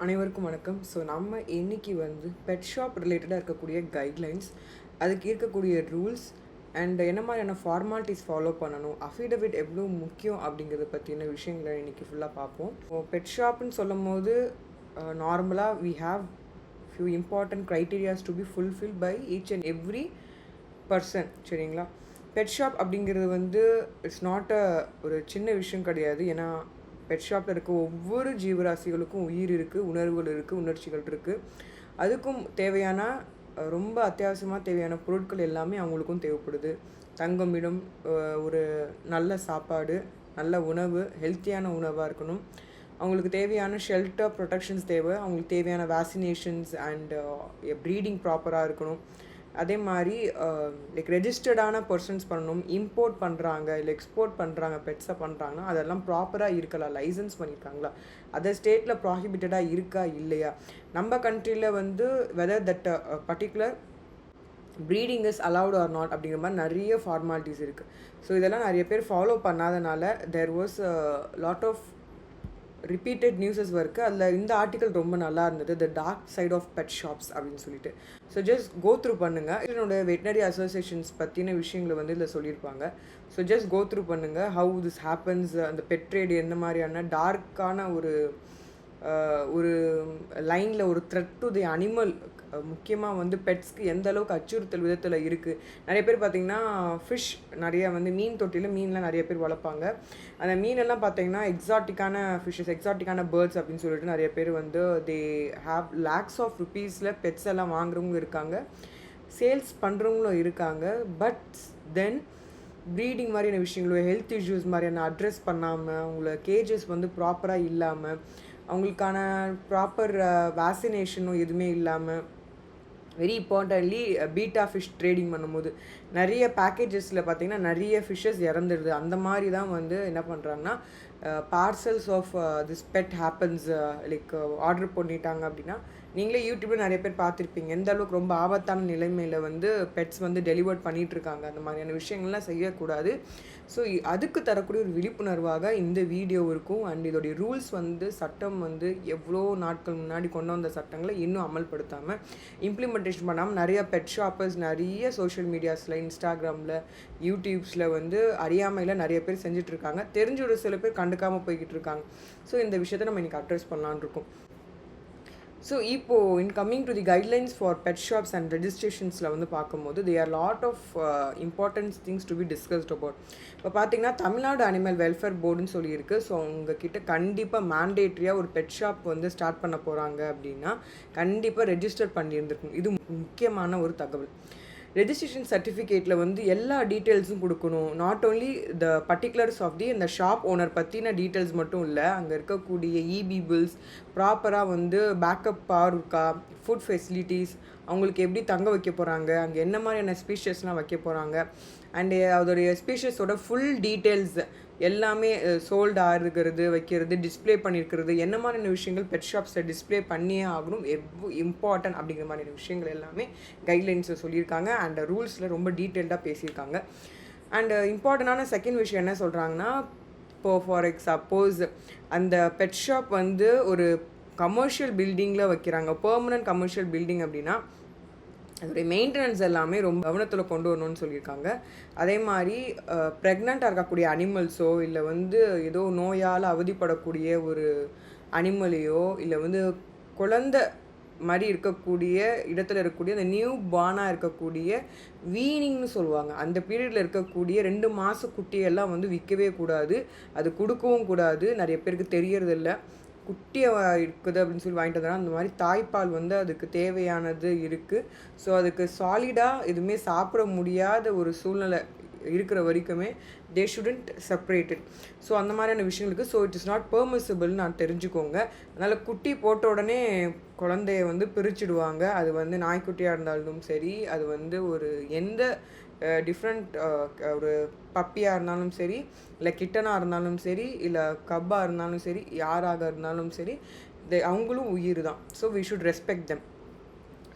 அனைவருக்கும் வணக்கம். ஸோ நம்ம இன்னைக்கு பெட் ஷாப் ரிலேட்டடாக இருக்கக்கூடிய கைட்லைன்ஸ், அதுக்கு இருக்கக்கூடிய ரூல்ஸ் அண்ட் என்ன மாதிரியான ஃபார்மாலிட்டிஸ் ஃபாலோ பண்ணணும், அஃபிடவிட் எவ்வளோ முக்கியம் அப்படிங்கிறத பற்றின விஷயங்களை இன்றைக்கி ஃபுல்லாக பார்ப்போம். பெட் ஷாப்னு சொல்லும் போது நார்மலாக we have few important criterias to be fulfil by each and every person. சரிங்களா? பெட் ஷாப் அப்படிங்கிறது இட்ஸ் நாட் ஒரு சின்ன விஷயம் கிடையாது. ஏன்னா பெட் ஷாப்பில் இருக்க ஒவ்வொரு ஜீவராசிகளுக்கும் உயிர் இருக்குது, உணர்வுகள் இருக்குது, உணர்ச்சிகள் இருக்குது. அதுக்கும் தேவையான ரொம்ப அத்தியாவசியமாக தேவையான பொருட்கள் எல்லாமே அவங்களுக்கும் தேவைப்படுது. தங்குமிடம், ஒரு நல்ல சாப்பாடு, நல்ல உணவு, ஹெல்த்தியான உணவாக இருக்கணும். அவங்களுக்கு தேவையான ஷெல்டர் ப்ரொடெக்ஷன்ஸ் தேவை. அவங்களுக்கு தேவையான வேக்சினேஷன்ஸ் அண்ட் ப்ரீடிங் ப்ராப்பராக இருக்கணும். அதே மாதிரி லைக் ரெஜிஸ்டர்டான பர்சன்ஸ் பண்ணணும். இம்போர்ட் பண்ணுறாங்க இல்லை எக்ஸ்போர்ட் பண்ணுறாங்க, பெட்ஸை பண்ணுறாங்கன்னா அதெல்லாம் ப்ராப்பராக இருக்கலாம், லைசன்ஸ் பண்ணியிருக்காங்களா, அதர் ஸ்டேட்டில் ப்ராஹிபிட்டடாக இருக்கா இல்லையா, நம்ம கண்ட்ரியில் whether that particular breeding is allowed or not அப்படிங்கிற மாதிரி நிறைய ஃபார்மாலிட்டிஸ் இருக்குது. ஸோ இதெல்லாம் நிறைய பேர் ஃபாலோ பண்ணாதனால there was lot of repeated newses இருக்குது. அதில் இந்த ஆர்டிக்கல் ரொம்ப நல்லா இருந்தது, the dark side of pet shops அப்படின்னு சொல்லிட்டு. ஸோ ஜஸ்ட் கோ த்ரூ பண்ணுங்கள். என்னோட வெட்டினரி அசோசியேஷன்ஸ் பற்றின விஷயங்களை இதில் சொல்லியிருப்பாங்க. ஸோ ஜஸ்ட் கோ த்ரூ பண்ணுங்கள், ஹவு திஸ் ஹேப்பன்ஸ், அந்த பெட் ட்ரேட் எந்த மாதிரியான டார்க்கான ஒரு லைனில் ஒரு த்ரெட் டு தி அனிமல், முக்கியமாக பெட்ஸ்க்கு எந்த அளவுக்கு அச்சுறுத்தல் விதத்தில் இருக்குது. நிறைய பேர் பார்த்திங்கன்னா ஃபிஷ் நிறையா மீன் தொட்டியில் மீன்லாம் நிறைய பேர் வளர்ப்பாங்க. அந்த மீனெல்லாம் பார்த்திங்கன்னா எக்ஸாட்டிக்கான ஃபிஷ்ஷஸ், எக்ஸாட்டிக்கான பேர்ட்ஸ் அப்படின்னு சொல்லிட்டு நிறைய பேர் தே ஹாவ் லேக்ஸ் ஆஃப் ருபீஸில் பெட்ஸ் எல்லாம் வாங்குறவங்க இருக்காங்க, சேல்ஸ் பண்ணுறவங்களும் இருக்காங்க. பட் தென் ப்ரீடிங் மாதிரியான விஷயங்களோ, ஹெல்த் இஷ்யூஸ் மாதிரியான அட்ரெஸ் பண்ணாமல், அவங்கள கேஜஸ் ப்ராப்பராக இல்லாமல், அவங்களுக்கான ப்ராப்பர் வேக்சினேஷனும் எதுவுமே இல்லாமல், very importantly beta fish trading பண்ணும்போது நிறைய பேக்கேஜஸில் பார்த்திங்கன்னா நிறைய ஃபிஷ்ஷஸ் இறந்துடுது. அந்த மாதிரி தான் என்ன பண்ணுறாங்கன்னா parcels of this pet happens, like order பண்ணிட்டாங்க அப்படின்னா, நீங்களே யூடியூப்பில் நிறைய பேர் பார்த்துருப்பீங்க எந்த அளவுக்கு ரொம்ப ஆபத்தான நிலைமையில் பெட்ஸ் டெலிவர்ட் பண்ணிகிட்ருக்காங்க. அந்த மாதிரியான விஷயங்கள்லாம் செய்யக்கூடாது. ஸோ அதுக்கு தரக்கூடிய ஒரு விழிப்புணர்வாக இந்த வீடியோ இருக்கும். அண்ட் இதோடைய ரூல்ஸ் சட்டம் எவ்வளோ நாட்கள் முன்னாடி கொண்டு வந்த சட்டங்களை இன்னும் அமல்படுத்தாமல், இம்ப்ளிமெண்டேஷன் பண்ணாமல் நிறைய பெட் ஷாப்பர்ஸ் நிறைய சோஷியல் மீடியாஸில், இன்ஸ்டாகிராமில், யூடியூப்ஸில் அறியாமையில் நிறைய பேர் செஞ்சிட்ருக்காங்க. தெரிஞ்ச ஒரு சில பேர் கண்டுக்காமல் போய்கிட்டு இருக்காங்க. ஸோ இந்த விஷயத்தை நம்ம இன்றைக்கி அட்ரஸ் பண்ணலான் இருக்கோம். ஸோ இப்போது in coming to the guidelines for pet shops and ரெஜிஸ்ட்ரேஷன்ஸில் பார்க்கும்போது they are lot of important things to be discussed about. இப்போ பார்த்தீங்கன்னா தமிழ்நாடு அனிமல் வெல்ஃபேர் போர்டுன்னு சொல்லியிருக்கு. ஸோ உங்ககிட்ட கண்டிப்பாக மேண்டேட்ரியாக ஒரு பெட் ஷாப் ஸ்டார்ட் பண்ண போகிறாங்க அப்படின்னா கண்டிப்பாக ரெஜிஸ்டர் பண்ணியிருந்துருக்கும். இது முக்கியமான ஒரு தகவல். ரெஜிஸ்ட்ரேஷன் சர்டிஃபிகேட்டில் எல்லா டீட்டெயில்ஸும் கொடுக்கணும். Not only the particulars of இந்த ஷாப் ஓனர் பற்றின டீட்டெயில்ஸ் மட்டும் இல்லை, அங்கே இருக்கக்கூடிய இபி பில்ஸ், ப்ராப்பராக பேக்கப் பவர் இருக்கா, ஃபுட் ஃபெசிலிட்டிஸ், அவங்களுக்கு எப்படி தங்க வைக்க போகிறாங்க, அங்கே என்ன மாதிரியான ஸ்பீஷஸ்லாம் வைக்க போகிறாங்க, அண்டு அதோடைய ஸ்பீஷஸோட ஃபுல் டீட்டெயில்ஸ் எல்லாமே சோல்டு ஆகிறது, வைக்கிறது, டிஸ்பிளே பண்ணியிருக்கிறது, என்ன மாதிரியான விஷயங்கள் பெட் ஷாப்ஸில் டிஸ்பிளே பண்ணியே ஆகணும், இம்பார்ட்டன்ட் அப்படிங்கிற மாதிரியான விஷயங்கள் எல்லாமே கைட்லைன்ஸில் சொல்லியிருக்காங்க. அண்ட் ரூல்ஸில் ரொம்ப டீட்டெயில்டாக பேசியிருக்காங்க. அண்டு இம்பார்ட்டண்டான செகண்ட் விஷயம் என்ன சொல்கிறாங்கன்னா, இப்போது ஃபார் சப்போஸ் அந்த பெட் ஷாப் ஒரு கமர்ஷியல் பில்டிங்கில் வைக்கிறாங்க, பெர்மனன்ட் கமர்ஷியல் பில்டிங் அப்படின்னா அதோடைய மெயின்டெனன்ஸ் எல்லாமே ரொம்ப கவனத்தில் கொண்டு வரணும்னு சொல்லியிருக்காங்க. அதே மாதிரி ப்ரெக்னெண்ட்டாக இருக்கக்கூடிய அனிமல்ஸோ இல்லை ஏதோ நோயால் அவதிப்படக்கூடிய ஒரு அனிமலையோ இல்லை குழந்தை மாதிரி இருக்கக்கூடிய இடத்துல இருக்கக்கூடிய அந்த நியூ பார்னாக இருக்கக்கூடிய வீனிங்னு சொல்லுவாங்க, அந்த பீரியடில் இருக்கக்கூடிய 2 மாத குட்டியெல்லாம் விற்கவே கூடாது, அது கொடுக்கவும் கூடாது. நிறைய பேருக்கு தெரியறதில்ல, குட்டியாக இருக்குது அப்படின்னு சொல்லி வாங்கிட்டு வந்தாலும் அந்த மாதிரி தாய்ப்பால் அதுக்கு தேவையானது இருக்குது. ஸோ அதுக்கு சாலிடாக எதுவுமே சாப்பிட முடியாத ஒரு சூழ்நிலை இருக்கிற வரைக்குமே தே ஷுடன்ட் செப்பரேட்டட். ஸோ அந்த மாதிரியான விஷயங்களுக்கு ஸோ இட் இஸ் நாட் பெர்மிசிபிள்னு நான் தெரிஞ்சுக்கோங்க. அதனால் குட்டி போட்ட உடனே குழந்தைய பிரிச்சுடுவாங்க. அது நாய்க்குட்டியாக இருந்தாலும் சரி, அது ஒரு எந்த டிஃப்ரெண்ட் ஒரு பப்பியாக இருந்தாலும் சரி, இல்லை கிட்டனாக இருந்தாலும் சரி, இல்லை கப்பாக இருந்தாலும் சரி, யாராக இருந்தாலும் சரி, அவங்களும் உயிர் தான். So we should respect them.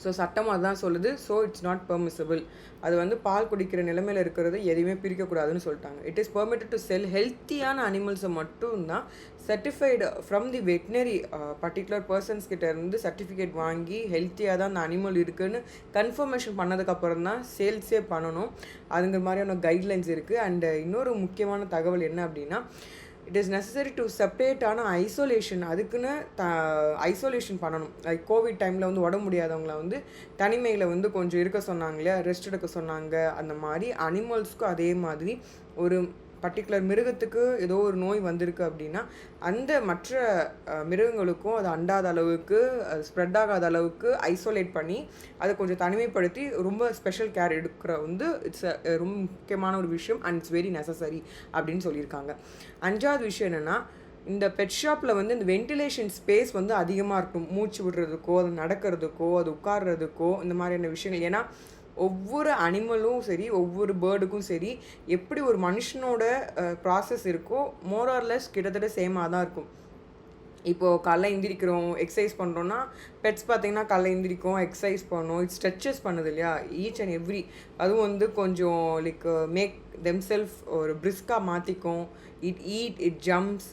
So சட்டம் அதுதான் சொல்லுது. So it's not permissible. அது வந்து பால் குடிக்கிற நிலைமையில் இருக்கிறது எதையுமே பிரிக்கக்கூடாதுன்னு சொல்லிட்டாங்க. It is permitted to sell ஹெல்த்தியான அனிமல்ஸை மட்டும்தான் certified from the veterinary particular persons கிட்ட இருந்து சர்டிஃபிகேட் வாங்கி ஹெல்த்தியாக தான் அந்த அனிமல் இருக்குதுன்னு கன்ஃபர்மேஷன் பண்ணதுக்கப்புறம் தான் சேல்ஸே பண்ணணும். அதுங்கிற மாதிரியான கைட்லைன்ஸ் இருக்குது. அண்ட் இன்னொரு முக்கியமான தகவல் என்ன அப்படின்னா, it is necessary to separate. ஆனால் ஐசோலேஷன் அதுக்குன்னு ஐசோலேஷன் பண்ணணும். லைக் கோவிட் டைமில் வந்து உடம்பு முடியாதவங்கள வந்து தனிமையில் வந்து கொஞ்சம் இருக்க சொன்னாங்க இல்லையா, ரெஸ்ட் எடுக்க சொன்னாங்க. அந்த மாதிரி அனிமல்ஸ்க்கும் அதே மாதிரி ஒரு பர்டிகுலர் மிருகத்துக்கு ஏதோ ஒரு நோய் வந்திருக்கு அப்படின்னா அந்த மற்ற மிருகங்களுக்கும் அது அண்டாத அளவுக்கு, ஸ்ப்ரெட் ஆகாத அளவுக்கு ஐசோலேட் பண்ணி அதை கொஞ்சம் தனிமைப்படுத்தி ரொம்ப ஸ்பெஷல் கேர் எடுக்கிற வந்து இட்ஸ் ரொம்ப முக்கியமான ஒரு விஷயம். அண்ட் இட்ஸ் வெரி நெசசரி அப்படின்னு சொல்லியிருக்காங்க. 5வது விஷயம் என்னென்னா, இந்த பெட் ஷாப்பில் வந்து இந்த வென்டிலேஷன் ஸ்பேஸ் வந்து அதிகமாக இருக்கும். மூச்சு விடுறதுக்கோ, அது நடக்கிறதுக்கோ, அது உட்கார்றதுக்கோ, இந்த மாதிரியான விஷயங்கள். ஏன்னா ஒவ்வொரு அனிமலும் சரி, ஒவ்வொரு பேர்டுக்கும் சரி, எப்படி ஒரு மனுஷனோட ப்ராசஸ் இருக்கோ மோரார்லெஸ் கிட்டத்தட்ட சேமாக தான் இருக்கும். இப்போது காலைல எந்திரிக்கிறோம், எக்ஸசைஸ் பண்ணுறோன்னா பெட்ஸ் பார்த்திங்கன்னா காலைல எந்திரிக்கும், எக்ஸசைஸ் பண்ணணும், இட் ஸ்ட்ரெச்சஸ் பண்ணுது இல்லையா, ஈச் அண்ட் எவ்ரி. அதுவும் வந்து கொஞ்சம் லைக் மேக் தெம்செல்ஃப் ஒரு பிரிஸ்காக மாற்றிக்கும். It jumps,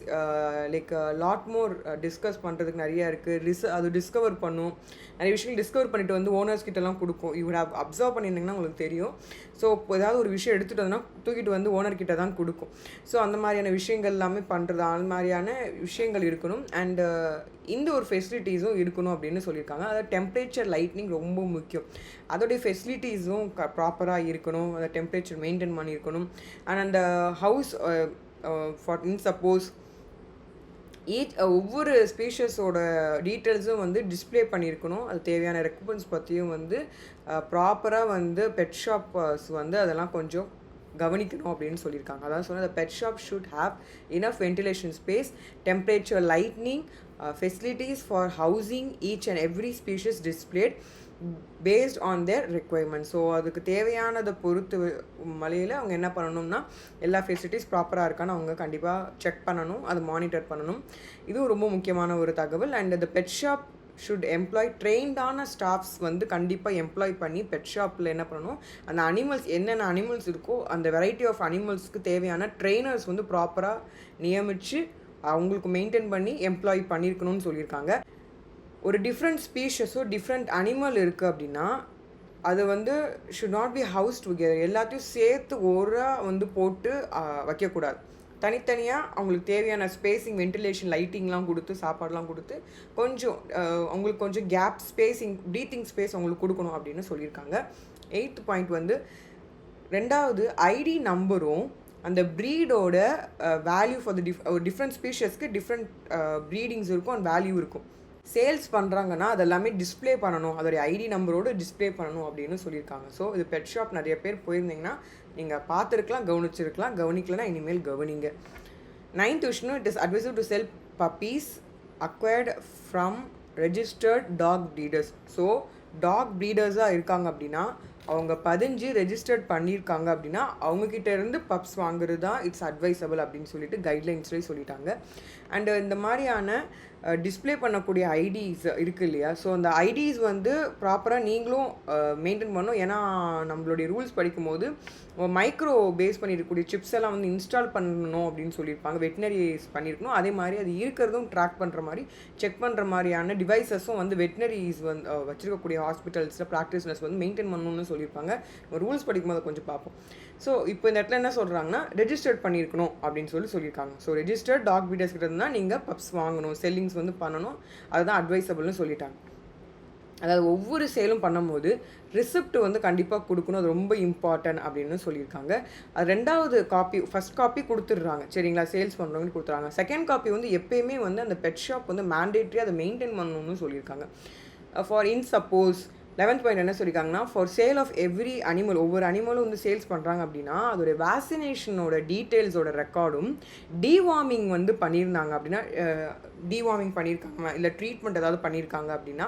like lot more discuss பண்ணுறதுக்கு நிறையா இருக்குது. அது டிஸ்கவர் பண்ணும், நிறைய விஷயங்கள் டிஸ்கவர் பண்ணிட்டு வந்து ஓனர்ஸ் கிட்டலாம் கொடுக்கும். யூ வுட் ஹவ் அப்சர்வ் பண்ணியிருந்தீங்கன்னா உங்களுக்கு தெரியும். ஸோ ஏதாவது ஒரு விஷயம் எடுத்துகிட்டு வந்தோன்னா தூக்கிட்டு வந்து ஓனர்கிட்ட தான் கொடுக்கும். ஸோ அந்த மாதிரியான விஷயங்கள் எல்லாமே பண்ணுறது, அந்த மாதிரியான விஷயங்கள் இருக்கணும். அண்டு இந்த ஒரு ஃபெசிலிட்டிஸும் இருக்கணும் அப்படின்னு சொல்லியிருக்காங்க. அதாவது டெம்பரேச்சர் லைட்னிங் ரொம்ப முக்கியம். அதோடைய ஃபெசிலிட்டிஸும் ப்ராப்பராக இருக்கணும். அதை டெம்பரேச்சர் மெயின்டைன் பண்ணியிருக்கணும். அண்ட் அந்த ஹவுஸ் ஃபார் சப்போஸ் ஒவ்வொரு ஸ்பீஷஸோட டீட்டெயில்ஸும் வந்து டிஸ்பிளே பண்ணியிருக்கணும். அது தேவையான ரெக்குமெண்ட்ஸ் பற்றியும் வந்து ப்ராப்பராக வந்து பெட் ஷாப்பர்ஸ் வந்து அதெல்லாம் கொஞ்சம் கவனிக்கணும் அப்படின்னு சொல்லியிருக்காங்க. அதாவது சொன்னால் the pet shop should have enough ventilation space, temperature lightning, facilities for housing each and every species displayed based on their requirements. So அதுக்கு தேவையானதை பொறுத்து மலையில் அவங்க என்ன பண்ணணும்னா எல்லா ஃபெசிலிட்டிஸ் ப்ராப்பராக இருக்கான்னு அவங்க கண்டிப்பாக செக் பண்ணணும், அதை மானிட்டர் பண்ணணும். இதுவும் ரொம்ப முக்கியமான ஒரு தகவல். And the pet shop should employ ட்ரெயின்டான ஸ்டாஃப்ஸ் வந்து கண்டிப்பாக எம்ப்ளாய் பண்ணி பெட் ஷாப்பில் என்ன பண்ணணும், அந்த அனிமல்ஸ் என்னென்ன அனிமல்ஸ் இருக்கோ அந்த வெரைட்டி ஆஃப் அனிமல்ஸ்க்கு தேவையான ட்ரெயினர்ஸ் வந்து ப்ராப்பராக நியமித்து அவங்களுக்கு மெயின்டைன் பண்ணி எம்ப்ளாய் பண்ணியிருக்கணும்னு சொல்லியிருக்காங்க. ஒரு டிஃப்ரெண்ட் ஸ்பீஷஸோ டிஃப்ரெண்ட் அனிமல் இருக்குது அப்படின்னா அது வந்து should not be house together. எல்லாத்தையும் சேர்த்து வந்து போட்டு வைக்கக்கூடாது. தனித்தனியாக அவங்களுக்கு தேவையான ஸ்பேஸிங், வென்டிலேஷன், லைட்டிங்லாம் கொடுத்து, சாப்பாடெலாம் கொடுத்து கொஞ்சம் அவங்களுக்கு கொஞ்சம் கேப் ஸ்பேஸிங், ப்ரீத்திங் ஸ்பேஸ் அவங்களுக்கு கொடுக்கணும் அப்படின்னு சொல்லியிருக்காங்க. 8th பாயிண்ட் வந்து 2வது ஐடி நம்பரும் அந்த ப்ரீடோட வேல்யூ ஃபார் டிஃப்ரெண்ட் ஸ்பீஷஸ்க்கு டிஃப்ரெண்ட் ப்ரீடிங்ஸ் இருக்கும் அண்ட் வேல்யூ இருக்கும். சேல்ஸ் பண்ணுறாங்கன்னா அதெல்லாமே டிஸ்பிளே பண்ணணும், அதோடைய ஐடி நம்பரோடு டிஸ்பிளே பண்ணணும் அப்படின்னு சொல்லியிருக்காங்க. ஸோ இது பெட் ஷாப் நிறைய பேர் போயிருந்தீங்கன்னா நீங்கள் பார்த்துருக்கலாம், கவனிச்சிருக்கலாம். கவனிக்கலன்னா இனிமேல் கவனிங்க. 9th விஷயம், it is advisable to sell puppies acquired from registered dog breeders. So dog ப்ரீடர்ஸாக இருக்காங்க அப்படின்னா அவங்க 15 ரெஜிஸ்டர்ட் பண்ணியிருக்காங்க அப்படின்னா அவங்கக்கிட்ட இருந்து பப்ஸ் வாங்குறது தான் இட்ஸ் அட்வைசபிள் அப்படின்னு சொல்லிட்டு கைட்லைன்ஸ்லேயே சொல்லிட்டாங்க. அண்டு இந்த மாதிரியான டிஸ்பிளே பண்ணக்கூடிய ஐடிஸ் இருக்குது இல்லையா, ஸோ அந்த ஐடிஸ் வந்து ப்ராப்பராக நீங்களும் மெயின்டைன் பண்ணணும். ஏன்னா நம்மளுடைய ரூல்ஸ் படிக்கும்போது மைக்ரோ பேஸ் பண்ணியிருக்கக்கூடிய சிப்ஸ் எல்லாம் வந்து இன்ஸ்டால் பண்ணணும் அப்படின்னு சொல்லியிருப்பாங்க. வெட்டினரிஸ் பண்ணியிருக்கணும். அதே மாதிரி அது இருக்கிறதும் ட்ராக் பண்ணுற மாதிரி செக் பண்ணுற மாதிரியான டிவைசஸும் வந்து வெட்டினரிஸ் வந்து வச்சுருக்கக்கூடிய ஹாஸ்பிட்டல்ஸில் ப்ராக்டிஸ்னஸ் வந்து மெயின்டைன் பண்ணணும்னு சொல்லியிருப்பாங்க. ரூல்ஸ் படிக்கும்போது கொஞ்சம் பார்ப்போம். ஸோ இப்போ இந்த இடத்துல என்ன சொல்கிறாங்கன்னா ரெஜிஸ்டர்ட் பண்ணியிருக்கணும் அப்படின்னு சொல்லியிருக்காங்க. ஸோ ரெஜிஸ்டர்ட் டாக் பீடர்ஸ் கிட்ட இருந்தால் நீங்கள் பப்ஸ் வாங்கணும், செல்லிங்ஸ் வந்து பண்ணணும், அதுதான் அட்வைசபிள்னு சொல்லிட்டாங்க. அதாவது ஒவ்வொரு சேலும் பண்ணும்போது ரிசிப்ட் வந்து கண்டிப்பாக கொடுக்கணும், அது ரொம்ப இம்பார்ட்டன்ட் அப்படின்னு சொல்லியிருக்காங்க. அது 2வது காப்பி, ஃபஸ்ட் காப்பி கொடுத்துட்றாங்க சரிங்களா, சேல்ஸ் பண்ணுறவங்க கொடுத்துறாங்க. செகண்ட் காப்பி வந்து எப்பயுமே வந்து அந்த பெட் ஷாப் வந்து மேண்டேட்ரி அதை மெயின்டைன் பண்ணணும்னு சொல்லியிருக்காங்க. ஃபார் சப்போஸ் 11th பாயிண்ட் என்ன சொல்லியிருக்காங்கன்னா, for sale of every animal, ஒவ்வொரு அனிமலும் வந்து சேல்ஸ் பண்ணுறாங்க அப்படின்னா அதோடைய வேக்சினேஷனோட டீட்டெயில்ஸோட ரெக்கார்டும், டிவார்மிங் வந்து பண்ணியிருந்தாங்க அப்படின்னா, டிவார்மிங் பண்ணியிருக்காங்க இல்லை ட்ரீட்மெண்ட் ஏதாவது பண்ணியிருக்காங்க அப்படின்னா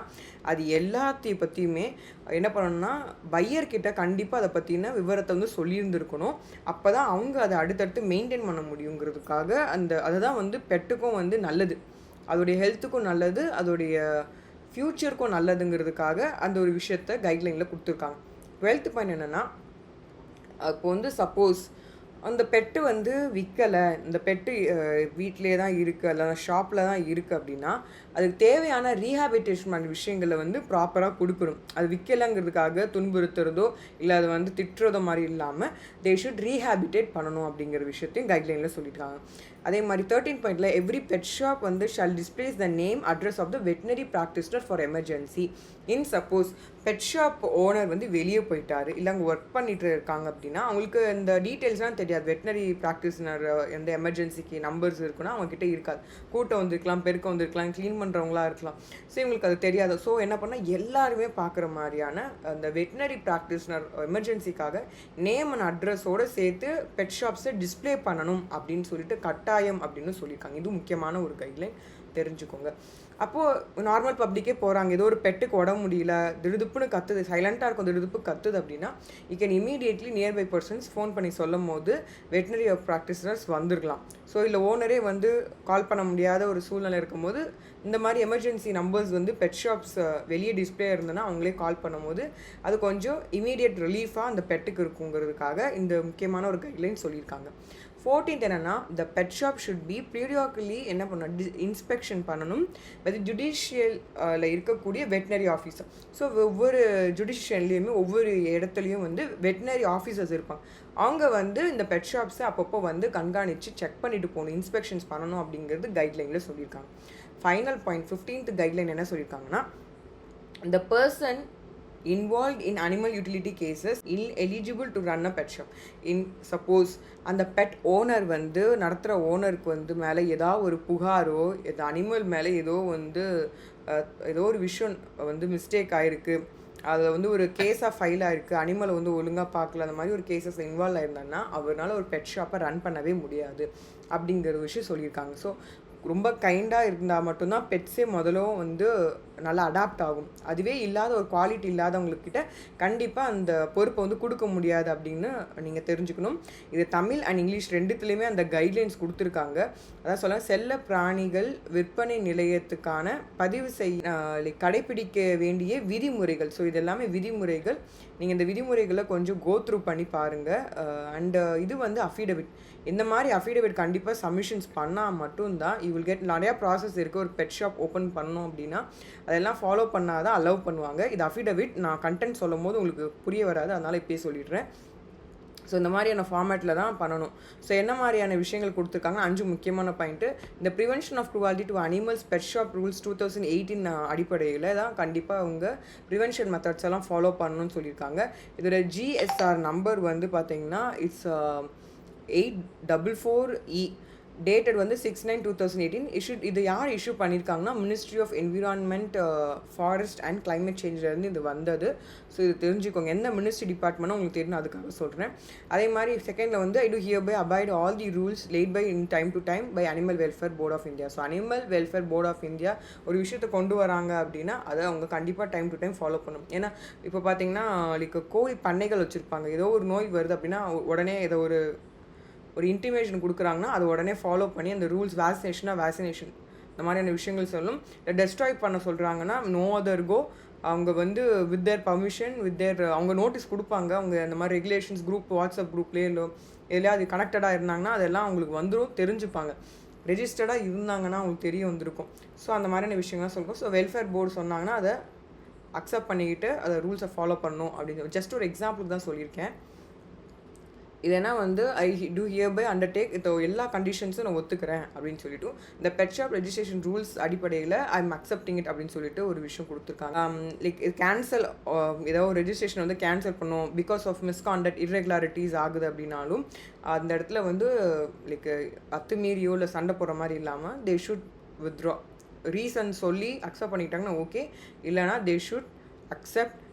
அது எல்லாத்தையும் பற்றியுமே என்ன பண்ணணும்னா பையர்கிட்ட கண்டிப்பாக அதை பற்றின விவரத்தை வந்து சொல்லியிருந்துருக்கணும். அப்போ தான் அவங்க அதை அடுத்தடுத்து மெயின்டைன் பண்ண முடியுங்கிறதுக்காக அதை தான் வந்து பெட்டுக்கும் வந்து நல்லது, அதோடைய ஹெல்த்துக்கும் நல்லது, அதோடைய ஃப்யூச்சருக்கும் நல்லதுங்கிறதுக்காக அந்த ஒரு விஷயத்த கைட்லைனில் கொடுத்துருக்காங்க. 12th பாயிண்ட் என்னென்னா, இப்போ வந்து சப்போஸ் அந்த பெட்டு வந்து விற்கலை, இந்த பெட்டு வீட்டிலே தான் இருக்குது, இல்லை ஷாப்பில் தான் இருக்குது அப்படின்னா அதுக்கு தேவையான ரீஹாபிட்டேஷன் விஷயங்களை வந்து ப்ராப்பராக கொடுக்கணும். அது விற்கலைங்கிறதுக்காக துன்புறுத்துறதோ இல்லை அதை வந்து திட்டுறதோ மாதிரி இல்லாமல் தே ஷுட் ரீஹாபிட்டேட் பண்ணணும் அப்படிங்கிற விஷயத்தையும் கைட்லைனில் சொல்லியிருக்காங்க. அதே மாதிரி 13 பாயிண்டில் எவ்ரி பெட் ஷாப் வந்து shall displays the name address of the veterinary practitioner for emergency. In suppose pet shop owner வந்து வெளியே போயிட்டாரு, இல்லை அங்கே ஒர்க் பண்ணிட்டு இருக்காங்க அப்படின்னா அவங்களுக்கு இந்த டீட்டெயில்ஸ்லாம் தெரியாது. வெட்டினரி ப்ராக்டிஸ்னர் எந்த எமர்ஜென்சிக்கு நம்பர்ஸ் இருக்குன்னா அவங்கக்கிட்ட இருக்காது. கூட்டம் வந்திருக்கலாம், பெருக்கம் வந்திருக்கலாம், க்ளீன் பண்ணுறவங்களா இருக்கலாம். ஸோ இவங்களுக்கு அது தெரியாது. ஸோ என்ன பண்ணால் எல்லாருமே பார்க்குற மாதிரியான அந்த வெட்டினரி ப்ராக்டிஸ்னர் எமர்ஜென்சிக்காக நேம் அண்ட் அட்ரஸோடு சேர்த்து பெட் ஷாப்ஸை டிஸ்பிளே பண்ணணும் அப்படின்னு சொல்லிட்டு கட்டாயம் அப்படின்னு சொல்லியிருக்காங்க. இது முக்கியமான ஒரு கைட்லைன், தெரிஞ்சுக்கோங்க. அப்போது நார்மல் பப்ளிக்கே போகிறாங்க, ஏதோ ஒரு பெட்டுக்கு உடம்பு முடியல, திடுதுப்புன்னு கத்துது, சைலண்ட்டாக இருக்கும், திடுதுப்பு கத்துது அப்படின்னா you can immediately nearby persons phone பண்ணி சொல்லும் போது வெட்டினரி ப்ராக்டிஷனர்ஸ் வந்துருக்கலாம். ஸோ இல்லை ஓனரே வந்து கால் பண்ண முடியாத ஒரு சூழ்நிலை இருக்கும்போது இந்த மாதிரி எமர்ஜென்சி நம்பர்ஸ் வந்து பெட் ஷாப்ஸ் வெளியே டிஸ்பிளே இருந்ததுன்னா அவங்களே கால் பண்ணும்போது அது கொஞ்சம் இமீடியட் ரிலீஃபாக அந்த பெட்டுக்கு இருக்குங்கிறதுக்காக இந்த முக்கியமான ஒரு கைட்லைன் சொல்லியிருக்காங்க. 14th என்னென்னா, the pet shop should be periodically என்ன பண்ணணும், இன்ஸ்பெக்ஷன் பண்ணணும் அது ஜுடிஷியலில் இருக்கக்கூடிய வெட்டினரி ஆஃபீஸர். ஸோ ஒவ்வொரு ஜுடிஷியல்லையுமே ஒவ்வொரு இடத்துலையும் வந்து வெட்டினரி ஆஃபீஸர்ஸ் இருப்பாங்க. அவங்க வந்து இந்த பெட் ஷாப்ஸை அப்பப்போ வந்து கண்காணித்து செக் பண்ணிட்டு போகணும், இன்ஸ்பெக்ஷன்ஸ் பண்ணணும் அப்படிங்கிறது கைட்லைனில் சொல்லியிருக்காங்க. ஃபைனல் பாயிண்ட் 15th கைட்லைன் என்ன சொல்லியிருக்காங்கன்னா, the person involved in animal utility cases eligible to run a pet shop. In suppose அந்த பெட் ஓனர் வந்து நடத்துகிற ஓனருக்கு வந்து மேலே ஏதாவது ஒரு புகாரோ, இந்த அனிமல் மேலே ஏதோ ஒரு விஷயம் வந்து மிஸ்டேக் ஆகிருக்கு, அதில் வந்து ஒரு கேஸாக ஃபைல் ஆகிருக்கு, அனிமலை வந்து ஒழுங்காக பார்க்கல, அந்த மாதிரி ஒரு கேஸஸ் இன்வால்வ் ஆயிருந்தாங்கன்னா அவரால் ஒரு பெட் ஷாப்பை ரன் பண்ணவே முடியாது அப்படிங்கிற விஷயம் சொல்லியிருக்காங்க. ஸோ ரொம்ப கைண்டாக இருந்தால் மட்டும்தான் பெட்ஸே முதலும் வந்து நல்லா அடாப்ட் ஆகும். அதுவே இல்லாத ஒரு குவாலிட்டி இல்லாதவங்கக்கிட்ட கண்டிப்பாக அந்த பொறுப்பை வந்து கொடுக்க முடியாது அப்படின்னு நீங்கள் தெரிஞ்சுக்கணும். இது தமிழ் அண்ட் இங்கிலீஷ் ரெண்டுத்துலேயுமே அந்த கைட்லைன்ஸ் கொடுத்துருக்காங்க. அதான் சொல்ல செல்ல பிராணிகள் விற்பனை நிலையத்துக்கான பதிவு கடைப்பிடிக்க வேண்டிய விதிமுறைகள். ஸோ இது எல்லாமே விதிமுறைகள். நீங்கள் இந்த விதிமுறைகளை கொஞ்சம் கோத்ரூ பண்ணி பாருங்கள். அண்டு இது வந்து அஃபிடவிட், இந்த மாதிரி அஃபிடவிட் கண்டிப்பாக சப்மிஷன்ஸ் பண்ணால் மட்டும்தான் யூ வில் கெட். நிறையா ப்ராசஸ் இருக்குது ஒரு பெட் ஷாப் ஓப்பன் பண்ணோம் அப்படின்னா அதெல்லாம் ஃபாலோ பண்ணால் தான் அலோவ் பண்ணுவாங்க. இது அஃபிடவிட், நான் கண்டென்ட் சொல்லும் போது உங்களுக்கு புரிய வராது, அதனால் இப்போயே சொல்லிடுறேன். ஸோ இந்த மாதிரியான ஃபார்மேட்டில் தான் பண்ணணும். ஸோ என்ன மாதிரியான விஷயங்கள் கொடுத்துருக்காங்க, 5 முக்கியமான பாயிண்ட்டு. இந்த prevention of cruelty to animals pet shop rules 2018 அடிப்படையில் தான் கண்டிப்பாக அவங்க ப்ரிவென்ஷன் மெத்தட்ஸ் எல்லாம் ஃபாலோ பண்ணணும்னு சொல்லியிருக்காங்க. இதோட ஜிஎஸ்ஆர் நம்பர் வந்து பார்த்தீங்கன்னா இட்ஸ் 844E, டேட்டட் வந்து 6/9/2018. இது யார் இஷ்யூ பண்ணியிருக்காங்கன்னா ministry of environment, forest and climate சேஞ்சிலேருந்து இது வந்தது. ஸோ இது தெரிஞ்சுக்கோங்க, எந்த மினிஸ்ட்ரி டிபார்ட்மெண்ட்டும் உங்களுக்கு தெரியும், அதுக்காக சொல்கிறேன். அதே மாதிரி செகண்டில் வந்து I do hereby abide all the rules laid by in time to time by animal welfare board of India. So animal welfare board of India ஒரு விஷயத்தை கொண்டு வராங்க அப்படின்னா அதை அவங்க கண்டிப்பாக டைம் டு டைம் ஃபாலோ பண்ணணும். ஏன்னா இப்போ பார்த்தீங்கன்னா லைக் கோழி பண்ணைகள் வச்சுருப்பாங்க, ஏதோ ஒரு நோய் வருது அப்படின்னா உடனே ஏதோ ஒரு இன்டிமேஷன் கொடுக்குறாங்கன்னா அது உடனே ஃபாலோ பண்ணி அந்த ரூல்ஸ் வேக்சினேஷன் இந்த மாதிரியான விஷயங்கள் சொல்லும். டெஸ்ட்ராய் பண்ண சொல்கிறாங்கன்னா நோ அதர் கோ, அவங்க வந்து வித் தேர் பர்மிஷன் அவங்க நோட்டீஸ் கொடுப்பாங்க. அவங்க அந்த மாதிரி ரெகுலேஷன்ஸ் குரூப் வாட்ஸ்அப் குரூப்லேயே எதுலையா அது கனெக்டடாக இருந்தாங்கன்னா அதெல்லாம் அவங்களுக்கு வந்துடும், தெரிஞ்சுப்பாங்க. ரெஜிஸ்டர்டாக இருந்தாங்கன்னா அவங்களுக்கு தெரிய வந்திருக்கும். ஸோ அந்த மாதிரியான விஷயங்கள்லாம் சொல்லுவோம். ஸோ வெல்ஃபேர் போர்டு சொன்னாங்கன்னா அதை அக்செப்ட் பண்ணிக்கிட்டு அதை ரூல்ஸை ஃபாலோ பண்ணணும் அப்படின்னு ஜஸ்ட் ஒரு எக்ஸாம்பிளுக்கு தான் சொல்லியிருக்கேன். இதனா வந்து ஐ டூ ஹியர் பை அண்டர்டேக் இப்போ எல்லா கண்டிஷன்ஸும் நான் ஒத்துக்கிறேன் அப்படின்னு சொல்லிட்டு இந்த பெட் ஷாப் ரெஜிஸ்ட்ரேஷன் ரூல்ஸ் அடிப்படையில் ஐ எம் அக்செப்டிங் இட் அப்படின்னு சொல்லிட்டு ஒரு விஷயம் கொடுத்துருக்காங்க. லைக் கேன்சல் ஏதோ ஒரு ரெஜிஸ்ட்ரேஷன் வந்து கேன்சல் பண்ணும் பிகாஸ் ஆஃப் மிஸ்காண்டக்ட் இர்ரெகுலாரிட்டிஸ் ஆகுது அப்படின்னாலும் அந்த இடத்துல வந்து லைக் அத்துமீறியோ இல்லை சண்டை போடுற மாதிரி இல்லாமல் தே ஷுட் வித்ட்ரா ரீசன் சொல்லி அக்செப்ட் பண்ணிக்கிட்டாங்கன்னா ஓகே, இல்லைனா they should accept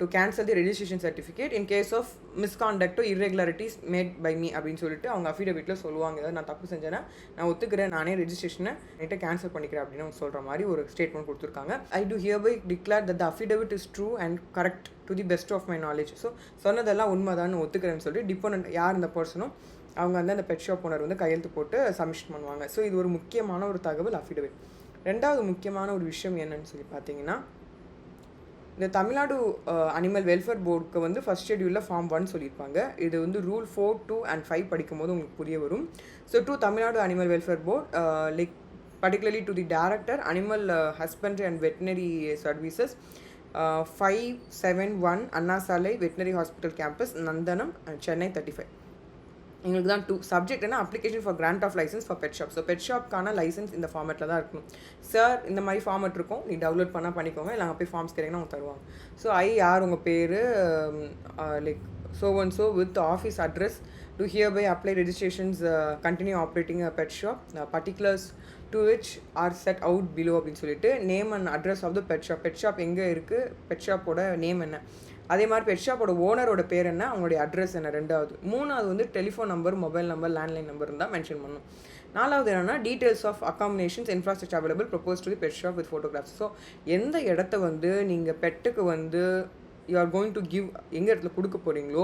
to cancel the registration certificate in case of misconduct or irregularities made by me அப்படின்னு சொல்லிட்டு அவங்க அஃபிடவிட்டில் சொல்லுவாங்க. ஏதாவது நான் தப்பு செஞ்சேன்னா நான் ஒத்துக்கிறேன், நானே ரெஜிஸ்ட்ரேஷனை என்கிட்ட கேன்சல் பண்ணிக்கிறேன் அப்படின்னு அவங்க சொல்கிற மாதிரி ஒரு ஸ்டேட்மெண்ட் கொடுத்துருக்காங்க. I do hereby declare that the affidavit is true and correct to the best of my knowledge. So சொன்னதெல்லாம் உண்மைதான்னு ஒத்துக்கிறேன்னு சொல்லிட்டு டிபெண்ட் யார் இந்த பர்சனோ அவங்க வந்து அந்த பெட் ஷாப் ஓனர் வந்து கையெழுத்து போட்டு சப்மிஷன் பண்ணுவாங்க. ஸோ இது ஒரு முக்கியமான ஒரு தகவல் அஃபிடவிட். ரெண்டாவது முக்கியமான ஒரு விஷயம் என்னன்னு சொல்லி பார்த்தீங்கன்னா, இந்த தமிழ்நாடு அனிமல் வெல்ஃபேர் போர்டுக்கு வந்து ஃபர்ஸ்ட் ஷெட்யூலில் ஃபார்ம் 1 சொல்லியிருப்பாங்க. இது வந்து ரூல் 4, 2 அண்ட் 5 படிக்கும்போது உங்களுக்கு புரிய வரும். So to Tamil Nadu animal welfare board like particularly to the director animal husbandry and veterinary services 571 Anna Salai veterinary hospital campus Nandanam Chennai 35. எங்களுக்கு தான் 2 சப்ஜெக்ட் என்ன application for grant of licence for pet shop. So pet ஷாப்க்கான licence இந்த ஃபார்மேட்டில் தான் இருக்கணும். சார் இந்த மாதிரி ஃபார்மேட் இருக்கும், நீ டவுன்லோட் பண்ணால் பண்ணிக்கோங்க, இல்லை அங்கே போய் ஃபார்ம்ஸ் கேட்டிங்கன்னா அவங்க தருவாங்க. ஸோ யார் உங்கள் பேர் like so and so with office address to hereby apply registrations continue operating a pet shop particulars to which are set out below அப்படின்னு சொல்லிட்டு name and address of the pet shop, pet shop எங்கே இருக்குது, bed ஷாப்போட name என்ன, அதே மாதிரி bed ஷாப்போட ஓனரோட பேர் என்ன, அவங்களுடைய அட்ரஸ் என்ன, ரெண்டாவது. மூணாவது வந்து telephone number, mobile number, landline number இருந்தால் மென்ஷன் பண்ணணும். நாலாவது என்னென்னா details of accommodations infrastructure available propose to the pet shop with photographs. So எந்த இடத்த வந்து நீங்கள் பெட்டுக்கு வந்து you are going to give, எந்த இடத்துல கொடுக்க போகிறீங்களோ,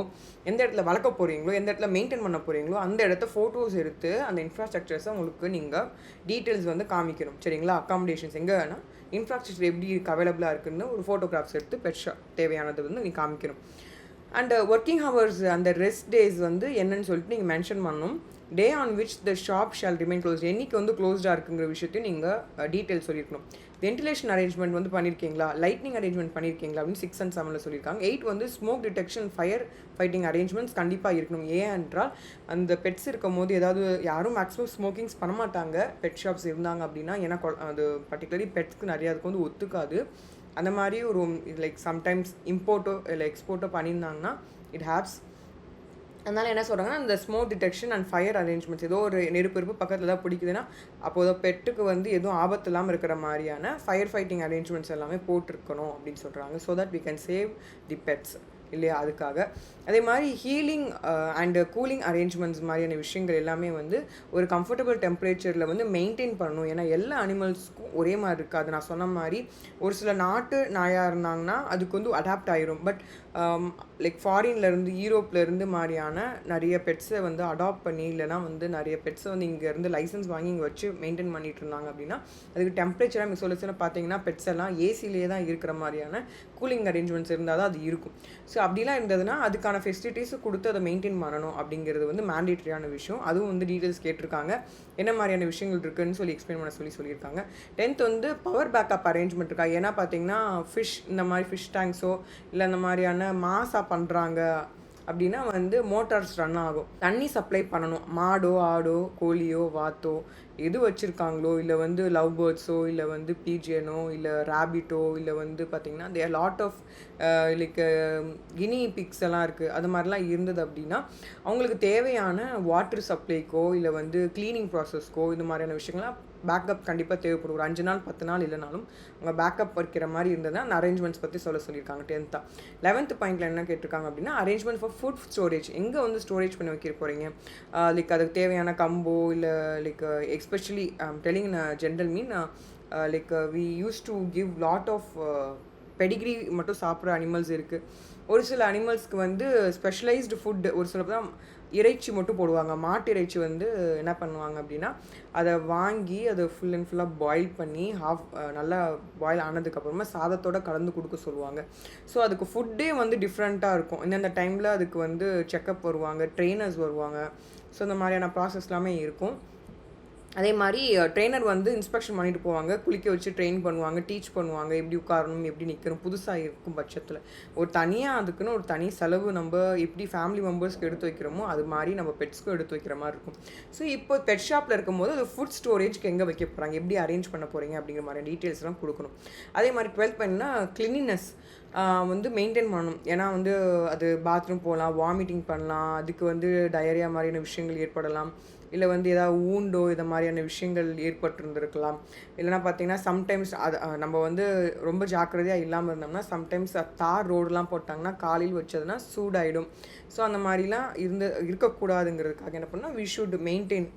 எந்த இடத்துல வளர்க்க போகிறீங்களோ, எந்த இடத்துல மெயின்டைன் பண்ண போகிறீங்களோ அந்த இடத்த ஃபோட்டோஸ் எடுத்து அந்த இன்ஃப்ராஸ்ட்ரக்சர்ஸை உங்களுக்கு நீங்கள் டீட்டெயில்ஸ் வந்து காமிக்கணும். சரிங்களா? அக்காமடேஷன்ஸ் எங்கே வேணால் இன்ஃப்ராஸ்ட்ரக்சர் எப்படி அவைலபிளாக இருக்குன்னு ஒரு ஃபோட்டோகிராஃப்ஸ் எடுத்து பெட் ஷாப் தேவையானது வந்து நீங்கள் காமிக்கணும். அண்ட் ஒர்க்கிங் ஹவர்ஸ் அந்த ரெஸ்ட் டேஸ் வந்து என்னன்னு சொல்லிட்டு நீங்கள் மென்ஷன் பண்ணணும். Day on which the shop shall remain closed, என்னைக்கு வந்து க்ளோஸ்டாக இருக்குங்கிற விஷயத்தையும் நீங்கள் டீட்டெயில் சொல்லியிருக்கணும். வென்டிலேஷன் அரேஞ்ச்மெண்ட் வந்து பண்ணியிருக்கீங்களா, லைட்னிங் அரேஞ்ச்மெண்ட் பண்ணியிருக்கீங்களா அப்படின்னு 6 and 7 சொல்லியிருக்காங்க. 8 வந்து smoke detection fire fighting arrangements கண்டிப்பாக இருக்கணும். ஏன் என்றால் அந்த பெட்ஸ் இருக்கும் போது ஏதாவது யாரும் மேக்ஸிமம் ஸ்மோக்கிங்ஸ் பண்ண மாட்டாங்க பெட் ஷாப்ஸ் இருந்தாங்க அப்படின்னா, ஏன்னா அது பர்டிகுலர்லி பெட்ஸ்க்கு நிறையா அதுக்கு வந்து ஒத்துக்காது. அந்த மாதிரி ஒரு லைக் சம்டைம்ஸ் இம்போர்ட்டோ இல்லை எக்ஸ்போர்ட்டோ பண்ணியிருந்தாங்கன்னா இட் ஹேப்ஸ். அதனால் என்ன சொல்கிறாங்கன்னா, இந்த smoke detection and fire arrangements, ஏதோ ஒரு நெருப்பு பக்கத்தில் தான் பிடிக்குதுன்னா அப்போது பெட்டுக்கு வந்து எதுவும் ஆபத்து இல்லாமல் இருக்கிற மாதிரியான ஃபயர் ஃபைட்டிங் அரேஞ்ச்மெண்ட்ஸ் எல்லாமே போட்டிருக்கணும் அப்படின்னு சொல்கிறாங்க. So that we can save the pets இல்லையா? அதுக்காக அதே மாதிரி ஹீலிங் அண்டு கூலிங் அரேஞ்ச்மெண்ட்ஸ் மாதிரியான விஷயங்கள் எல்லாமே வந்து ஒரு கம்ஃபர்டபுள் டெம்பரேச்சரில் வந்து மெயின்டைன் பண்ணணும். ஏன்னா எல்லா அனிமல்ஸ்க்கும் ஒரே மாதிரி இருக்காது. நான் சொன்ன மாதிரி ஒரு சில நாட்டு நாயாக இருந்தாங்கன்னா அதுக்கு வந்து அடாப்ட் ஆகிரும். பட் லைக் ஃபாரின்லேருந்து யூரோப்லேருந்து மாதிரியான நிறைய பெட்ஸை வந்து அடாப்ட் பண்ணி, இல்லைனா வந்து நிறைய பெட்ஸை வந்து இங்கேருந்து லைசன்ஸ் வாங்கி இங்கே வச்சு மெயின்டைன் பண்ணிட்டு இருந்தாங்க அப்படின்னா அதுக்கு டெம்பரேச்சராக நீங்கள் சொல்ல பார்த்தீங்கன்னா பெட்ஸ் எல்லாம் ஏசிலேயே தான் இருக்கிற மாதிரியான கூலிங் அரேஞ்ச்மெண்ட்ஸ் இருந்தால் தான் அது இருக்கும். ஸோ அப்படிலாம் இருந்ததுன்னா அதுக்கான ஃபெசிலிட்டிஸை கொடுத்து அதை மெயின்டைன் பண்ணணும் அப்படிங்கிறது வந்து மேண்டேட்ரியான விஷயம். அதுவும் வந்து டீட்டெயில்ஸ் கேட்டிருக்காங்க, என்ன மாதிரியான விஷயங்கள் இருக்குதுன்னு சொல்லி எக்ஸ்பிளைன் பண்ண சொல்லியிருக்காங்க. 10th வந்து பவர் பேக்கப் அரேஞ்ச்மெண்ட் இருக்கா. ஏன்னா பார்த்தீங்கன்னா ஃபிஷ், இந்த மாதிரி ஃபிஷ் டேங்க்ஸோ இல்லை இந்த மாதிரியான மாசா பண்ணுறாங்க அப்படின்னா வந்து மோட்டார்ஸ் ரன் ஆகும், தண்ணி சப்ளை பண்ணணும். மாடோ ஆடோ கோழியோ வாத்தோ எது வச்சுருக்காங்களோ, இல்லை வந்து லவ் பேர்ட்ஸோ, இல்லை வந்து பீஜியனோ, இல்லை ரேபிட்டோ, இல்லை வந்து பார்த்திங்கன்னா there lot of like guinea pigs எல்லாம் இருக்குது. அது மாதிரிலாம் இருந்தது அப்படின்னா அவங்களுக்கு தேவையான வாட்டர் சப்ளைக்கோ இல்லை வந்து க்ளீனிங் ப்ராசஸ்க்கோ இந்த மாதிரியான விஷயங்கள்லாம் பேக்கப் கண்டிப்பாக தேவைப்படும். ஒரு 5 நாள் 10 நாள் இல்லைனாலும் அவங்க பேக்கப் வைக்கிற மாதிரி இருந்ததுன்னா அந்த அரேஞ்ச்மெண்ட்ஸ் பற்றி சொல்லியிருக்காங்க. 10th 11th பாயிண்டில் என்ன கேட்டிருக்காங்க அப்படின்னா அரேஞ்ச்மெண்ட் ஃபார் ஃபுட் ஸ்டோரேஜ், எங்கே வந்து ஸ்டோரேஜ் பண்ணி வைக்க போகிறீங்க, லைக் அதுக்கு தேவையான கம்போ இல்லை like especially telling in general mean like we use to give lot of pedigree மட்டும் சாப்பிட்ற அனிமல்ஸ் இருக்குது. ஒரு சில அனிமல்ஸ்க்கு வந்து ஸ்பெஷலைஸ்டு ஃபுட்டு, ஒரு சில தான் இறைச்சி மட்டும் போடுவாங்க. மாட்டு இறைச்சி வந்து என்ன பண்ணுவாங்க அப்படின்னா அதை வாங்கி அதை ஃபுல் அண்ட் ஃபுல்லாக பாயில் பண்ணி நல்லா பாயில் ஆனதுக்கப்புறமா சாதத்தோடு கலந்து கொடுக்க சொல்லுவாங்க. ஸோ அதுக்கு ஃபுட்டே வந்து டிஃப்ரெண்ட்டாக இருக்கும். இந்தந்த டைமில் அதுக்கு வந்து செக்கப் வருவாங்க, ட்ரெயினர்ஸ் வருவாங்க. ஸோ இந்த மாதிரியான ப்ராசஸ் எல்லாமே இருக்கும். அதே மாதிரி ட்ரெயினர் வந்து இன்ஸ்பெக்ஷன் பண்ணிட்டு போவாங்க, குளிக்க வச்சு ட்ரெயின் பண்ணுவாங்க, டீச் பண்ணுவாங்க, எப்படி உட்காரணும், எப்படி நிற்கணும். புதுசாக இருக்கும் பட்சத்தில் ஒரு தனியாக அதுக்குன்னு ஒரு தனி செலவு நம்ம எப்படி ஃபேமிலி மெம்பர்ஸ்க்கு எடுத்து வைக்கிறோமோ அது மாதிரி நம்ம பெட்ஸ்க்கும் எடுத்து வைக்கிற மாதிரி இருக்கும். ஸோ இப்போ பெட் ஷாப்பில் இருக்கும்போது அது ஃபுட் ஸ்டோரேஜ்க்கு எங்கே வைக்க போகிறாங்க, எப்படி அரேஞ்ச் பண்ண போகிறீங்க அப்படிங்கிற மாதிரி டீட்டெயில்ஸ்லாம் கொடுக்கணும். அதே மாதிரி 12th பாயிண்ட்னா கிளீனினஸ் வந்து மெயின்டைன் பண்ணணும். ஏன்னா வந்து அது பாத்ரூம் போகலாம், வாமிட்டிங் பண்ணலாம், அதுக்கு வந்து டயரியா மாதிரியான விஷயங்கள் ஏற்படலாம், இல்லை வந்து ஏதாவது ஊண்டோ இதை மாதிரியான விஷயங்கள் ஏற்பட்டுருந்துருக்கலாம். இல்லைனா பார்த்திங்கன்னா சம்டைம்ஸ் அது நம்ம வந்து ரொம்ப ஜாக்கிரதையாக இல்லாமல் இருந்தோம்னா சம்டைம்ஸ் தார் ரோடெலாம் போட்டாங்கன்னா காலையில் வச்சதுன்னா சூடாயிடும். ஸோ அந்த மாதிரிலாம் இருக்கக்கூடாதுங்கிறதுக்காக என்ன பண்ணால் வி ஷுட் மெயின்டைன்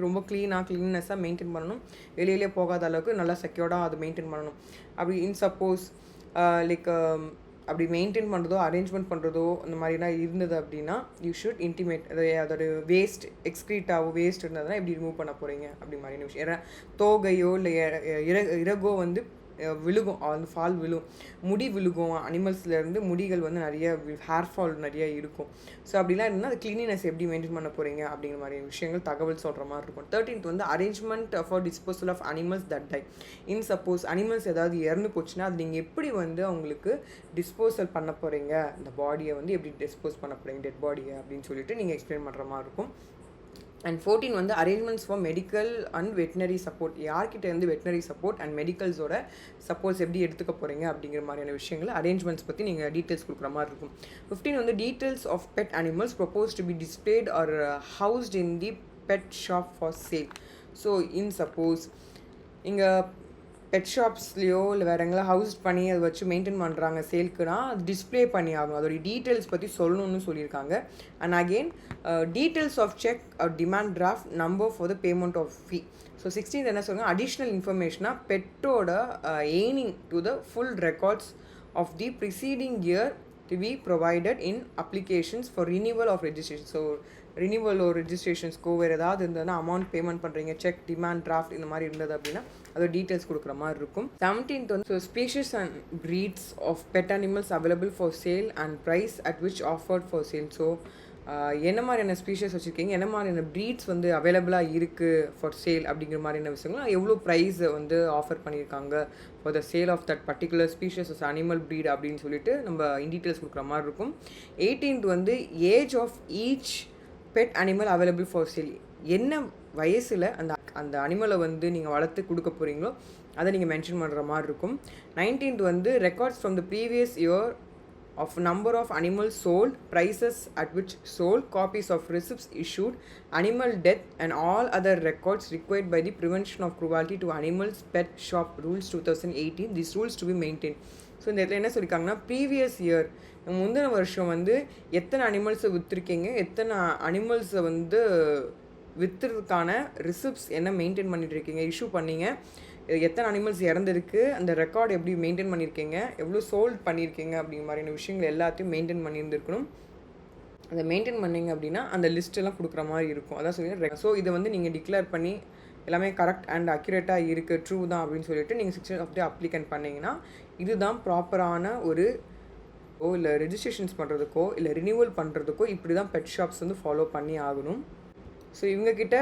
ரொம்ப க்ளீனஸாக மெயின்டைன் பண்ணணும். வெளியிலே போகாத அளவுக்கு நல்லா செக்யூர்டாக அதை மெயின்டைன் பண்ணணும். அப்படி இன் சப்போஸ் லைக் அப்படி மெயின்டைன் பண்ணுறதோ அரேஞ்ச்மெண்ட் பண்ணுறதோ இந்த மாதிரிலாம் இருந்தது அப்படின்னா யூ ஷுட் இன்டிமேட் அதோட வேஸ்ட் எக்ஸ்க்ரீட்டாவோ வேஸ்ட் இருந்ததுன்னா எப்படி ரிமூவ் பண்ண போகிறீங்க அப்படி மாதிரியான விஷயம். ஏன்னா தோகையோ இல்லை இறகோ வந்து விழுகும், அந்த ஃபால் விழும், முடி விழுகும், அனிமல்ஸ்லேருந்து முடிகள் வந்து நிறைய ஹேர் ஃபால் நிறைய இருக்கும். ஸோ அப்படிலாம் இருந்தால் அது கிளீனினஸ் எப்படி மெயின்டைன் பண்ண போகிறீங்க அப்படிங்கிற மாதிரி விஷயங்கள் தகவல் சொல்கிற மாதிரி இருக்கும். 13th வந்து arrangement for disposal of animals that die. In suppose animals ஏதாவது இறந்து போச்சுன்னா அது நீங்கள் எப்படி வந்து அவங்களுக்கு டிஸ்போசல் பண்ண போகிறீங்க, இந்த பாடியை வந்து எப்படி டிஸ்போஸ் பண்ண போகிறீங்க டெட் பாடியை அப்படின்னு சொல்லிட்டு நீங்கள் எக்ஸ்பிளைன் பண்ணுற மாதிரி இருக்கும். அண்ட் 14 வந்து arrangements for medical and veterinary support. யார்கிட்ட இருந்து வெட்டினரி சப்போர்ட் அண்ட் மெடிக்கல்ஸோட சப்போர்ட்ஸ் எப்படி எடுத்துக்க போகிறீங்க அப்படிங்கிற மாதிரியான விஷயங்கள் அரேஞ்ச்மெண்ட்ஸ் பற்றி நீங்கள் டீட்டெயில்ஸ் கொடுக்குற மாதிரி இருக்கும். 15 வந்து details of pet animals propose to be displayed or housed in the pet shop for sale. So in suppose இங்கே பெட் ஷாப்ஸ்லையோ இல்லை வேறு எங்கெல்லாம் ஹவுஸ் பண்ணி அதை வச்சு மெயின்டைன் பண்ணுறாங்க சேல்க்குனா அது டிஸ்பிளே பண்ணி ஆகும், அதோடைய டீட்டெயில்ஸ் பற்றி சொல்லணும்னு சொல்லியிருக்காங்க. And again details of cheque demand draft number for the payment of fee. So 16th என்ன சொல்லுங்கள், அடிஷ்னல் இன்ஃபர்மேஷனாக pertaining to the full records of the preceding year to be provided in applications for renewal of registration. So renewal ஒரு ரெஜிஸ்ட்ரேஷன்ஸ்க்கோ வேறு ஏதாவது இருந்ததுன்னா amount payment பண்ணுறீங்க, cheque demand draft இந்த மாதிரி இருந்தது அப்படின்னா அதோட டீட்டெயில்ஸ் கொடுக்குற மாதிரி இருக்கும். 17th வந்து so species and breeds of pet animals available for sale and price at which offered for sale. So என்ன மாதிரியான ஸ்பீஷஸ் வச்சுருக்கீங்க, என்ன மாதிரியான ப்ரீட்ஸ் வந்து அவைலபிளாக இருக்குது ஃபார் சேல் அப்படிங்கிற மாதிரியான விஷயங்கள், எவ்வளோ ப்ரைஸ் வந்து ஆஃபர் பண்ணியிருக்காங்க for the sale of that particular species of animal breed அப்படின்னு சொல்லிட்டு நம்ம டீட்டெயில்ஸ் கொடுக்குற மாதிரி இருக்கும். 18th வந்து age of each pet animal available for sale. என்ன வயசில் அந்த அனிமலை வந்து நீங்கள் வளர்த்து கொடுக்க போகிறீங்களோ அதை நீங்கள் மென்ஷன் பண்ணுற மாதிரி இருக்கும். 19th வந்து records from the previous year of number of animals sold, prices at which sold, copies of receipts issued, animal death and all other records required by the Prevention of Cruelty to Animals Pet Shop Rules 2018. These rules to be maintained. So இந்த இடத்துல என்ன சொல்லியிருக்காங்கன்னா previous year முந்தின வருஷம் வந்து எத்தனை அனிமல்ஸை விற்றுருக்கீங்க, எத்தனை அனிமல்ஸை வந்து விற்றுறதுக்கான ரிசிப்ட்ஸ் என்ன மெயின்டைன் பண்ணிட்டு இருக்கீங்க, இஷ்யூ பண்ணீங்க, எத்தனை அனிமல்ஸ் இறந்துருக்கு, அந்த ரெக்கார்டு எப்படி மெயின்டைன் பண்ணியிருக்கீங்க, எவ்வளோ சோல்ட் பண்ணியிருக்கீங்க அப்படிங்கிற மாதிரியான விஷயங்கள் எல்லாத்தையும் மெயின்டைன் பண்ணியிருந்துருக்கணும். அதை மெயின்டைன் பண்ணிங்க அப்படின்னா அந்த லிஸ்ட்டெல்லாம் கொடுக்குற மாதிரி இருக்கும். அதான் சொல்லி ஸோ இதை வந்து நீங்கள் டிக்ளேர் பண்ணி எல்லாமே கரெக்ட் அண்ட் அக்யூரேட்டாக இருக்குது, ட்ரூ தான் அப்படின்னு சொல்லிட்டு நீங்கள் 16 ஆஃப் தி அப்ளிகன்ட் பண்ணிங்கன்னா இதுதான் ப்ராப்பரான ஒரு இல்லை ரெஜிஸ்ட்ரேஷன்ஸ் பண்ணுறதுக்கோ இல்லை ரினியூவல் பண்ணுறதுக்கோ இப்படி தான் பெட் ஷாப்ஸ் வந்து ஃபாலோ பண்ணி ஆகணும். ஸோ இவங்கக்கிட்ட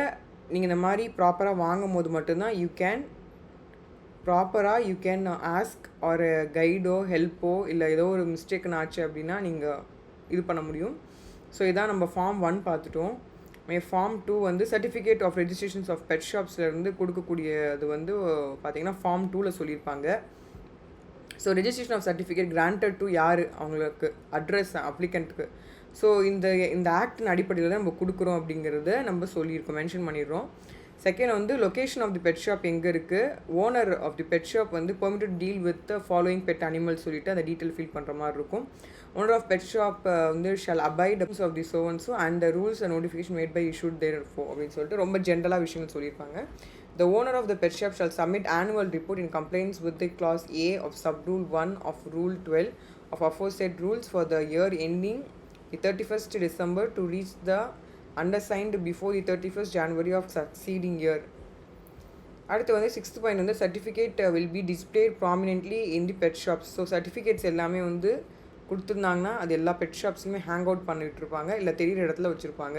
நீங்கள் இந்த மாதிரி ப்ராப்பராக வாங்கும் போது மட்டும்தான் யூ கேன் ஆஸ்க் ஒரு கைடோ ஹெல்ப்போ இல்லை ஏதோ ஒரு மிஸ்டேக்னு ஆச்சு அப்படின்னா நீங்கள் இது பண்ண முடியும். ஸோ இதான் நம்ம ஃபார்ம் 1 பார்த்துட்டோம். ஃபார்ம் 2 வந்து certificate of registrations of pet ஷாப்ஸ்லேருந்து கொடுக்கக்கூடிய அது வந்து பார்த்திங்கன்னா ஃபார்ம் 2ல் சொல்லியிருப்பாங்க. So registration of certificate granted to யார், அவங்களுக்கு அட்ரஸ் அப்ளிகண்ட்டுக்கு. ஸோ இந்த ஆக்டின் அடிப்படையில் தான் நம்ம கொடுக்குறோம் அப்படிங்கிறத நம்ம சொல்லியிருக்கோம், மென்ஷன் பண்ணிடுறோம். செகண்ட் வந்து location of the pet shop எங்கே இருக்குது, owner of the pet shop வந்து permitted deal with the following pet animal சொல்லிட்டு அந்த டீட்டெயில் ஃபில் பண்ணுற மாதிரி இருக்கும். ஓனர் ஆஃப் பெட் ஷாப் வந்து ஷால் அபைட் ஆஃப் தி சோவன்ஸோ and the rules and notification made by issued there for அப்படின்னு சொல்லிட்டு ரொம்ப ஜென்ரலாக விஷயங்கள் சொல்லியிருப்பாங்க. The owner of the pet shop shall submit annual report in compliance with the clause A of sub-rule 1 of rule 12 of aforesaid rules for the year ending the 31st December to reach the undersigned before the 31st January of succeeding year. அடுத்து வந்து 6th point வந்து certificate will be displayed prominently in the pet shops. So certificates எல்லாமே வந்து கொடுத்துருந்தாங்கன்னா அது எல்லா bed ஷாப்ஸுமே hang out பண்ணிகிட்டு இருப்பாங்க, இல்லை தெரியிற இடத்துல வச்சுருப்பாங்க.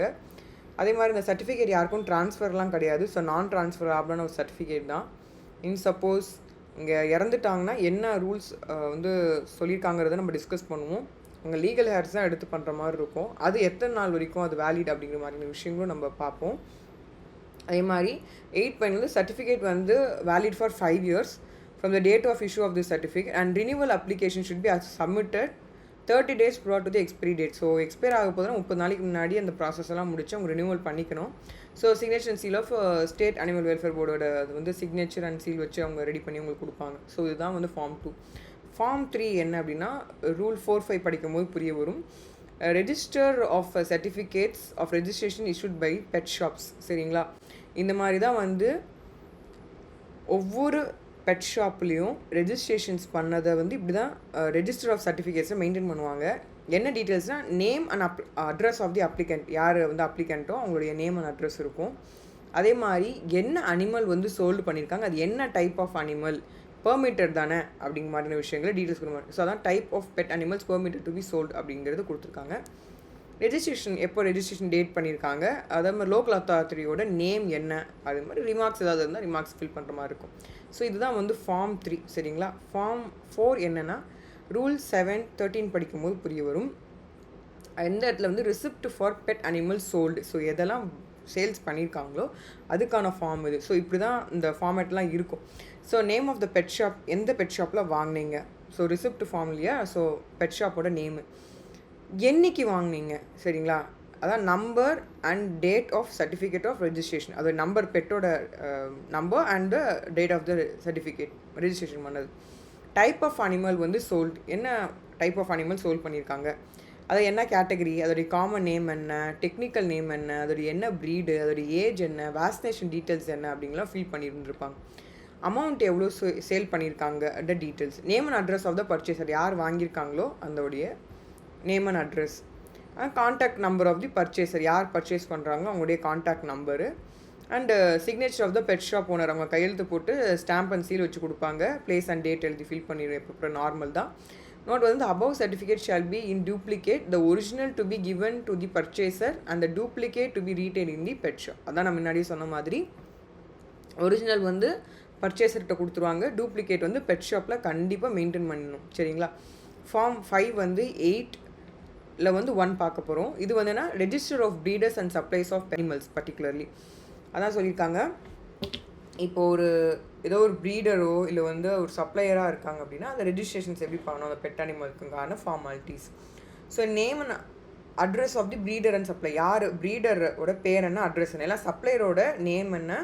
அதே மாதிரி இந்த சர்டிஃபிகேட் யாருக்கும் ட்ரான்ஸ்ஃபர்லாம் கிடையாது. ஸோ நான் ட்ரான்ஸ்ஃபர் ஆகலான ஒரு சர்டிஃபிகேட் தான். இன் சப்போஸ் இங்கே இறந்துட்டாங்கன்னா என்ன ரூல்ஸ் வந்து சொல்லியிருக்காங்கிறத நம்ம டிஸ்கஸ் பண்ணுவோம். உங்கள் லீகல் ஹேர்ஸ் தான் எடுத்து பண்ணுற மாதிரி இருக்கும். அது எத்தனை நாள் வரைக்கும் அது வேலிட் அப்படிங்கிற மாதிரியான விஷயங்களும் நம்ம பார்ப்போம். அதே மாதிரி 8 பாயிண்ட் வந்து சர்டிஃபிகேட் வந்து valid for 5 years from the date of issue of the certificate and renewal application should be submitted 30 days prior to the expiry date. So expire ஆக போதுன்னா 30 நாளைக்கு முன்னாடி அந்த ப்ராசஸ் எல்லாம் முடிச்சு அவங்க ரினியூவல் பண்ணிக்கணும். So signature and seal of state animal welfare போர்டோட அது வந்து சிக்னேச்சர் அண்ட் சீல் வச்சு அவங்க ரெடி பண்ணி உங்களுக்கு கொடுப்பாங்க. ஸோ இதுதான் வந்து ஃபார்ம் 2. ஃபார்ம் 3 என்ன அப்படின்னா ரூல் 4-5 படிக்கும் போது புரிய வரும். Register of certificates of registration issued by pet shops. சரிங்களா, இந்த மாதிரி தான் வந்து ஒவ்வொரு பெட் ஷாப்லேயும் ரெஜிஸ்ட்ரேஷன்ஸ் பண்ணதை வந்து இப்படி தான் ரெஜிஸ்டர் ஆஃப் சர்டிஃபிகேட்ஸை மெயின்டைன் பண்ணுவாங்க. என்ன டீட்டெயில்ஸ்னால் name and address of the applicant, யார் வந்து அப்ளிகண்ட்டோ அவங்களுடைய நேம் அண்ட் அட்ரஸ் இருக்கும். அதே மாதிரி என்ன அனிமல் வந்து சோல்டு பண்ணியிருக்காங்க, அது என்ன டைப் ஆஃப் அனிமல், பெர்மிட்டட் தானே அப்படிங்கிற மாதிரியான விஷயங்களை டீட்டெயில்ஸ் கொடுப்பாங்க. ஸோ அதான் type of pet animals permitted to be sold அப்படிங்கிறது கொடுத்துருக்காங்க. ரெஜிஸ்ட்ரேஷன் எப்போ ரெஜிஸ்ட்ரேஷன் டேட் பண்ணியிருக்காங்க, அதே மாதிரி லோக்கல் அத்தாரிட்டியோட நேம் என்ன, அது மாதிரி ரிமார்க்ஸ் ஏதாவது இருந்தால் ரிமார்க்ஸ் ஃபில் பண்ணுற மாதிரி இருக்கும். ஸோ இதுதான் வந்து ஃபார்ம் 3 சரிங்களா. ஃபார்ம் 4 என்னென்னா ரூல் 7-13 படிக்கும்போது புரிய வரும். எந்த இடத்துல வந்து receipt for pet animal sold, so எதெல்லாம் சேல்ஸ் பண்ணியிருக்காங்களோ அதுக்கான ஃபார்ம் இது. ஸோ இப்படி தான் இந்த ஃபார்மேட்லாம் இருக்கும். So name of the pet shop, எந்த பெட் ஷாப்பில் வாங்கினீங்க, ஸோ ரிசிப்ட் ஃபார்ம் இல்லையா, ஸோ பெட் ஷாப்போட நேமு, என்னைக்கு வாங்கினீங்க சரிங்களா, அதான் number and date of certificate of registration, அது நம்பர் பெட்டோட number and the date of the certificate registration பண்ணது. டைப் ஆஃப் அனிமல் வந்து சோல்டு, என்ன டைப் ஆஃப் அனிமல் சோல்ட் பண்ணியிருக்காங்க, அது என்ன கேட்டகரி, அதோடைய காமன் நேம் என்ன, டெக்னிக்கல் நேம் என்ன, அதோடைய என்ன ப்ரீடு, அதோடைய ஏஜ் என்ன, வேக்சினேஷன் டீட்டெயில்ஸ் என்ன அப்படிங்கலாம் ஃபில் பண்ணியிருந்துருப்பாங்க. அமௌண்ட் எவ்வளோ சேல் பண்ணியிருக்காங்க அந்த details, name and address of the purchaser, யார் வாங்கியிருக்காங்களோ அதோடைய name and address, contact number of the purchaser, யார் பர்ச்சேஸ் பண்ணுறாங்களோ அவங்களுடைய contact number, and signature of the pet shop owner, அவங்க கையெழுத்து போட்டு ஸ்டாம்ப் அண்ட் சீல் வச்சு கொடுப்பாங்க, பிளேஸ் அண்ட் டேட் எழுதி ஃபில் பண்ணிடுவேன். இப்போ நார்மல் தான். நோட் வந்து the above certificate shall be in duplicate, the original to be given to the purchaser and the duplicate to be retained in the pet shop. அதான் நான் முன்னாடியே சொன்ன மாதிரி ஒரிஜினல் வந்து பர்ச்சேசர்கிட்ட கொடுத்துருவாங்க, டூப்ளிகேட் வந்து பெட் ஷாப்பில் கண்டிப்பாக மெயின்டைன் பண்ணணும் சரிங்களா. ஃபார்ம் 5 வந்து 8ல் வந்து 1 பார்க்க போகிறோம். இது வந்துன்னா register of breeders and supplies of animals particularly அதான் சொல்லியிருக்காங்க. இப்போது ஏதோ ஒரு ப்ரீடரோ இல்லை வந்து ஒரு சப்ளையராக இருக்காங்க அப்படின்னா அந்த ரெஜிஸ்ட்ரேஷன்ஸ் எப்படி பண்ணணும், அந்த பெட் அனிமலுக்குங்கான formalities. So name and address of the breeder and supply, யார் ப்ரீடரோட பேர் என்ன, அட்ரஸ் என்ன, இல்லை சப்ளையரோட நேம் என்ன,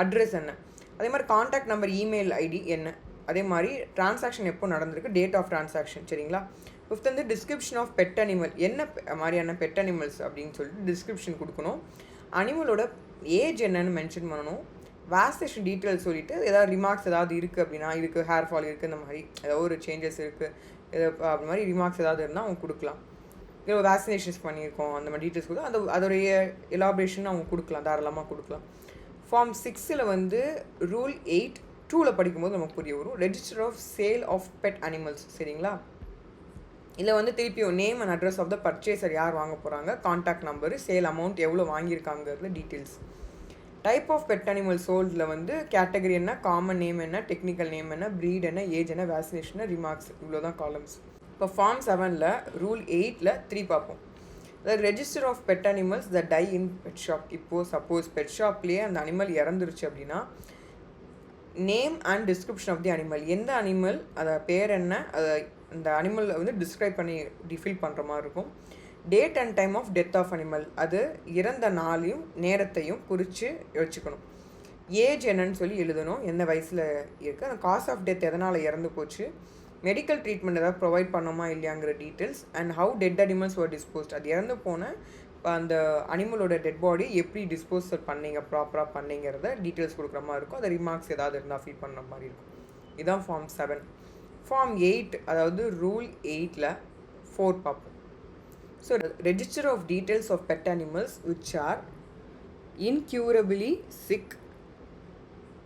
அட்ரஸ் என்ன, அதே மாதிரி கான்டாக்ட் நம்பர், இமெயில் ஐடி என்ன, அதே மாதிரி டிரான்சாக்ஷன் எப்போ நடந்திருக்கு, டேட் ஆஃப் டிரான்சாக்ஷன் சரிங்களா. 5th வந்து டிஸ்கிரிப்ஷன் ஆஃப் பெட் அனிமல், என்ன மாதிரியான பெட் அனிமல்ஸ் அப்படின்னு சொல்லிட்டு டிஸ்கிரிப்ஷன் கொடுக்கணும். அனிமலோட ஏஜ் என்னன்னு மென்ஷன் பண்ணணும். வேக்சினேஷன் டீட்டெயில்ஸ் சொல்லிவிட்டு ஏதாவது ரிமார்க்ஸ் ஏதாவது இருக்குது அப்படின்னா, இதுக்கு ஹேர் ஃபால் இருக்குது, இந்த மாதிரி ஏதாவது ஒரு சேஞ்சஸ் இருக்குது, அப்படி மாதிரி ரிமார்க்ஸ் ஏதாவது இருந்தால் அவங்க கொடுக்கலாம். இல்லை வேக்சினேஷன்ஸ் பண்ணியிருக்கோம் அந்த மாதிரி டீட்டெயில்ஸ் கொடுத்தா அதோடைய எலாபரேஷன் அவங்க கொடுக்கலாம், தாராளமாக கொடுக்கலாம். ஃபார்ம் 6ல் வந்து ரூல் 8-2ல் படிக்கும்போது நமக்கு புரிய வரும். Register of sale of pet animals சரிங்களா. இதில் வந்து திருப்பியும் name and address of the purchaser, யார் வாங்க போகிறாங்க, கான்டாக்ட் நம்பரு, சேல் அமௌண்ட் எவ்வளோ வாங்கியிருக்காங்கிறது details. Type of pet animal சோல்டில் வந்து கேட்டகரி என்ன, காமன் நேம் என்ன, டெக்னிக்கல் நேம் என்ன, ப்ரீட் என்ன, ஏஜ் என்ன, வேக்சினேஷன், ரிமார்க்ஸ், இவ்வளோ தான் காலம்ஸ். இப்போ ஃபார்ம் 7ல் ரூல் 8ல் 3 பார்ப்போம். அதாவது register of pet animals the die in pet shop. இப்போது சப்போஸ் பெட் ஷாப்லேயே அந்த அனிமல் இறந்துருச்சு அப்படின்னா name and description of the animal, எந்த அனிமல், அதை பேர் என்ன, அதை அந்த அனிமலை வந்து டிஸ்கிரைப் பண்ணி ஃபில் பண்ணுற மாதிரி இருக்கும். Date and time of death of animal, அது இறந்த நாளையும் நேரத்தையும் குறித்து வச்சுக்கணும். ஏஜ் என்னன்னு சொல்லி எழுதணும், எந்த வயசில் இருக்குது, அந்த காஸ் ஆஃப் டெத் எதனால் இறந்து போச்சு, மெடிக்கல் ட்ரீட்மெண்ட் ஏதாவது ப்ரொவைட் பண்ணோமா இல்லையாங்கிற details, and how dead animals were disposed, அது இறந்து போன அந்த அனிமலோட டெட் பாடி எப்படி டிஸ்போசல் பண்ணீங்க, ப்ராப்பராக பண்ணிங்கிறத டீட்டெயில்ஸ் கொடுக்குற மாதிரி இருக்கும். அது ரிமார்க்ஸ் ஏதாவது இருந்தால் ஃபீல் பண்ணுற மாதிரி இருக்கும். இதுதான் ஃபார்ம் 7. ஃபார்ம் 8 அதாவது ரூல் 8ல் 4 பார்ப்போம். So, register of details of pet animals which are incurably sick,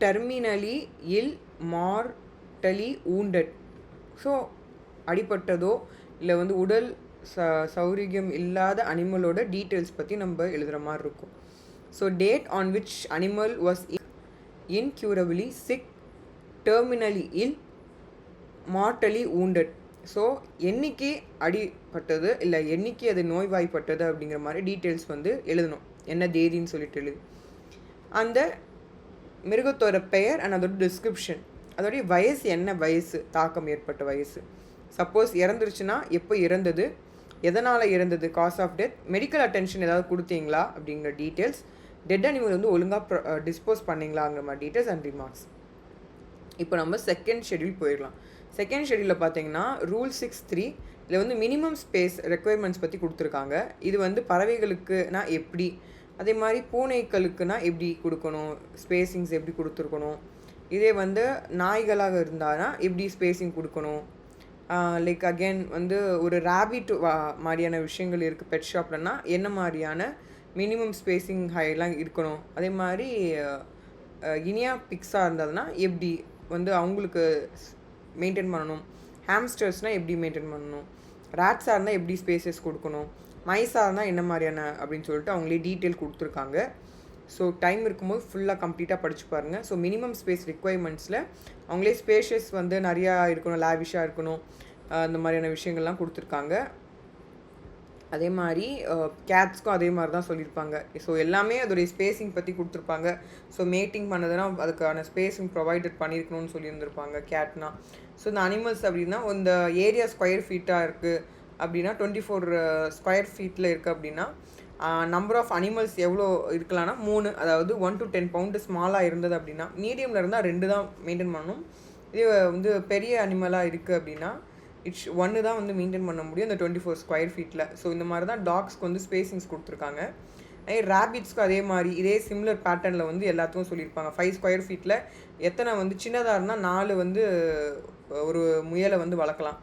terminally ill, mortally wounded. So அடிப்பட்டதோ இல்லை வந்து உடல் சௌரியம் இல்லாத அனிமலோட டீட்டெயில்ஸ் பற்றி நம்ம எழுதுகிற மாதிரி இருக்கும். So date on which animal was incurably sick, terminally ill, mortally wounded. So என்றைக்கு அடிப்பட்டது இல்லை என்றைக்கு அது நோய்வாய்ப்பட்டது அப்படிங்கிற மாதிரி டீட்டெயில்ஸ் வந்து எழுதணும், என்ன தேதின்னு சொல்லிட்டு எழுது. அந்த மிருகத்தோட பெயர் அண்ட் அதோட டிஸ்கிரிப்ஷன், அதோடைய வயசு, என்ன வயசு, தாக்கம் ஏற்பட்ட வயசு, சப்போஸ் இறந்துருச்சுன்னா எப்போ இறந்தது, எதனால் இறந்தது, cause of death, medical attention ஏதாவது கொடுத்தீங்களா அப்படிங்கிற டீட்டெயில்ஸ், டெட் அனிமல் வந்து ஒழுங்காக டிஸ்போஸ் பண்ணிங்களாங்கிற மாதிரி டீட்டெயில்ஸ் அண்ட் ரிமார்க்ஸ். இப்போ நம்ம செகண்ட் ஷெட்யூல் போயிடலாம். செகண்ட் ஷெட்யூலில் பார்த்தீங்கன்னா ரூல் 6(3) இதில் வந்து மினிமம் ஸ்பேஸ் ரெக்குயர்மெண்ட்ஸ் பற்றி கொடுத்துருக்காங்க. இது வந்து பறவைகளுக்குனா எப்படி, அதே மாதிரி பூனைகளுக்குனா எப்படி கொடுக்கணும், ஸ்பேசிங்ஸ் எப்படி கொடுத்துருக்கணும், இதே வந்து நாய்களாக இருந்தானா எப்படி ஸ்பேஸிங் கொடுக்கணும். லைக் அகெயின் வந்து ஒரு ரேபிட் மாதிரியான விஷயங்கள் இருக்குது பெட் ஷாப்லன்னா என்ன மாதிரியான மினிமம் ஸ்பேஸிங் ஹைலாம் இருக்கணும். அதே மாதிரி இனியா பிக்ஸாக இருந்ததுன்னா எப்படி வந்து அவங்களுக்கு மெயின்டைன் பண்ணணும். ஹாம்ஸ்டர்ஸ்னால் எப்படி மெயின்டைன் பண்ணணும். ரேட்ஸாக இருந்தால் எப்படி ஸ்பேசஸ் கொடுக்கணும். மைஸாக இருந்தால் என்ன மாதிரியான அப்படின்னு சொல்லிட்டு அவங்களே டீட்டெயில் கொடுத்துருக்காங்க. ஸோ டைம் இருக்கும்போது ஃபுல்லாக கம்ப்ளீட்டாக படித்து பாருங்கள். ஸோ மினிமம் ஸ்பேஸ் ரிக்வயர்மெண்ட்ஸில் அவங்களே ஸ்பேஷியஸ் வந்து நிறையா இருக்கணும், லேவிஷாக இருக்கணும், அந்த மாதிரியான விஷயங்கள்லாம் கொடுத்துருக்காங்க. அதே மாதிரி கேட்ஸ்க்கும் அதே மாதிரி தான் சொல்லியிருப்பாங்க. ஸோ எல்லாமே அதோடைய ஸ்பேஸிங் பற்றி கொடுத்துருப்பாங்க. ஸோ மேட்டிங் பண்ணதுன்னா அதுக்கான ஸ்பேஸிங் ப்ரொவைடட் பண்ணியிருக்கணும்னு சொல்லியிருந்திருப்பாங்க கேட்னா. ஸோ இந்த அனிமல்ஸ் அப்படின்னா இந்த ஏரியா ஸ்கொயர் ஃபீட்டாக இருக்குது அப்படின்னா 24 ஸ்கொயர் ஃபீட்டில் இருக்குது அப்படின்னா நம்பர் ஆஃப் அனிமல்ஸ் எவ்வளோ இருக்கலாம்னா 3, அதாவது 1 to 10 பவுண்டு ஸ்மாலாக இருந்தது அப்படின்னா, மீடியமில் இருந்தால் 2 தான் மெயின்டைன் பண்ணணும். இதே வந்து பெரிய அனிமலாக இருக்குது அப்படின்னா ஒன்று தான் வந்து மெயின்டைன் பண்ண முடியும் இந்த 24 ஸ்கொயர் ஃபீட்டில். ஸோ இந்த மாதிரி தான் டாக்ஸ்க்கு வந்து ஸ்பேசிங்ஸ் கொடுத்துருக்காங்க. ரேபிட்ஸ்க்கும் அதே மாதிரி இதே சிமிலர் பேட்டர்னில் வந்து எல்லாத்துக்கும் சொல்லியிருப்பாங்க. 5 ஸ்கொயர் ஃபீட்டில் எத்தனை வந்து சின்னதாக இருந்தால் 4 வந்து ஒரு முயலை வந்து வளர்க்கலாம்.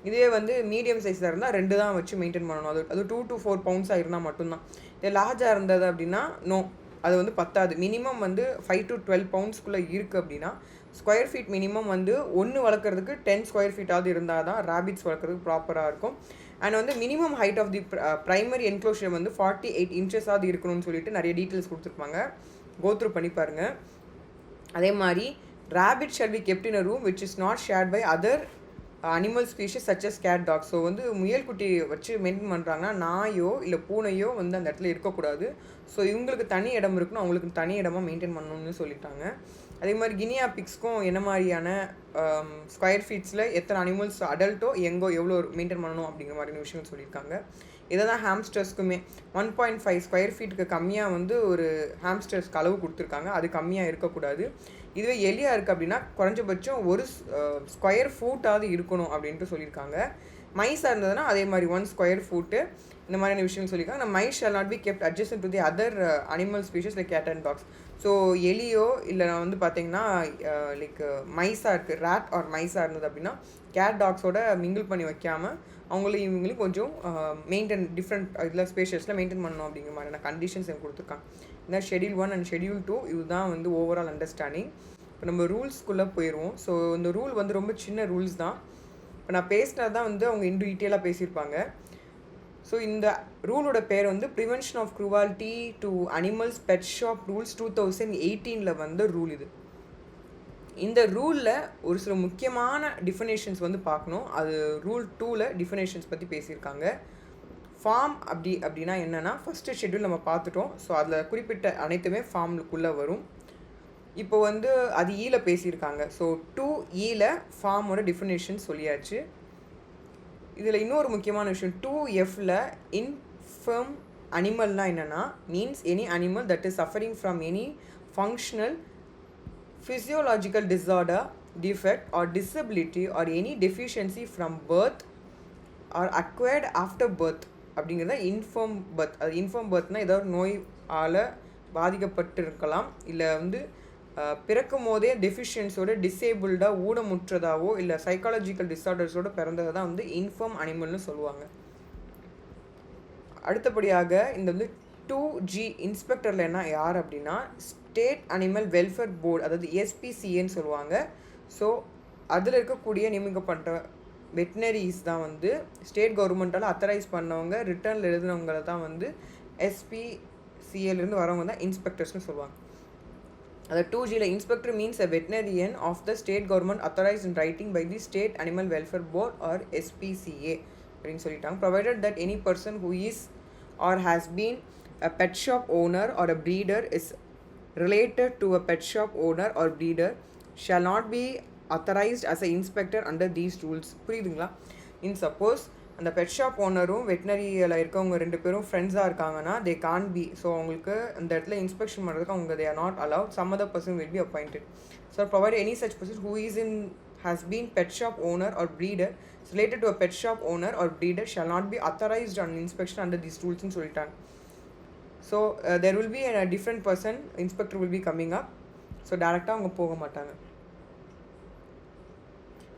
இதே வந்து மீடியம் சைஸாக இருந்தால் 2 தான் வச்சு மெயின்டைன் பண்ணணும். அது 2 to 4 பவுண்ட்ஸாக இருந்தால் மட்டும்தான். இதே லார்ஜாக இருந்தது அப்படின்னா அது வந்து பத்தாது. மினிமம் வந்து 5 to 12 பவுண்ட்ஸ்குள்ளே இருக்குது அப்படின்னா ஸ்கொயர் ஃபீட் மினிமம் வந்து 1 வளர்க்குறதுக்கு 10 ஸ்கொயர் ஃபீட்டாவது இருந்தால் தான் ரேபிட்ஸ் வளர்க்குறதுக்கு ப்ராப்பராக இருக்கும். அண்ட் வந்து minimum height of the primary enclosure வந்து 48 இன்ச்சஸாவது இருக்கணும்னு சொல்லிட்டு நிறைய டீட்டெயில்ஸ் கொடுத்துருப்பாங்க. கோத்ரூ பண்ணி பாருங்கள். அதே மாதிரி rabbit shall be kept in a room which is not shared by other animal species such as cat dog. So வந்து முயல் குட்டி வச்சு மெயின்டைன் பண்ணுறாங்கன்னா நாயோ இல்லை பூனையோ வந்து அந்த இடத்துல இருக்கக்கூடாது. ஸோ இவங்களுக்கு தனி இடம் இருக்கணும், அவங்களுக்கு தனி இடமா மெயின்டைன் பண்ணணும்னு சொல்லிட்டாங்க. அதே மாதிரி கினியா பிக்ஸ்க்கும் என்ன மாதிரியான ஸ்கொயர் ஃபீட்ஸில் எத்தனை அனிமல்ஸ் அடல்ட்டோ எவ்வளோ மெயின்டைன் பண்ணணும் அப்படிங்கிற மாதிரியான விஷயங்கள் சொல்லியிருக்காங்க. இதை தான் ஹாம்ஸ்டர்ஸ்க்குமே 1.5 ஸ்கொயர் ஃபீட்டுக்கு கம்மியாக வந்து ஒரு ஹாம்ஸ்டர்ஸ்க்கு அளவு கொடுத்துருக்காங்க. அது கம்மியாக இருக்கக்கூடாது. இதுவே எலியாக இருக்குது அப்படின்னா குறைஞ்சபட்சம் ஒரு ஸ்கொயர் ஃபூட்டாவது இருக்கணும் அப்படின்ட்டு சொல்லியிருக்காங்க. மைஸாக இருந்ததுன்னா அதே மாதிரி 1 ஸ்கொயர் ஃபூட்டு இந்த மாதிரியான விஷயம் சொல்லியிருக்காங்க. அந்த mice shall not be kept adjacent to the other animal species like cat and dogs. So எலியோ இல்லை நான் வந்து பார்த்தீங்கன்னா லைக் மைஸாக இருக்குது, ரேட் ஆர் மைஸாக இருந்தது அப்படின்னா கேட் டாக்ஸோட மிங்கிள் பண்ணி வைக்காமல் அவங்களும் இவங்களும் கொஞ்சம் மெயின்டைன் டிஃப்ரெண்ட் இதில் ஸ்பேஷஸில் மெயின்டைன் பண்ணணும் அப்படிங்கிற மாதிரியான கண்டிஷன்ஸ் எனக்கு கொடுத்துருக்காங்க. இந்த ஷெடியூல் 1 அண்ட் ஷெடியூல் 2 இதுதான் வந்து ஓவரால் அண்டர்ஸ்டாண்டிங். இப்போ நம்ம ரூல்ஸ்குள்ளே போயிடுவோம். ஸோ இந்த ரூல் வந்து ரொம்ப சின்ன ரூல்ஸ் தான். இப்போ நான் பேசினது தான் வந்து அவங்க இன்னும் டீட்டெயிலாக பேசியிருப்பாங்க. ஸோ இந்த ரூலோட பேர் வந்து prevention of cruelty to animals pet shop rules 2018 வந்த ரூல் இது. இந்த ரூலில் ஒரு சில முக்கியமான டிஃபனேஷன்ஸ் வந்து பார்க்கணும். அது ரூல் 2ல் டிஃபனேஷன்ஸ் பற்றி பேசியிருக்காங்க. ஃபார்ம் அப்படின்னா என்னென்னா ஃபஸ்ட்டு ஷெட்யூல் நம்ம பார்த்துட்டோம். ஸோ அதில் குறிப்பிட்ட அனைத்துமே ஃபார்முக்குள்ளே வரும். இப்போ வந்து அது ஈல பேசியிருக்காங்க. ஸோ 2E ஃபார்மோட டிஃபனேஷன் சொல்லியாச்சு. இதில் இன்னொரு முக்கியமான விஷயம் 2Fல இன்ஃபர்ம் அனிமல்னால் என்னென்னா means any animal that is suffering from any functional physiological disorder, defect or disability or any deficiency from birth or acquired after birth அப்படிங்கிறத இன்ஃபார்ம் பர்த். அது இன்ஃபார்ம் பர்த்னால் ஏதோ ஒரு நோயால் பாதிக்கப்பட்டு இருக்கலாம், இல்லை வந்து பிறக்கும் போதே டெஃபிஷியன்ஸோட டிசேபிள்டாக ஊனமுற்றதாவோ இல்லை சைக்காலஜிக்கல் டிஸார்டர்ஸோடு பிறந்ததை தான் வந்து இன்ஃபார்ம் அனிமல்னு சொல்லுவாங்க. அடுத்தபடியாக இந்த வந்து 2G இன்ஸ்பெக்டரில் என்ன யார் அப்படின்னா ஸ்டேட் அனிமல் வெல்ஃபேர் போர்டு, அதாவது SPCAன்னு சொல்லுவாங்க. ஸோ அதில் இருக்கக்கூடிய நியமிக்கப்பட்ட வெட்டினரிஸ் தான் வந்து ஸ்டேட் கவர்மெண்ட்டால் அத்தரைஸ் பண்ணவங்க, ரிட்டர்னில் எழுதினவங்களை தான் வந்து SPCAலேருந்து வரவங்க தான் இன்ஸ்பெக்டர்ஸ்னு சொல்லுவாங்க. அது 2Gயில் inspector means a veterinarian of the state government authorised in writing by the state animal welfare board or SPCA அப்படின்னு சொல்லிட்டாங்க. Provided that any person who is or has been a pet shop owner or a breeder is related to a pet shop owner or breeder shall not be authorized as an inspector under these rules. புரியுதுங்களா? இன் suppose அந்த pet shop ஓனரும் வெட்டினரியில் இருக்கவங்க 2 பேரும் ஃப்ரெண்ட்ஸாக இருக்காங்கன்னா they can't be. So அவங்களுக்கு அந்த இடத்துல inspection பண்ணுறதுக்கு அவங்க they are not allowed. Some other person will be appointed. So provide any such person who is in has been pet shop owner or breeder related to a pet shop owner or breeder shall not be authorized on inspection under these rules ன்னு சொல்லிட்டாங்க. So there will be a different person, inspector will be coming up. So டேரெக்டாக அவங்க போக மாட்டாங்க.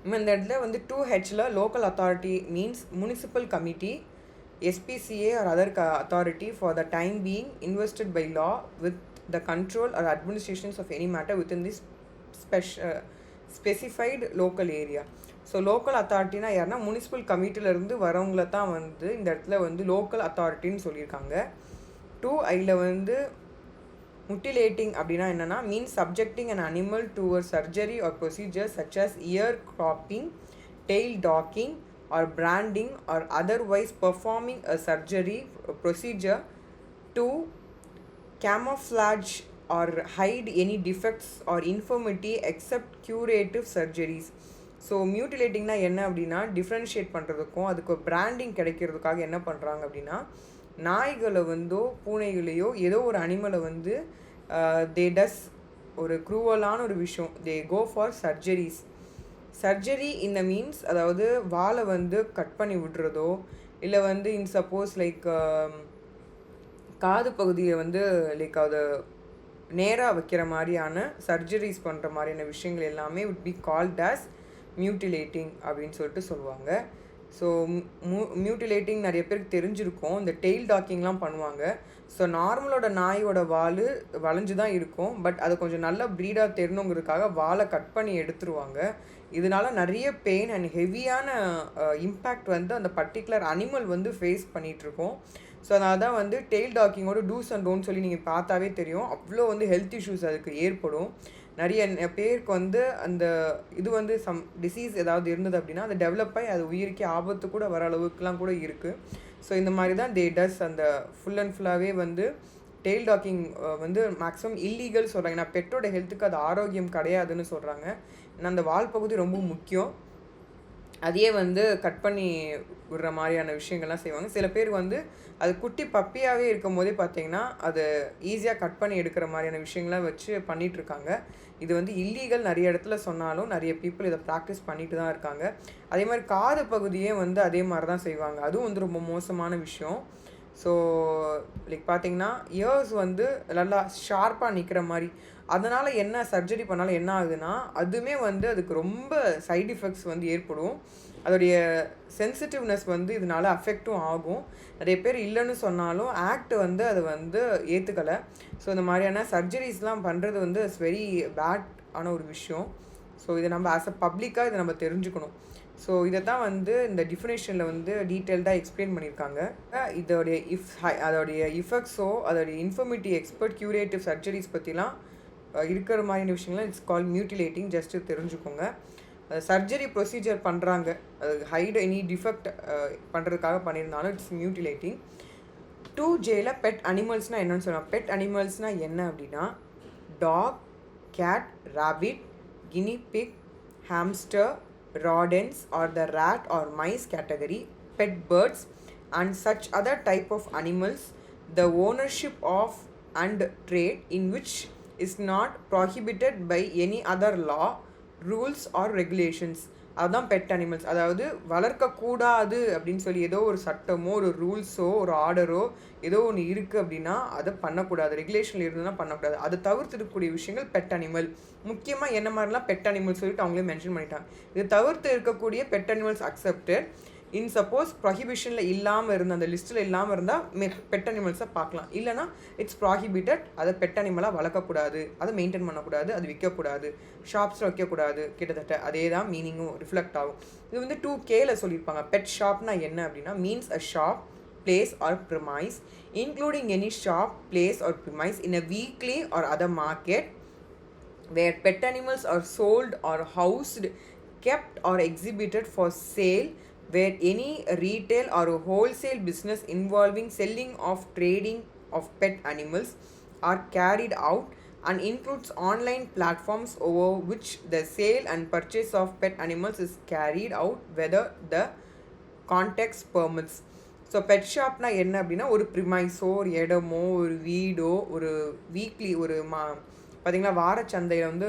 இந்த இடத்துல வந்து 2Hல local authority means municipal committee, SPCA or other authority for the time being invested by law with the control or administrations of any matter within this specified local area. So local அத்தாரிட்டினா யாருன்னா municipal கமிட்டியிலேருந்து வரவங்கள தான் வந்து இந்த இடத்துல வந்து local அத்தாரிட்டின்னு சொல்லியிருக்காங்க. 2Iல வந்து mutilating அப்படின்னா என்னென்னா means subjecting an animal to a surgery or procedure such as ear cropping, tail docking or branding or otherwise performing a surgery procedure to camouflage or hide any defects or infirmity except curative surgeries. So மியூட்டிலேட்டிங்னா என்ன அப்படின்னா differentiate பண்ணுறதுக்கும் அதுக்கு branding கிடைக்கிறதுக்காக என்ன பண்ணுறாங்க அப்படின்னா நாய்களை வந்தோ பூனைகளையோ ஏதோ ஒரு அனிமலை வந்து தே டஸ் ஒரு க்ரூவலான ஒரு விஷயம், தே கோ ஃபார் சர்ஜரிஸ். சர்ஜரி இந்த மீன்ஸ் அதாவது வாலை வந்து கட் பண்ணி விடுறதோ இல்லை வந்து இன் சப்போஸ் லைக் காது பகுதியை வந்து லைக் அதை நேராக வைக்கிற மாதிரியான சர்ஜரிஸ் பண்ணுற மாதிரியான விஷயங்கள் எல்லாமே would be called as mutilating அப்படின்னு சொல்லிட்டு சொல்லுவாங்க. ஸோ மியூட்டிலேட்டிங் நிறைய பேருக்கு தெரிஞ்சிருக்கும். இந்த டெய்ல் டாக்கிங்லாம் பண்ணுவாங்க. ஸோ நார்மலோட நாயோட வால் வளைஞ்சு தான் இருக்கும், பட் அதை கொஞ்சம் நல்ல ப்ரீடாக தெரியணுங்கிறதுக்காக வாலை கட் பண்ணி எடுத்துருவாங்க. இதனால நிறைய பெயின் அண்ட் ஹெவியான இம்பேக்ட் வந்து அந்த பர்டிகுலர் அனிமல் வந்து ஃபேஸ் பண்ணிகிட்ருக்கோம். ஸோ அதனால தான் வந்து டெய்ல் டாக்கிங்கோட டூஸ் அண்ட் டோன்ட் சொல்லி நீங்கள் பார்த்தாவே தெரியும், அவ்வளோ வந்து ஹெல்த் இஷ்யூஸ் அதுக்கு ஏற்படும். நிறைய பேருக்கு வந்து அந்த இது வந்து சம் டிசீஸ் ஏதாவது இருந்தது அப்படின்னா அது டெவலப் ஆகி அது உயிருக்கே ஆபத்து கூட வர அளவுக்குலாம் கூட இருக்குது. ஸோ இந்த மாதிரி தான் தே டஸ் அந்த ஃபுல் அண்ட் ஃபுல்லாகவே வந்து டெய்ல் டாக்கிங் வந்து மேக்ஸிமம் இல்லீகல் சொல்கிறாங்க. ஏன்னா பெட்டோட ஹெல்த்துக்கு அது ஆரோக்கியம் கிடையாதுன்னு சொல்கிறாங்க. ஏன்னா அந்த வால் பகுதி ரொம்ப முக்கியம். அதையே வந்து கட் பண்ணி விடுற மாதிரியான விஷயங்கள்லாம் செய்வாங்க. சில பேர் வந்து அது குட்டி பப்பியாகவே இருக்கும் போதே பார்த்தீங்கன்னா அது ஈஸியாக கட் பண்ணி எடுக்கிற மாதிரியான விஷயங்கள்லாம் வச்சு பண்ணிகிட்ருக்காங்க. இது வந்து இல்லீகல் நிறைய இடத்துல சொன்னாலும் நிறைய பீப்புள் இதை ப்ராக்டிஸ் பண்ணிட்டு தான் இருக்காங்க. அதே மாதிரி காது பகுதியே வந்து அதே மாதிரி தான் செய்வாங்க. அதுவும் வந்து ரொம்ப மோசமான விஷயம். ஸோ லைக் பார்த்திங்கன்னா இயர்ஸ் வந்து நல்லா ஷார்ப்பாக நிற்கிற மாதிரி, அதனால் என்ன சர்ஜரி பண்ணாலும் என்ன ஆகுதுன்னா அதுவுமே வந்து அதுக்கு ரொம்ப சைட் எஃபெக்ட்ஸ் வந்து ஏற்படும். அதோடைய சென்சிட்டிவ்னஸ் வந்து இதனால் அஃபெக்டும் ஆகும். நிறைய பேர் இல்லைன்னு சொன்னாலும் ஆக்ட் வந்து அதை வந்து ஏற்றுக்கலை. ஸோ இந்த மாதிரியான சர்ஜரிஸ்லாம் பண்ணுறது வந்து இட்ஸ் வெரி பேட் ஆன ஒரு விஷயம். ஸோ இதை நம்ம ஆஸ் அ பப்ளிக்காக இதை நம்ம தெரிஞ்சுக்கணும். ஸோ இதை தான் வந்து இந்த டிஃபினேஷனில் வந்து டீட்டெயில்டாக எக்ஸ்பிளைன் பண்ணியிருக்காங்க. இதோடைய அதோடைய இஃபெக்ட்ஸோ அதோடைய இன்ஃபர்மிட்டி எக்ஸ்பர்ட் க்யூரேட்டிவ் சர்ஜரிஸ் பற்றிலாம் இருக்கிற மாதிரியான விஷயங்கள்லாம் இட்ஸ் கால் மியூட்டிலேட்டிங். ஜஸ்ட்டு தெரிஞ்சுக்கோங்க. சர்ஜரி ப்ரொசீஜர் பண்ணுறாங்க, அது ஹைட் எனி டிஃபெக்ட் பண்ணுறதுக்காக பண்ணியிருந்தாலும் இட்ஸ் மியூட்டிலேட்டிங். 2Jல பெட் அனிமல்ஸ்னால் என்னென்னு சொல்லுவாங்க. பெட் அனிமல்ஸ்னால் என்ன அப்படின்னா dog, cat, rabbit, guinea pig, hamster, rodents or the rat or mice category, pet birds and such other type of animals the ownership of and trade in which is not prohibited by any other law, rules or regulations. அதுதான் pet animals. அதாவது வளர்க்கக்கூடாது அப்படின்னு சொல்லி ஏதோ ஒரு சட்டமோ ஒரு ரூல்ஸோ ஒரு ஆர்டரோ ஏதோ ஒன்று இருக்குது அப்படின்னா அதை பண்ணக்கூடாது. ரெகுலேஷனில் இருந்ததுன்னா பண்ணக்கூடாது. அதை தவிர்த்துருக்கக்கூடிய விஷயங்கள் பெட் அனிமல். முக்கியமாக என்ன மாதிரிலாம் பெட் அனிமல்ஸ் சொல்லிட்டு அவங்களே மென்ஷன் பண்ணிட்டாங்க. இது தவிர்த்து இருக்கக்கூடிய பெட் அனிமல்ஸ் அக்செப்டட். இன் சப்போஸ் ப்ராஹிபிஷனில் இல்லாமல் இருந்த அந்த லிஸ்ட்டில் இல்லாமல் இருந்தால் பெட் அனிமல்ஸை பார்க்கலாம். இல்லைனா இட்ஸ் ப்ராஹிபிட்டட். அதை பெட் அனிமலாக வளர்க்கக்கூடாது, அதை மெயின்டைன் பண்ணக்கூடாது, அது விற்கக்கூடாது, ஷாப்ஸில் வைக்கக்கூடாது. கிட்டத்தட்ட அதே தான் மீனிங்கும் ரிஃப்ளெக்ட் ஆகும். இது வந்து 2Kல சொல்லியிருப்பாங்க. பெட் ஷாப்னா என்ன அப்படின்னா means a shop, place or premise including any shop, place or premise in a weekly or other market where pet animals are sold or housed, kept or exhibited for sale, where any retail or wholesale business involving selling of trading of pet animals are carried out and includes online platforms over which the sale and purchase of pet animals is carried out whether the context permits. So pet ஷாப்னா என்ன அப்படின்னா ஒரு ப்ரிமைஸோ ஒரு இடமோ ஒரு வீடோ ஒரு weekly ஒரு பார்த்திங்களா வாரச்சந்தையில் வந்து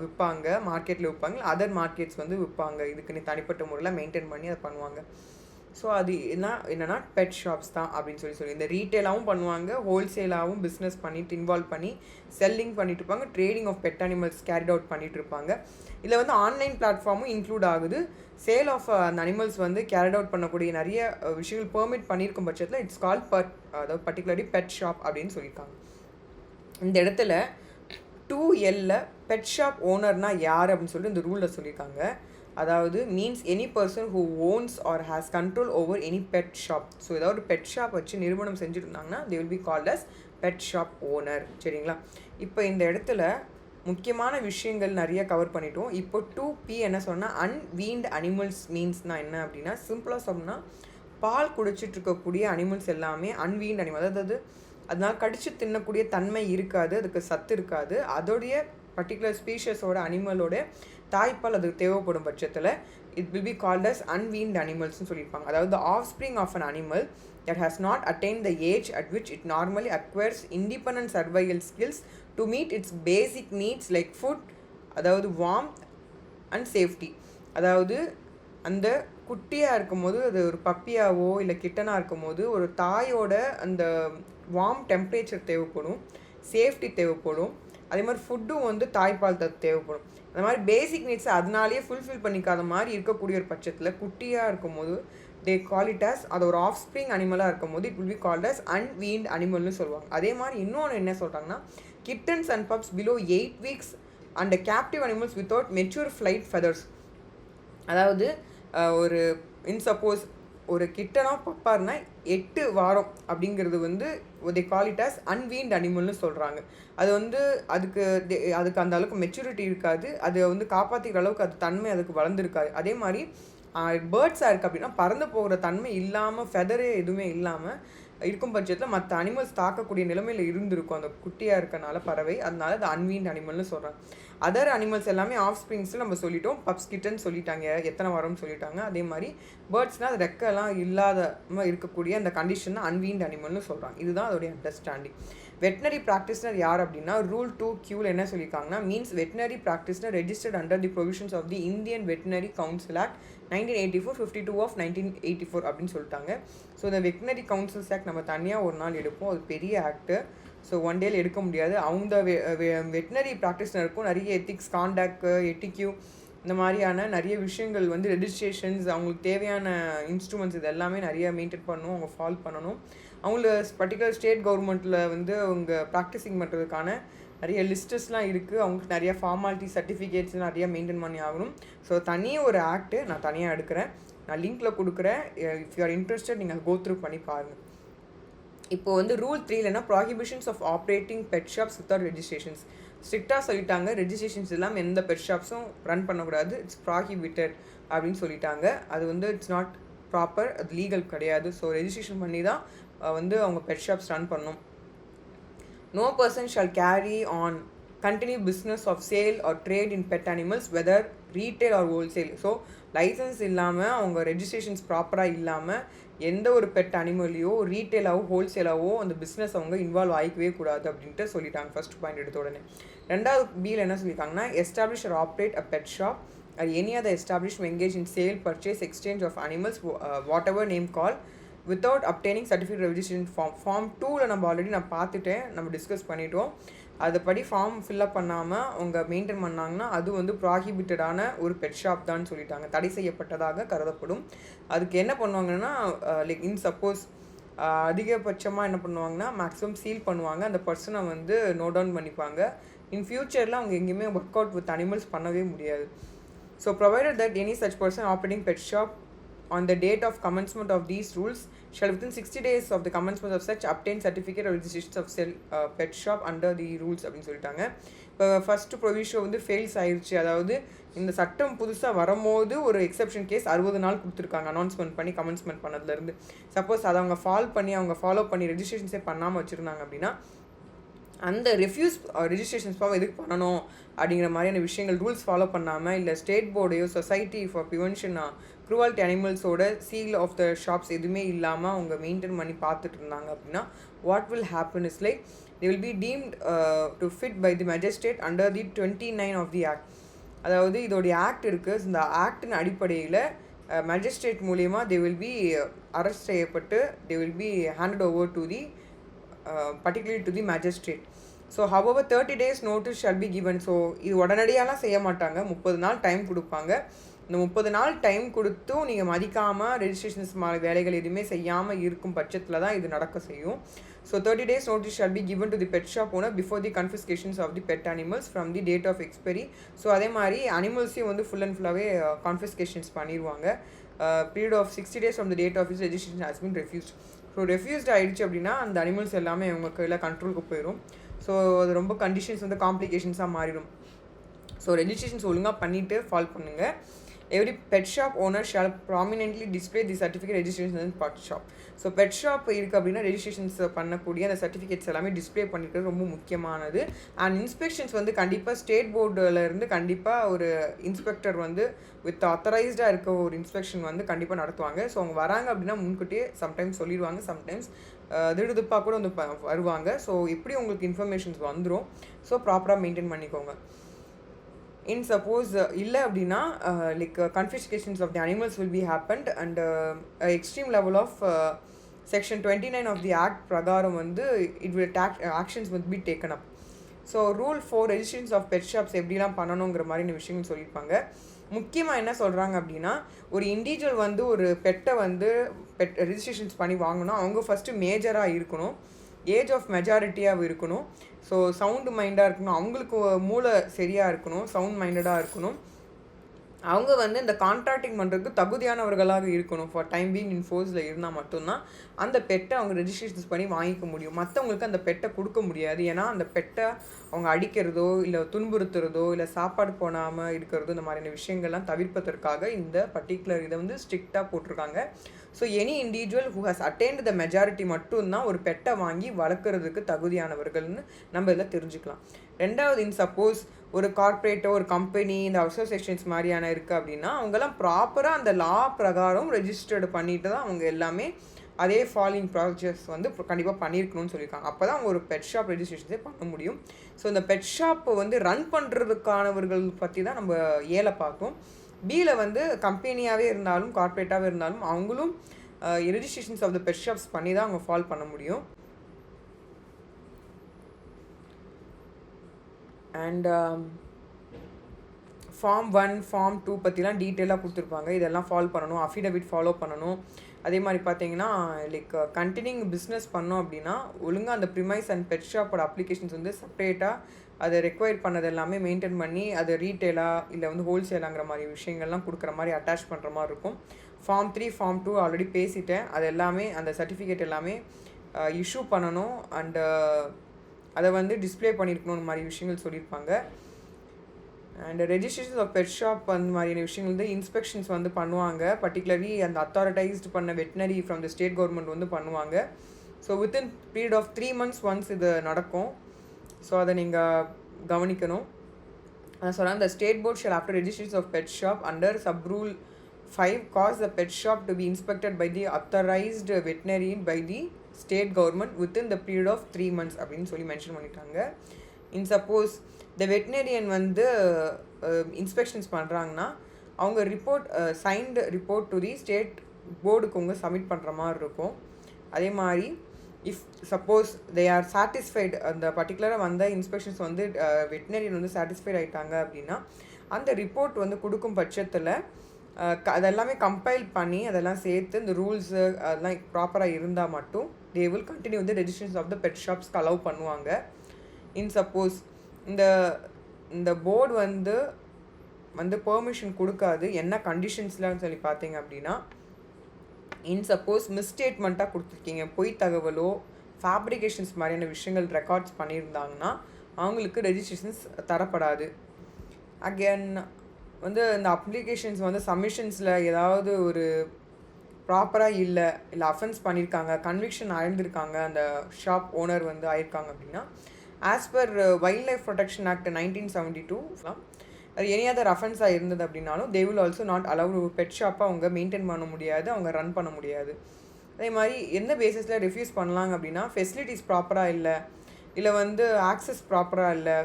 விற்பாங்க, மார்க்கெட்டில் விற்பாங்க, அதர் மார்க்கெட்ஸ் வந்து விற்பாங்க. இதுக்குன்னு தனிப்பட்ட முறையில் மெயின்டைன் பண்ணி அதை பண்ணுவாங்க. ஸோ அது என்னென்னா பெட் ஷாப்ஸ் தான் அப்படின்னு சொல்லி இந்த ரீட்டெயிலாகவும் பண்ணுவாங்க, ஹோல்சேலாகவும் பிஸ்னஸ் பண்ணிட்டு இன்வால்வ் பண்ணி செல்லிங் பண்ணிட்டு இருப்பாங்க, trading of pet animals carried out பண்ணிட்டு இருப்பாங்க. இதில் வந்து ஆன்லைன் பிளாட்ஃபார்மும் இன்க்ளூட் ஆகுது. சேல் ஆஃப் அந்த அனிமல்ஸ் வந்து கேரிட் அவுட் பண்ணக்கூடிய நிறைய விஷயங்கள் பெர்மிட் பண்ணியிருக்கும் பட்சத்தில் இட்ஸ் கால் அதாவது பர்டிகுலர்லி பெட் ஷாப் அப்படின்னு சொல்லியிருக்காங்க. இந்த இடத்துல 2L பெட் ஷாப் ஓனர்னா யார் அப்படின்னு சொல்லிட்டு இந்த ரூலில் சொல்லியிருக்காங்க. அதாவது means any person who owns or has control over any pet shop. So ஏதாவது ஒரு பெட் ஷாப் வச்சு நிறுவனம் செஞ்சுட்டு இருந்தாங்கன்னா they will be called as pet shop owner. சரிங்களா? இப்போ இந்த இடத்துல முக்கியமான விஷயங்கள் நிறைய கவர் பண்ணிட்டோம். இப்போ 2P என்ன சொன்னால் அன்வீன்ட் அனிமல்ஸ் மீன்ஸ்னால் என்ன அப்படின்னா, சிம்பிளாக சொன்னால் பால் குடிச்சிட்டு இருக்கக்கூடிய அனிமல்ஸ் எல்லாமே அன்வீன்ட் அனிமல். அதாவது அதனால் கடிச்சு தின்னக்கூடிய தன்மை இருக்காது, அதுக்கு சத்து இருக்காது. அதோடைய பர்டிகுலர் ஸ்பீஷஸோட அனிமலோட தாய்ப்பால் அதுக்கு தேவைப்படும் பட்சத்தில் it will be called as unweaned அனிமல்ஸ்னு சொல்லியிருப்பாங்க. அதாவது the offspring of an animal that has not attained the age at which it normally acquires independent survival skills to meet its basic needs like food, அதாவது warmth and safety. அதாவது அந்த குட்டியாக இருக்கும்போது அது ஒரு பப்பியாவோ இல்லை கிட்டனாக இருக்கும்போது ஒரு தாயோட அந்த வார்ம் டெம்பரேச்சர் தேவைப்படும், சேஃப்டி தேவைப்படும், அதே மாதிரி ஃபுட்டும் வந்து தாய்ப்பால் தேவைப்படும். அந்த மாதிரி பேசிக் நீட்ஸை அதனாலேயே ஃபுல்ஃபில் பண்ணிக்காத மாதிரி இருக்கக்கூடிய ஒரு பட்சத்தில் குட்டியாக இருக்கும்போது they call it as அது ஒரு ஆஃப் ஸ்ப்ரிங் அனிமலாக இருக்கும்போது it will be called as unweaned அனிமல்னு சொல்லுவாங்க. அதே மாதிரி இன்னொன்று என்ன சொல்கிறாங்கன்னா, kittens and pups below 8 weeks and captive animals without mature flight feathers. அதாவது ஒரு சப்போஸ் ஒரு கிட்டனோ பப்பாருனா 8 வாரம் அப்படிங்கிறது வந்து they call it as அன்வீன்ட் அனிமல்னு சொல்கிறாங்க. அது வந்து அதுக்கு அந்த அளவுக்கு மெச்சூரிட்டி இருக்காது, அதை வந்து காப்பாற்றிக்கிற அளவுக்கு அது தன்மை அதுக்கு வளர்ந்துருக்காது. அதே மாதிரி பேர்ட்ஸாக இருக்குது அப்படின்னா பறந்து போகிற தன்மை இல்லாமல் ஃபெதரே எதுவுமே இல்லாமல் இருக்கும் பட்சத்தில் மற்ற அனிமல்ஸ் தாக்கக்கூடிய நிலைமையில் இருந்திருக்கும் அந்த குட்டியாக இருக்கனால பறவை. அதனால அது அன்வீன்ட் அனிமல்னு சொல்கிறாங்க. அதர் அனிமல்ஸ் எல்லாமே ஆஃப் ஸ்ப்ரிங்ஸில் நம்ம சொல்லிட்டோம், பப்ஸ் கிட்டன்னு சொல்லிட்டாங்க, எத்தனை வாரம்னு சொல்லிட்டாங்க. அதே மாதிரி பேர்ட்ஸ்னால் அது ரெக்கெல்லாம் இல்லாத இருக்கக்கூடிய அந்த கண்டிஷன் தான் அன்வீன்ட் அனிமல்னு சொல்கிறாங்க. இதுதான் அதோடைய அண்டர்ஸ்டாண்டிங். வெட்டினரி ப்ராக்டிஸ்னர் யார் அப்படின்னா ரூல் 2Qவில் என்ன சொல்லியிருக்காங்கன்னா, means veterinary practitioner registered under the provisions of the Indian veterinary council act 1984, 52 of 1984 அப்படின்னு சொல்லிட்டாங்க. ஸோ இந்த வெட்டினரி கவுன்சில்ஸ் ஆக்ட் நம்ம தனியாக ஒரு நாள் எடுப்போம், அது பெரிய ஆக்ட்டு. ஸோ ஒன் டேல எடுக்க முடியாது. அவங்க வெட்டினரி ப்ராக்டிஸ்னருக்கும் நிறைய எத்திக்ஸ், காண்டாக்ட், எட்டிக்யூ இந்த மாதிரியான நிறைய விஷயங்கள் வந்து ரெஜிஸ்ட்ரேஷன்ஸ், அவங்களுக்கு தேவையான இன்ஸ்ட்ருமெண்ட்ஸ் இது எல்லாமே நிறைய மெயின்டைன் பண்ணணும், அவங்க ஃபாலோ பண்ணணும். அவங்கள பர்டிகுலர் ஸ்டேட் கவர்மெண்ட்டில் வந்து அவங்க ப்ராக்டிஸிங் பண்ணுறதுக்கான நிறைய லிஸ்டஸ்லாம் இருக்குது. அவங்களுக்கு நிறைய ஃபார்மாலிட்டி சர்டிஃபிகேட்ஸ் நிறையா மெயின்டைன் பண்ணி ஆகணும். ஸோ தனியாக ஒரு ஆக்ட்டு நான் தனியாக எடுக்கிறேன், நான் லிங்க்கில் கொடுக்குறேன். இஃப் யூ ஆர் இன்ட்ரெஸ்டட் நீங்கள் கோ த்ரூ பண்ணி பாருங்கள். இப்போது வந்து rule 3 prohibitions of operating pet shops without registrations. ஸ்ட்ரிக்டாக சொல்லிட்டாங்க, ரெஜிஸ்ட்ரேஷன்ஸ் இல்லாமல் எந்த பெட் ஷாப்ஸும் ரன் பண்ணக்கூடாது, இட்ஸ் ப்ராஹிபிட்டட் அப்படின்னு சொல்லிட்டாங்க. அது வந்து இட்ஸ் நாட் ப்ராப்பர், அது லீகல் கிடையாது. ஸோ ரெஜிஸ்ட்ரேஷன் பண்ணி தான் வந்து அவங்க பெட் ஷாப்ஸ் ரன் பண்ணணும். No person shall carry on continue business of sale or trade in pet animals whether retail or wholesale. So licence இல்லாமல் அவங்க ரெஜிஸ்ட்ரேஷன்ஸ் ப்ராப்பராக இல்லாமல் எந்த ஒரு பெட் அனிமலையோ ரீட்டெயிலாவோ ஹோல்சேலாவோ அந்த பிஸ்னஸ் அவங்க இன்வால்வ் ஆகிக்கவே கூடாது அப்படின்ட்டு சொல்லிட்டாங்க ஃபர்ஸ்ட் பாயிண்ட் எடுத்த உடனே. ரெண்டாவது பியில் என்ன சொல்லியிருக்காங்கன்னா, establish or operate a pet shop or any other establishment engaged in sale, purchase, exchange of animals, whatever name called, without obtaining certificate registration form 2ல் நம்ம ஆல்ரெடி நான் பார்த்துட்டேன், நம்ம டிஸ்கஸ் பண்ணிட்டோம். அதுபடி ஃபார்ம் ஃபில்அப் பண்ணாமல் அவங்க மெயின்டைன் பண்ணாங்கன்னா அது வந்து ப்ராஹிபிட்டடான ஒரு பெட் ஷாப் தான் சொல்லிட்டாங்க, தடை செய்யப்பட்டதாக கருதப்படும். அதுக்கு என்ன பண்ணுவாங்கன்னா லைக் சப்போஸ் அதிகபட்சமாக என்ன பண்ணுவாங்கன்னா மேக்ஸிமம் சீல் பண்ணுவாங்க, அந்த பர்சனை வந்து நோட் டவுன் பண்ணிப்பாங்க. இன் ஃபியூச்சரில் அவங்க எங்கேயுமே ஒர்க் அவுட் வித் அனிமல்ஸ் பண்ணவே முடியாது. So provided that any such person operating pet shop on the date of commencement of these rules shall within 60 days of the commencement of such obtain certificate or registration of sell pet shop under the rules அப்படின்னு சொல்லிட்டாங்க. இப்போ first provision வந்து fails ஆயிடுச்சு. அதாவது இந்த சட்டம் புதுசாக வரும்போது ஒரு எக்ஸப்ஷன் கேஸ் 60 நாள் கொடுத்துருக்காங்க அனௌன்ஸ்மெண்ட் பண்ணி கமென்ஸ்மெண்ட் பண்ணதுலேருந்து. சப்போஸ் அதை அவங்க ஃபாலோ பண்ணி ரெஜிஸ்ட்ரேஷன்ஸே பண்ணாமல் வச்சுருந்தாங்க அப்படின்னா அந்த ரெஜிஸ்ட்ரேஷன்ஸ் ஃபார்ம் எதுக்கு பண்ணணும் அப்படிங்கிற மாதிரியான விஷயங்கள் ரூல்ஸ் ஃபாலோ பண்ணாமல் இல்லை ஸ்டேட் போர்டையோ சொசைட்டி ஃபார் ப்ரிவென்ஷன் க்ரூவல்ட்டி அனிமல்ஸோட சீல் ஆஃப் த ஷாப்ஸ் எதுவுமே இல்லாமல் அவங்க மெயின்டைன் பண்ணி பார்த்துட்டு இருந்தாங்க அப்படின்னா what will happen is like they will be deemed to fit by the magistrate under the 29 of the act. அதாவது இதோடைய ஆக்ட் இருக்குது, இந்த ஆக்டின் அடிப்படையில் மேஜிஸ்ட்ரேட் மூலிமா தே வில் பி அரெஸ்ட் செய்யப்பட்டு தே will B handed over to the particularly to the magistrate. So however 30 days notice shall be given. So இது உடனடியாலாம் செய்ய மாட்டாங்க, 30 நாள் டைம் கொடுப்பாங்க. இந்த 30 நாள் டைம் கொடுத்தும் நீங்கள் மதிக்காமல் ரெஜிஸ்ட்ரேஷன்ஸ் வேலைகள் எதுவுமே செய்யாமல் இருக்கும் பட்சத்தில் தான் இது நடக்க செய்யும். So 30 days notice shall be given to the pet shop owner before the confiscations of the pet animals from the date of expiry. So அதே மாதிரி அனிமல்ஸையும் வந்து ஃபுல் அண்ட் ஃபுல்லாகவே கான்ஃபிஸ்கேஷன்ஸ் பண்ணிடுவாங்க. Period of 60 days from the date of his registration has been refused. So refused ஆகிடுச்சு அப்படின்னா அந்த animals எல்லாமே உங்களுக்கு இல்லை கண்ட்ரோலுக்கு போயிடும். ஸோ அது ரொம்ப கண்டிஷன்ஸ் வந்து காம்ப்ளிகேஷன்ஸாக மாறிடும். ஸோ ரெஜிஸ்ட்ரேஷன்ஸ் ஒழுங்காக பண்ணிவிட்டு ஃபாலோ பண்ணுங்கள். Every pet shop owner shall prominently display the certificate registration in pet shop. So pet shop இருக்குது அப்படின்னா ரெஜிஸ்ட்ரேஷன்ஸ் பண்ணக்கூடிய அந்த சர்டிஃபிகேட்ஸ் எல்லாமே டிஸ்பிளே பண்ணிக்கிறது ரொம்ப முக்கியமானது. அண்ட் இன்ஸ்பெக்ஷன்ஸ் வந்து கண்டிப்பாக ஸ்டேட் போர்டிலேருந்து கண்டிப்பாக ஒரு இன்ஸ்பெக்டர் வந்து வித் ஆத்தரைஸ்டாக இருக்க ஒரு இன்ஸ்பெக்ஷன் வந்து கண்டிப்பாக நடத்துவாங்க. ஸோ அவங்க வராங்க அப்படின்னா முன்கூட்டியே சம்டைம்ஸ் சொல்லிடுவாங்க, சம்டைம்ஸ் திடுதுப்பாக கூட வந்து வருவாங்க. ஸோ எப்படி உங்களுக்கு இன்ஃபர்மேஷன்ஸ் வந்துடும். ஸோ ப்ராப்பராக மெயின்டைன் பண்ணிக்கோங்க. In suppose இல்லை அப்படின்னா like confiscations of the animals will be happened and extreme level of section 29 of the act பிரகாரம் வந்து it will actions will be taken up. So rule 4 registrations of pet shops எப்படிலாம் பண்ணணுங்கிற மாதிரி விஷயங்கள் சொல்லியிருப்பாங்க. முக்கியமாக என்ன சொல்கிறாங்க அப்படின்னா ஒரு இண்டிவிஜுவல் வந்து ஒரு பெட்டை வந்து ரெஜிஸ்ட்ரேஷன்ஸ் பண்ணி வாங்கணும். அவங்க ஃபஸ்ட்டு மேஜராக இருக்கணும், ஏஜ் ஆஃப் மெஜாரிட்டியாக இருக்கணும். ஸோ சவுண்டு மைண்டாக இருக்கணும், அவங்களுக்கு மூளை சரியாக இருக்கணும், சவுண்ட் மைண்டடாக இருக்கணும். அவங்க வந்து இந்த கான்ட்ராக்டிங் பண்ணுறதுக்கு தகுதியானவர்களாக இருக்கணும். ஃபார் டைம் பீங் இன் ஃபோர்ஸில் இருந்தால் மட்டும்தான் அந்த பெட்டை அவங்க ரெஜிஸ்ட்ரேஷன்ஸ் பண்ணி வாங்கிக்க முடியும். மற்றவங்களுக்கு அந்த பெட்டை கொடுக்க முடியாது. ஏன்னா அந்த பெட்டை அவங்க அடிக்கிறதோ இல்லை துன்புறுத்துறதோ இல்லை சாப்பாடு போடாமல் இருக்கிறதோ இந்த மாதிரியான விஷயங்கள்லாம் தவிர்ப்பதற்காக இந்த பர்டிகுலர் இதை வந்து ஸ்ட்ரிக்டாக போட்டிருக்காங்க. So any individual who has attend the majority மட்டும்தான் ஒரு பெட்டை வாங்கி வளர்க்குறதுக்கு தகுதியானவர்கள்னு நம்ம இதில் தெரிஞ்சுக்கலாம். ரெண்டாவது, இன் சப்போஸ் ஒரு கார்ப்பரேட்டோ ஒரு கம்பெனி இந்த அசோசியேஷன்ஸ் மாதிரியான இருக்குது அப்படின்னா அவங்கெல்லாம் ப்ராப்பராக அந்த லா பிரகாரம் ரெஜிஸ்டர்டு பண்ணிட்டு தான் அவங்க எல்லாமே அதே ஃபாலோயிங் ப்ராசஸ் வந்து கண்டிப்பாக பண்ணியிருக்கணும்னு சொல்லியிருக்காங்க. அப்போ தான் அவங்க ஒரு பெட் ஷாப் ரெஜிஸ்ட்ரேஷன்ஸே பண்ண முடியும். ஸோ இந்த பெட் ஷாப்பை வந்து ரன் பண்ணுறதுக்கானவர்கள் பற்றி தான் நம்ம ஏல பார்த்தோம். பியில் வந்து கம்பெனியாகவே இருந்தாலும் கார்ப்பரேட்டாகவே இருந்தாலும் அவங்களும் registrations of the pet shops பண்ணி தான் அவங்க ஃபாலோ பண்ண முடியும். அண்ட் ஃபார்ம் 1 ஃபார்ம் 2 பற்றிலாம் டீட்டெயிலாக கொடுத்துருப்பாங்க. இதெல்லாம் ஃபாலோ பண்ணணும், அஃபிடவிட் ஃபாலோ பண்ணணும். அதே மாதிரி பார்த்தீங்கன்னா லைக் கண்டினியூங் பிஸ்னஸ் பண்ணோம் அப்படின்னா ஒழுங்காக அந்த ப்ரிமைஸ் அண்ட் பெட் ஷாப்போட அப்ளிகேஷன்ஸ் வந்து செப்பரேட்டாக அதை ரெக்வயர் பண்ணது எல்லாமே மெயின்டைன் பண்ணி அது ரீட்டெயிலாக இல்லை வந்து ஹோல்சேலாங்கிற மாதிரி விஷயங்கள்லாம் கொடுக்குற மாதிரி அட்டாச் பண்ணுற மாதிரி இருக்கும். ஃபார்ம் 3 ஃபார்ம் 2 ஆல்ரெடி பேசிட்டேன். அது எல்லாமே அந்த சர்டிஃபிகேட் எல்லாமே இஷ்யூ பண்ணணும் அண்டு அதை வந்து டிஸ்பிளே பண்ணியிருக்கணும் மாதிரி விஷயங்கள் சொல்லியிருப்பாங்க. And registration of pet shop அந்த மாதிரியான விஷயங்கள் வந்து இன்ஸ்பெக்ஷன்ஸ் வந்து பண்ணுவாங்க. பர்டிகுலர்லி அந்த அத்தாரிட்டைஸ்டு பண்ண veterinary from the state government வந்து பண்ணுவாங்க. So within period of 3 months once இது நடக்கும். ஸோ அதை நீங்கள் கவனிக்கணும். நான் சொன்னேன், the state board shall after registration of pet shop under sub rule 5 cause the pet shop to be inspected by the authorized veterinarian by the state government within the period of 3 months அப்படின்னு சொல்லி mention பண்ணிட்டாங்க. இன் suppose த veterinarian வந்து inspections பண்ணுறாங்கன்னா அவங்க report signed report to the state போர்டுக்கு அவங்க submit பண்ணுற மாதிரி இருக்கும். அதே மாதிரி if suppose they are satisfied அந்த பர்டிகுலராக வந்த இன்ஸ்பெக்ஷன்ஸ் வந்து வெட்டினரியன் வந்து சாட்டிஸ்ஃபைட் ஆகிட்டாங்க அப்படின்னா அந்த ரிப்போர்ட் வந்து கொடுக்கும் பட்சத்தில் அதெல்லாமே கம்பைல் பண்ணி அதெல்லாம் சேர்த்து இந்த ரூல்ஸு அதெல்லாம் ப்ராப்பராக இருந்தால் மட்டும் தே வில் கண்டினியூ வந்து ரெஜிஸ்ட்ரேஷன் ஆஃப் த பெட் ஷாப்ஸ்க்கு அலோவ் பண்ணுவாங்க. இன் சப்போஸ் இந்த போர்டு வந்து பெர்மிஷன் கொடுக்காது. என்ன கண்டிஷன்ஸ்லாம் சொல்லி பார்த்தீங்க அப்படின்னா, இன் சப்போஸ் மிஸ்டேட்மெண்ட்டாக கொடுத்துருக்கீங்க, பொய் தகவலோ ஃபேப்ரிகேஷன்ஸ் மாதிரியான விஷயங்கள் ரெக்கார்ட்ஸ் பண்ணியிருந்தாங்கன்னா அவங்களுக்கு ரெஜிஸ்ட்ரேஷன்ஸ் தரப்படாது. அகேன் வந்து இந்த அப்ளிகேஷன்ஸ் வந்து சப்மிஷன்ஸில் ஏதாவது ஒரு ப்ராப்பராக இல்லை அஃபென்ஸ் பண்ணியிருக்காங்க, கன்விக்ஷன் ஆயிருந்திருக்காங்க, அந்த ஷாப் ஓனர் வந்து ஆயிருக்காங்க அப்படின்னா as per wildlife protection act 1972 அது எனி அதர் அஃபென்ஸாக இருந்தது அப்படின்னாலும் they will also not allow pet ஷாப்பை அவங்க மெயின்டைன் பண்ண முடியாது, அவங்க ரன் பண்ண முடியாது. அதே மாதிரி எந்த பேசிஸில் ரெஃப்யூஸ் பண்ணலாங்க அப்படின்னா ஃபெசிலிட்டிஸ் ப்ராப்பராக இல்லை வந்து ஆக்சஸ் ப்ராப்பராக இல்லை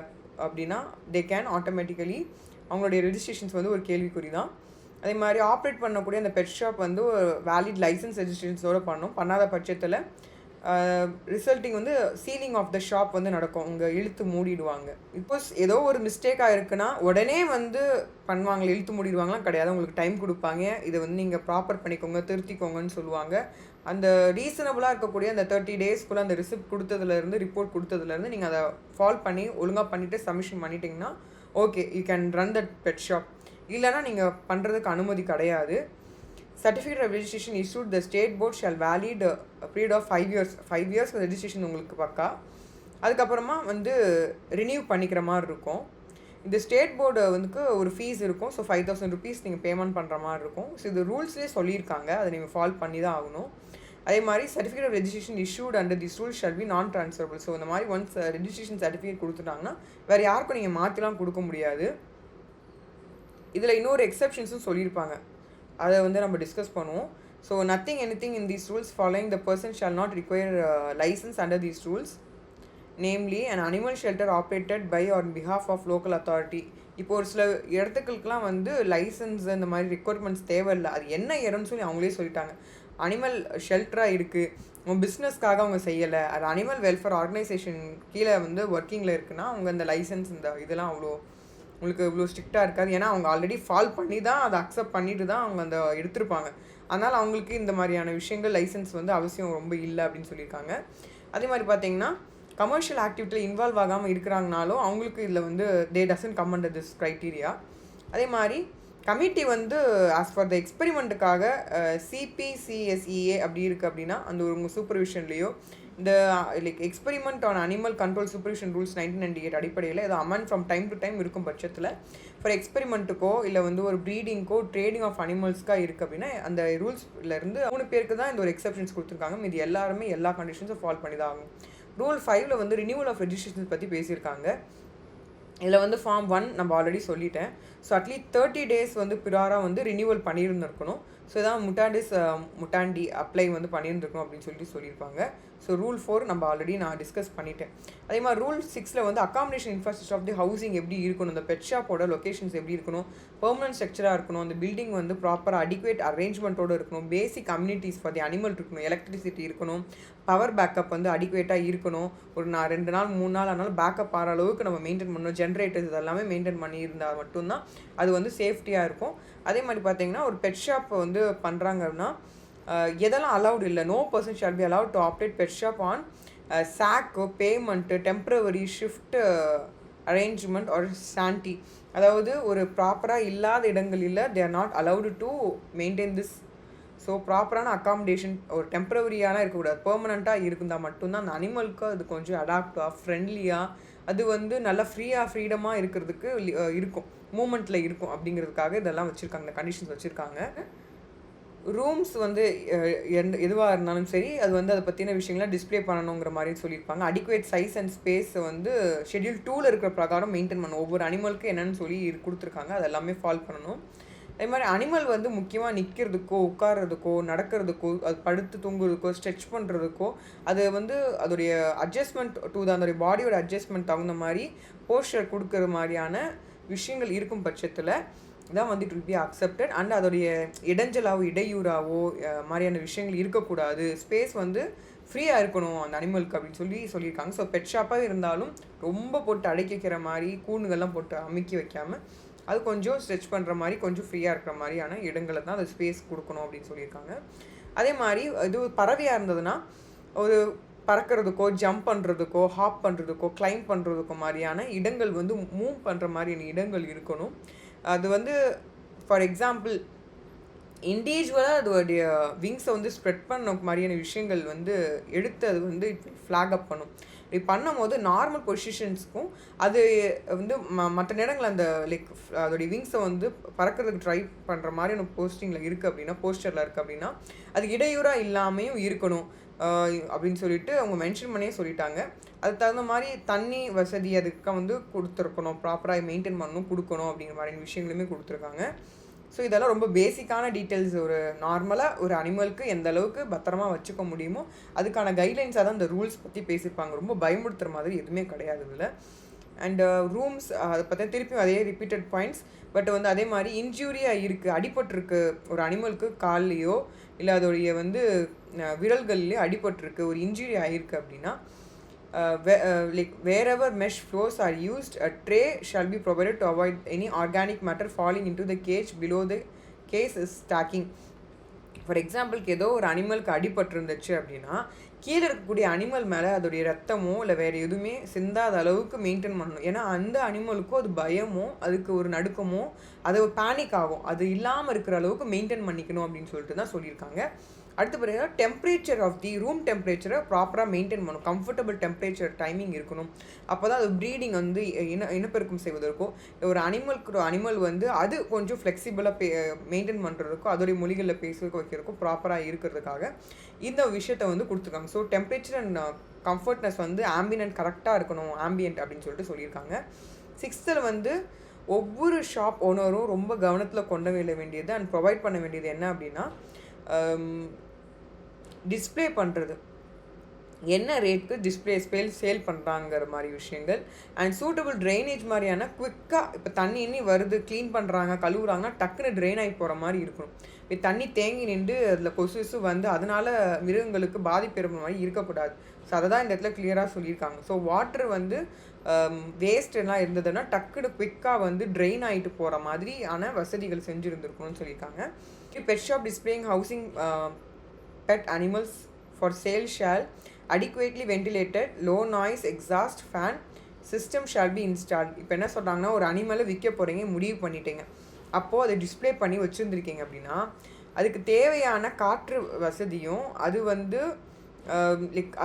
அப்படின்னா தே கேன் ஆட்டோமேட்டிக்கலி அவங்களுடைய ரெஜிஸ்ட்ரேஷன்ஸ் வந்து ஒரு கேள்விக்குறி தான். அதே மாதிரி ஆப்ரேட் பண்ணக்கூடிய அந்த பெட் ஷாப் வந்து ஒரு வேலிட் லைசன்ஸ் ரெஜிஸ்ட்ரேஷன்ஸோடு பண்ணாத பட்சத்தில் ரிசல்ட்டிங் வந்து சீலிங் ஆஃப் த ஷாப் வந்து நடக்கும். இங்கே இழுத்து மூடிடுவாங்க. இப்போஸ் ஏதோ ஒரு மிஸ்டேக்காக இருக்குன்னா உடனே வந்து பண்ணுவாங்களே, இழுத்து மூடிடுவாங்களாம் கிடையாது. உங்களுக்கு டைம் கொடுப்பாங்க, இதை வந்து நீங்கள் ப்ராப்பர் பண்ணிக்கோங்க, திருத்திக்கோங்கன்னு சொல்லுவாங்க. அந்த ரீசனபுளாக இருக்கக்கூடிய அந்த 30 டேஸ்க்குள்ளே அந்த ரிசிப்ட் கொடுத்ததுலேருந்து, ரிப்போர்ட் கொடுத்ததுலேருந்து நீங்கள் அதை ஃபால் பண்ணி ஒழுங்காக பண்ணிவிட்டு சப்மிஷன் பண்ணிட்டீங்கன்னா okay, you can run that pet shop. இல்லைனா நீங்கள் பண்ணுறதுக்கு அனுமதி கிடையாது. Certificate of registration issued the state board shall valid a period of 5 years. 5 years registration உங்களுக்கு பக்கா. அதுக்கப்புறமா வந்து ரினியூ பண்ணிக்கிற மாதிரி இருக்கும். இந்த ஸ்டேட் போர்டு வந்து ஒரு ஃபீஸ் இருக்கும். ஸோ 5000 rupees நீங்கள் பேமெண்ட் பண்ணுற மாதிரி இருக்கும். ஸோ இது ரூல்ஸ்லேயே சொல்லியிருக்காங்க, அதை நீங்கள் ஃபாலோ பண்ணி தான் ஆகணும். அதே மாதிரி certificate of registration issued under this rule shall be non transferable. So இந்த மாதிரி ஒன்ஸ் ரெஜிஸ்ட்ரேஷன் சர்டிஃபிகேட் கொடுத்துட்டாங்கன்னா வேறு யாருக்கும் நீங்கள் மாற்றிலாம் கொடுக்க முடியாது. இதில் இன்னொரு எக்ஸப்ஷன்ஸும் சொல்லியிருப்பாங்க, அதை வந்து நம்ம டிஸ்கஸ் பண்ணுவோம். So nothing anything in these rules following the person shall not require licence under these rules, namely and animal shelter operated by on behalf of local authority. இப்போ ஒரு சில இடத்துக்களுக்கெலாம் வந்து லைசன்ஸ் இந்த மாதிரி ரெக்வயர்மெண்ட்ஸ் தேவையில்லை. அது என்ன இடம்னு சொல்லி அவங்களே சொல்லிட்டாங்க. அனிமல் ஷெல்டராக இருக்குது, உங்கள் பிஸ்னஸ்க்காக அவங்க செய்யலை, அது அனிமல் வெல்ஃபேர் ஆர்கனைசேஷன் கீழே வந்து ஒர்க்கிங்கில் இருக்குன்னா அவங்க அந்த லைசன்ஸ் இந்த இதெல்லாம் அவ்வளோ உங்களுக்கு இவ்வளோ ஸ்ட்ரிக்டாக இருக்காது. ஏன்னா அவங்க ஆல்ரெடி ஃபால் பண்ணி தான் அதை அக்செப்ட் பண்ணிட்டு தான் அவங்க அந்த எடுத்திருப்பாங்க. அதனால் அவங்களுக்கு இந்த மாதிரியான விஷயங்கள் லைசன்ஸ் வந்து அவசியம் ரொம்ப இல்லை அப்படின்னு சொல்லியிருக்காங்க. அதே மாதிரி பார்த்தீங்கன்னா கமர்ஷியல் ஆக்டிவிட்டியில் இன்வால்வ் ஆகாமல் இருக்கிறாங்கனாலும் அவங்களுக்கு இதில் வந்து தே doesn't come under this criteria. அதே மாதிரி கமிட்டி வந்து ஆஸ் ஃபார் த எக்ஸ்பெரிமெண்ட்டுக்காக சிபிசிஎஸ்இஏ அப்படி இருக்குது அப்படின்னா அந்த ஒரு உங்கள் சூப்பர்விஷன்லேயோ இந்த like experiment on animal control supervision rules 1998 அடிப்படையில் இது amend from time to time இருக்கும் பட்சத்தில் ஃபார் எக்ஸ்பெரிமெண்ட்டுக்கோ இல்லை வந்து ஒரு ப்ரீடிங்க்கோ ட்ரேடிங் ஆஃப் அனிமல்ஸ்க்காக இருக்குது அப்படின்னா அந்த ரூல்ஸ்லேருந்து 3 பேருக்கு தான் இந்த ஒரு எக்ஸப்ஷன்ஸ் கொடுத்துருக்காங்க. மீது எல்லாருமே எல்லா கண்டிஷன்ஸும் ஃபாலோ பண்ணி தான் ஆகும். ரூல் 5 வந்து ரினியூவல் ஆஃப் ரெஜிஸ்ட்ரேஷன்ஸ் பற்றி பேசியிருக்காங்க. இதில் வந்து ஃபார்ம் 1 நம்ம ஆல்ரெடி சொல்லிட்டேன். ஸோ அட்லீஸ்ட் 30 days வந்து பிராராக வந்து ரினியூவல் பண்ணியிருந்துருக்கணும். ஸோ இதான் முட்டாண்டி அப்ளை வந்து பண்ணியிருந்துருக்கணும் அப்படின்னு சொல்லியிருப்பாங்க. ஸோ ரூல் 4 நம்ம ஆல்ரெடி நான் டிஸ்கஸ் பண்ணிட்டேன். அதே மாதிரி ரூல் 6 வந்து accommodation infrastructure of the housing எப்படி இருக்கணும், இந்த பெட் ஷாப்போட லொக்கேஷன்ஸ் எப்படி இருக்கணும், பெர்மனன்ட் ஸ்ட்ரக்சராக இருக்கணும், அந்த பில்டிங் வந்து ப்ராப்பராக அடிக்குவேட் அரேஞ்ச்மெண்ட்டோடு இருக்கணும், பேசிக் கம்யூனிட்டிஸ் ஃபார் தி அனிமல் இருக்கணும், எலக்ட்ரிசிட்டி இருக்கணும், பவர் பேக்கப் வந்து அடிக்குவேட்டாக இருக்கணும். ஒரு 2 நாள் 3 நாள் ஆனாலும் பேக்கப் ஆகிற அளவுக்கு நம்ம மெயின்டைன் பண்ணணும். ஜென்ரேட்டர்ஸ் இதெல்லாமே மெயின்டைன் பண்ணியிருந்தால் மட்டும்தான் அது வந்து சேஃப்டியாக இருக்கும். அதே மாதிரி பார்த்தீங்கன்னா ஒரு பெட் ஷாப் வந்து பண்ணுறாங்கன்னா எதெல்லாம் அலவுட் இல்லை, no person shall be allowed to operate pet shop on சாக்கு, பேமெண்ட்டு, டெம்பரவரி ஷிஃப்ட் அரேஞ்ச்மெண்ட் ஒரு சாண்டி. அதாவது ஒரு ப்ராப்பராக இல்லாத இடங்களில் they are not allowed to maintain this. So ப்ராப்பரான அகாமடேஷன் ஒரு டெம்பரவரியாலாம் இருக்கக்கூடாது, பெர்மனண்ட்டாக இருந்தால் மட்டும்தான் அந்த அனிமலுக்கு அது கொஞ்சம் அடாப்டாக ஃப்ரெண்ட்லியாக அது வந்து நல்லா ஃப்ரீடமாக இருக்கிறதுக்கு இருக்கும், மூமெண்ட்டில் இருக்கும். அப்படிங்கிறதுக்காக இதெல்லாம் வச்சுருக்காங்க, இந்த கண்டிஷன்ஸ் வச்சுருக்காங்க. ரூம்ஸ் வந்து எதுவாக இருந்தாலும் சரி அது வந்து அதை பற்றின விஷயங்கள்லாம் டிஸ்பிளே பண்ணணுங்கிற மாதிரி சொல்லியிருப்பாங்க. அடிக்குவேட் சைஸ் அண்ட் ஸ்பேஸ் வந்து ஷெட்யூல் 2 இருக்கிற பிரகாரம் மெயின்டைன் பண்ணணும். ஒவ்வொரு அனிமலுக்கு என்னென்னு சொல்லி கொடுத்துருக்காங்க, அது எல்லாமே ஃபாலோ பண்ணணும். அதே மாதிரி அனிமல் வந்து முக்கியமாக நிற்கிறதுக்கோ உட்கார்றதுக்கோ நடக்கிறதுக்கோ அது படுத்து தூங்குறதுக்கோ ஸ்ட்ரெச் பண்ணுறதுக்கோ அது வந்து அதோடைய அட்ஜஸ்ட்மெண்ட் அதோடைய பாடியோட அட்ஜஸ்ட்மெண்ட் தகுந்த மாதிரி போஸ்டர் கொடுக்குற மாதிரியான விஷயங்கள் இருக்கும் பட்சத்தில் தான் வந்து it will B accepted. And அதோடைய இடையூறாவோ மாதிரியான விஷயங்கள் இருக்கக்கூடாது. ஸ்பேஸ் வந்து ஃப்ரீயாக இருக்கணும் அந்த அனிமலுக்கு அப்படின்னு சொல்லியிருக்காங்க. ஸோ பெட் ஷாப்பாக இருந்தாலும் ரொம்ப போட்டு அடைக்க வைக்கிற மாதிரி கூண்டுகள்லாம் போட்டு அமுக்கி வைக்காமல் அது கொஞ்சம் ஸ்ட்ரெச் பண்ணுற மாதிரி கொஞ்சம் ஃப்ரீயாக இருக்கிற மாதிரியான இடங்களை தான் அது ஸ்பேஸ் கொடுக்கணும் அப்படின்னு சொல்லியிருக்காங்க. அதே மாதிரி இது பறவையாக இருந்ததுன்னா ஒரு பறக்கிறதுக்கோ ஜம்ப் பண்ணுறதுக்கோ ஹாப் பண்ணுறதுக்கோ கிளைம் பண்ணுறதுக்கோ மாதிரியான இடங்கள் வந்து மூவ் பண்ணுற மாதிரியான இடங்கள் இருக்கணும். அது வந்து ஃபார் எக்ஸாம்பிள் இண்டிவிஜுவலாக அதோடைய விங்ஸை வந்து ஸ்ப்ரெட் பண்ண மாதிரியான விஷயங்கள் வந்து எடுத்து அது வந்து ஃப்ளாக் அப் பண்ணும். இப்படி பண்ணும் போது நார்மல் பொசிஷன்ஸ்க்கும் அது வந்து மற்ற நேரங்களில் அந்த லைக் அதோடைய விங்ஸை வந்து பறக்கிறதுக்கு ட்ரை பண்ணுற மாதிரியான போஸ்டிங்கில் இருக்குது அப்படின்னா போஸ்டரில் இருக்குது அப்படின்னா அது இடையூறாக இல்லாமையும் இருக்கணும் அப்படின்னு சொல்லிட்டு அவங்க மென்ஷன் பண்ணியே சொல்லிட்டாங்க. அதுக்கு தகுந்த மாதிரி தண்ணி வசதி அதுக்கு வந்து கொடுத்துருக்கணும், ப்ராப்பராக மெயின்டைன் பண்ணணும் கொடுக்கணும் அப்படிங்கிற மாதிரியான விஷயங்களுமே கொடுத்துருக்காங்க. ஸோ இதெல்லாம் ரொம்ப பேசிக்கான டீட்டெயில்ஸ். ஒரு நார்மலாக ஒரு அனிமலுக்கு எந்த அளவுக்கு பத்திரமா வச்சுக்க முடியுமோ அதுக்கான கைட்லைன்ஸாக தான் இந்த ரூல்ஸ் பற்றி பேசியிருப்பாங்க. ரொம்ப பயமுறுத்துகிற மாதிரி எதுவுமே கிடையாது இதில். அண்ட் ரூம்ஸ் அதை பார்த்தா திருப்பியும் அதே ரிப்பீட்டட் பாயிண்ட்ஸ். பட் வந்து அதே மாதிரி இன்ஜூரியாக இருக்குது, அடிபட்டிருக்கு ஒரு அனிமலுக்கு கால்லையோ இல்லை அதோடைய வந்து விரல்கள்லேயோ அடிபட்டிருக்கு, ஒரு இன்ஜுரி ஆகிருக்கு அப்படின்னா like wherever mesh floors are used, a tray shall be provided to avoid any organic matter falling into the cage below the case is stacking. For எக்ஸாம்பிளுக்கு ஏதோ ஒரு அனிமலுக்கு அடிபட்டிருந்துச்சு அப்படின்னா கீழே இருக்கக்கூடிய அனிமல் மேலே அதோடைய ரத்தமோ இல்லை வேறு எதுவுமே சிந்தாத அளவுக்கு மெயின்டைன் பண்ணணும். ஏன்னா அந்த அனிமலுக்கும் அது பயமோ அதுக்கு ஒரு நடுக்கமோ அது ஒரு பேனிக் ஆகும், அது இல்லாமல் இருக்கிற அளவுக்கு மெயின்டைன் பண்ணிக்கணும் அப்படின்னு சொல்லிட்டு தான் சொல்லியிருக்காங்க. அடுத்த பிறகு டெம்பரேச்சர் ஆஃப் தி ரூம் டெம்பரேச்சரை ப்ராப்பராக மெயின்டைன் பண்ணணும், கம்ஃபர்டபுள் டெம்பரேச்சர் டைமிங் இருக்கணும். அப்போ தான் அது ப்ரீடிங் வந்து இனப்பெருக்கம் செய்வதற்கும் ஒரு அனிமல் வந்து அது கொஞ்சம் ஃப்ளெக்சிபிளாக மெயின்டைன் பண்ணுறதுக்கும் அதோடைய மொழிகளில் பேசுறதுக்கு வைக்கிறதுக்கும் ப்ராப்பராக இருக்கிறதுக்காக இந்த விஷயத்தை வந்து கொடுத்துருக்காங்க. ஸோ டெம்பரேச்சர் அண்ட் கம்ஃபர்ட்னஸ் வந்து ஆம்பியன்ட் கரெக்டாக இருக்கணும், ஆம்பியன்ட் அப்படின்னு சொல்லிட்டு சொல்லியிருக்காங்க. 6th வந்து ஒவ்வொரு ஷாப் ஓனரும் ரொம்ப கவனத்தில் கொண்டு வர வேண்டியது அண்ட் ப்ரொவைட் பண்ண வேண்டியது என்ன அப்படின்னா டிஸ்பிளே பண்ணுறது, என்ன ரேட்டுக்கு சேல் பண்ணுறாங்கிற மாதிரி விஷயங்கள். அண்ட் சூட்டபிள் ட்ரைனேஜ் மாதிரியான குவிக்காக இப்போ தண்ணி இன்னி வருது க்ளீன் பண்ணுறாங்க கழுவுறாங்கன்னா டக்குன்னு ட்ரெயின் ஆகி போகிற மாதிரி இருக்கணும். இப்போ தண்ணி தேங்கி நின்று அதில் கொசு வந்து அதனால மிருகங்களுக்கு பாதிப்பு ஏற்படுற மாதிரி இருக்கக்கூடாது. ஸோ அதை தான் இந்த இடத்துல கிளியராக சொல்லியிருக்காங்க. ஸோ வாட்டர் வந்து வேஸ்ட்லாம் இருந்ததுன்னா டக்குன்னு குவிக்காக வந்து ட்ரெயின் ஆகிட்டு போகிற மாதிரியான வசதிகள் செஞ்சுருந்துருக்கணும்னு சொல்லியிருக்காங்க. Pet shop displaying housing pet animals for sale shall adequately ventilated low noise exhaust fan system shall be installed. இப்போ என்ன சொல்கிறாங்கன்னா ஒரு அனிமலை விற்க போகிறீங்க, முடிவு பண்ணிட்டீங்க, அப்போது அதை டிஸ்பிளே பண்ணி வச்சுருந்துருக்கீங்க அப்படின்னா அதுக்கு தேவையான காற்று வசதியும் அது வந்து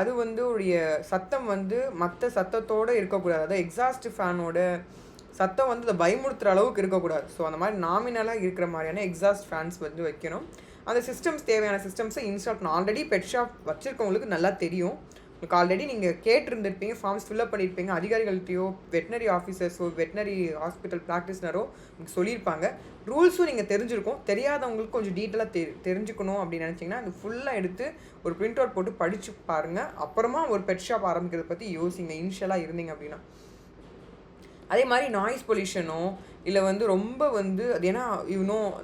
அது வந்து உடைய சத்தம் வந்து மற்ற சத்தத்தோடு இருக்கக்கூடாது, அதாவது எக்ஸாஸ்ட் ஃபேனோட சத்தம் வந்து அதை பயமுறுத்துகிற அளவுக்கு இருக்கக்கூடாது. ஸோ அந்த மாதிரி நாமினலாக இருக்கிற மாதிரியான எக்ஸாஸ்ட் ஃபேன்ஸ் வந்து வைக்கணும். அந்த சிஸ்டம்ஸ் தேவையான சிஸ்டம்ஸை இன்ஸ்டால் பண்ணணும். ஆல்ரெடி பெட் ஷாப் வச்சுருக்கவங்களுக்கு நல்லா தெரியும், உங்களுக்கு ஆல்ரெடி நீங்கள் கேட்டிருந்துருப்பீங்க, ஃபார்ம்ஸ் ஃபில்அப் பண்ணியிருப்பீங்க, அதிகாரிகள்கிட்டையோ வெட்டினரி ஆஃபீஸர்ஸோ வெட்டினரி ஹாஸ்பிட்டல் ப்ராக்டிஸ்னரோ உங்களுக்கு சொல்லியிருப்பாங்க. ரூல்ஸும் நீங்கள் தெரிஞ்சிருக்கும். தெரியாதவங்களுக்கு கொஞ்சம் டீட்டெயிலாக தெரிஞ்சுக்கணும் அப்படின்னு நினச்சிங்கன்னா அது ஃபுல்லாக எடுத்து ஒரு பிரிண்ட் அவுட் போட்டு படித்து பாருங்கள். அப்புறமா ஒரு பெட் ஷாப் ஆரம்பிக்கிறத பற்றி யோசிங்க இனிஷியலாக இருந்தீங்க அப்படின்னா. அதே மாதிரி நாய்ஸ் பொல்யூஷனோ இல்லை வந்து ரொம்ப வந்து அது ஏன்னா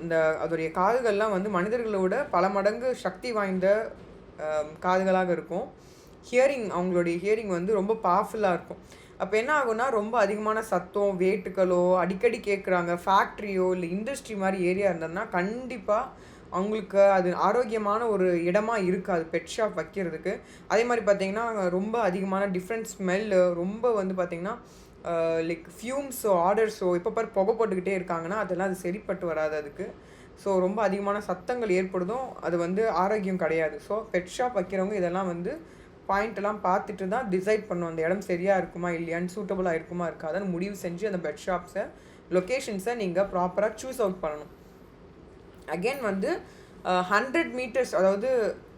இந்த அதோடைய காதுகள்லாம் வந்து மனிதர்களோட பல மடங்கு சக்தி வாய்ந்த காதுகளாக இருக்கும். அவங்களுடைய ஹியரிங் வந்து ரொம்ப பவர்ஃபுல்லாக இருக்கும். அப்போ என்ன ஆகும்னா ரொம்ப அதிகமான சத்தம் வேட்டுக்களோ அடிக்கடி கேட்குறாங்க, ஃபேக்ட்ரியோ இல்லை இண்டஸ்ட்ரி மாதிரி ஏரியா இருந்ததுன்னா கண்டிப்பாக அவங்களுக்கு அது ஆரோக்கியமான ஒரு இடமா இருக்காது பெட் ஷாப் வைக்கிறதுக்கு. அதே மாதிரி பார்த்திங்கன்னா ரொம்ப அதிகமான டிஃப்ரெண்ட் ஸ்மெல்லு, ரொம்ப வந்து பார்த்திங்கன்னா லைக் ஃபியூம்ஸோ ஆர்டர்ஸோ இப்போ புகை போட்டுக்கிட்டே இருக்காங்கன்னா அதெல்லாம் அது சரிப்பட்டு வராது அதுக்கு. ஸோ ரொம்ப அதிகமான சத்தங்கள் ஏற்படுதும், அது வந்து ஆரோக்கியம் கிடையாது. ஸோ பெட் ஷாப் வைக்கிறவங்க இதெல்லாம் வந்து பாயிண்ட்டெல்லாம் பார்த்துட்டு தான் டிசைட் பண்ணும் அந்த இடம் சரியாக இருக்குமா இல்லையான்னு, சூட்டபுளாக இருக்குமா இருக்காதுன்னு முடிவு செஞ்சு அந்த பெட் ஷாப்ஸை லொக்கேஷன்ஸை நீங்கள் ப்ராப்பராக சூஸ் அவுட் பண்ணணும். அகெயின் வந்து 100 மீட்டர்ஸ்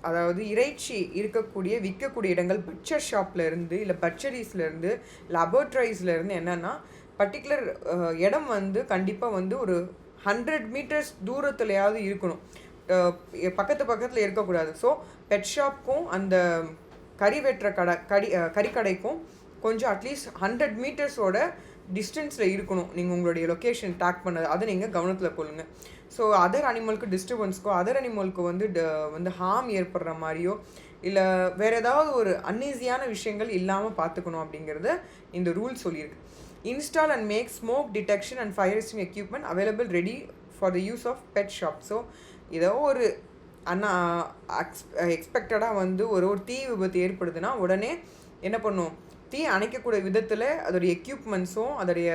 அதாவது இறைச்சி இருக்கக்கூடிய விற்கக்கூடிய இடங்கள் பட்சர் ஷாப்லேருந்து இல்லை பட்சரிஸ்லேருந்து லெபோரட்டரிஸ்லேருந்து என்னென்னா பர்டிகுலர் இடம் வந்து கண்டிப்பாக வந்து ஒரு 100 மீட்டர்ஸ் தூரத்துலையாவது இருக்கணும், பக்கத்தில் இருக்கக்கூடாது. ஸோ பெட் ஷாப்புக்கும் அந்த கறி வெட்டுற கறிக்கடைக்கும் கொஞ்சம் அட்லீஸ்ட் 100 மீட்டர்ஸோட டிஸ்டன்ஸில் இருக்கணும் நீங்கள் உங்களுடைய லொக்கேஷன் டேக் பண்ணது, அதை நீங்கள் கவனத்தில் கொள்ளுங்கள். ஸோ அதர் அனிமலுக்கு டிஸ்டர்பன்ஸ்க்கோ அதர் அனிமலுக்கு வந்து ஹார்ம் ஏற்படுற மாதிரியோ இல்லை வேறு ஏதாவது ஒரு அன்ஈஸியான விஷயங்கள் இல்லாமல் பார்த்துக்கணும் அப்படிங்கிறத இந்த ரூல் சொல்லியிருக்கு. Install and make smoke detection and fire extinguishing equipment available ready for the use of pet shop. So ஏதோ ஒரு எக்ஸ்பெக்டடாக வந்து ஒரு தீ விபத்து ஏற்படுதுன்னா உடனே என்ன பண்ணும், தீ அணைக்கக்கூடிய விதத்தில் அதோடைய எக்யூப்மெண்ட்ஸும் அதோடைய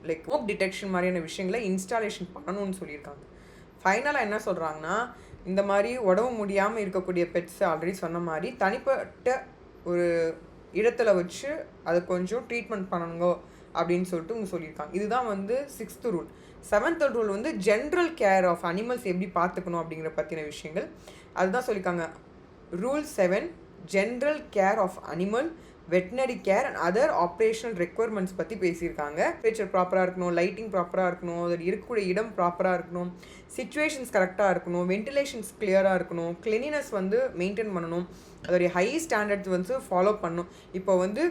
லைக் ஸ்மோக் டிடெக்ஷன் மாதிரியான விஷயங்களை இன்ஸ்டாலேஷன் பண்ணணும்னு சொல்லியிருக்காங்க. ஃபைனலாக என்ன சொல்கிறாங்கன்னா இந்த மாதிரி உடம்பு முடியாமல் இருக்கக்கூடிய பெட்ஸை ஆல்ரெடி சொன்ன மாதிரி தனிப்பட்ட ஒரு இடத்துல வச்சு அதை கொஞ்சம் ட்ரீட்மெண்ட் பண்ணணுங்க அப்படின்னு சொல்லிட்டு அவங்க சொல்லியிருக்காங்க. இதுதான் வந்து 6th ரூல். 7th ரூல் வந்து ஜென்ரல் கேர் ஆஃப் அனிமல்ஸ் எப்படி பார்த்துக்கணும் அப்படிங்கிற பற்றின விஷயங்கள் அதுதான் சொல்லியிருக்காங்க. Rule 7 general care of animal veterinary care and other operational requirements பற்றி பேசியிருக்காங்க. டெம்பரேச்சர் ப்ராப்பராக இருக்கணும், லைட்டிங் ப்ராப்பராக இருக்கணும், அதில் இருக்கக்கூடிய இடம் ப்ராப்பராக இருக்கணும், சிச்சுவேஷன்ஸ் கரெக்டாக இருக்கணும், வென்டிலேஷன்ஸ் கிளியராக இருக்கணும், கிளீனினஸ் வந்து மெயின்டைன் பண்ணணும், அதோடைய ஹை ஸ்டாண்டர்ட்ஸ் வந்து ஃபாலோ பண்ணணும். இப்போ வந்து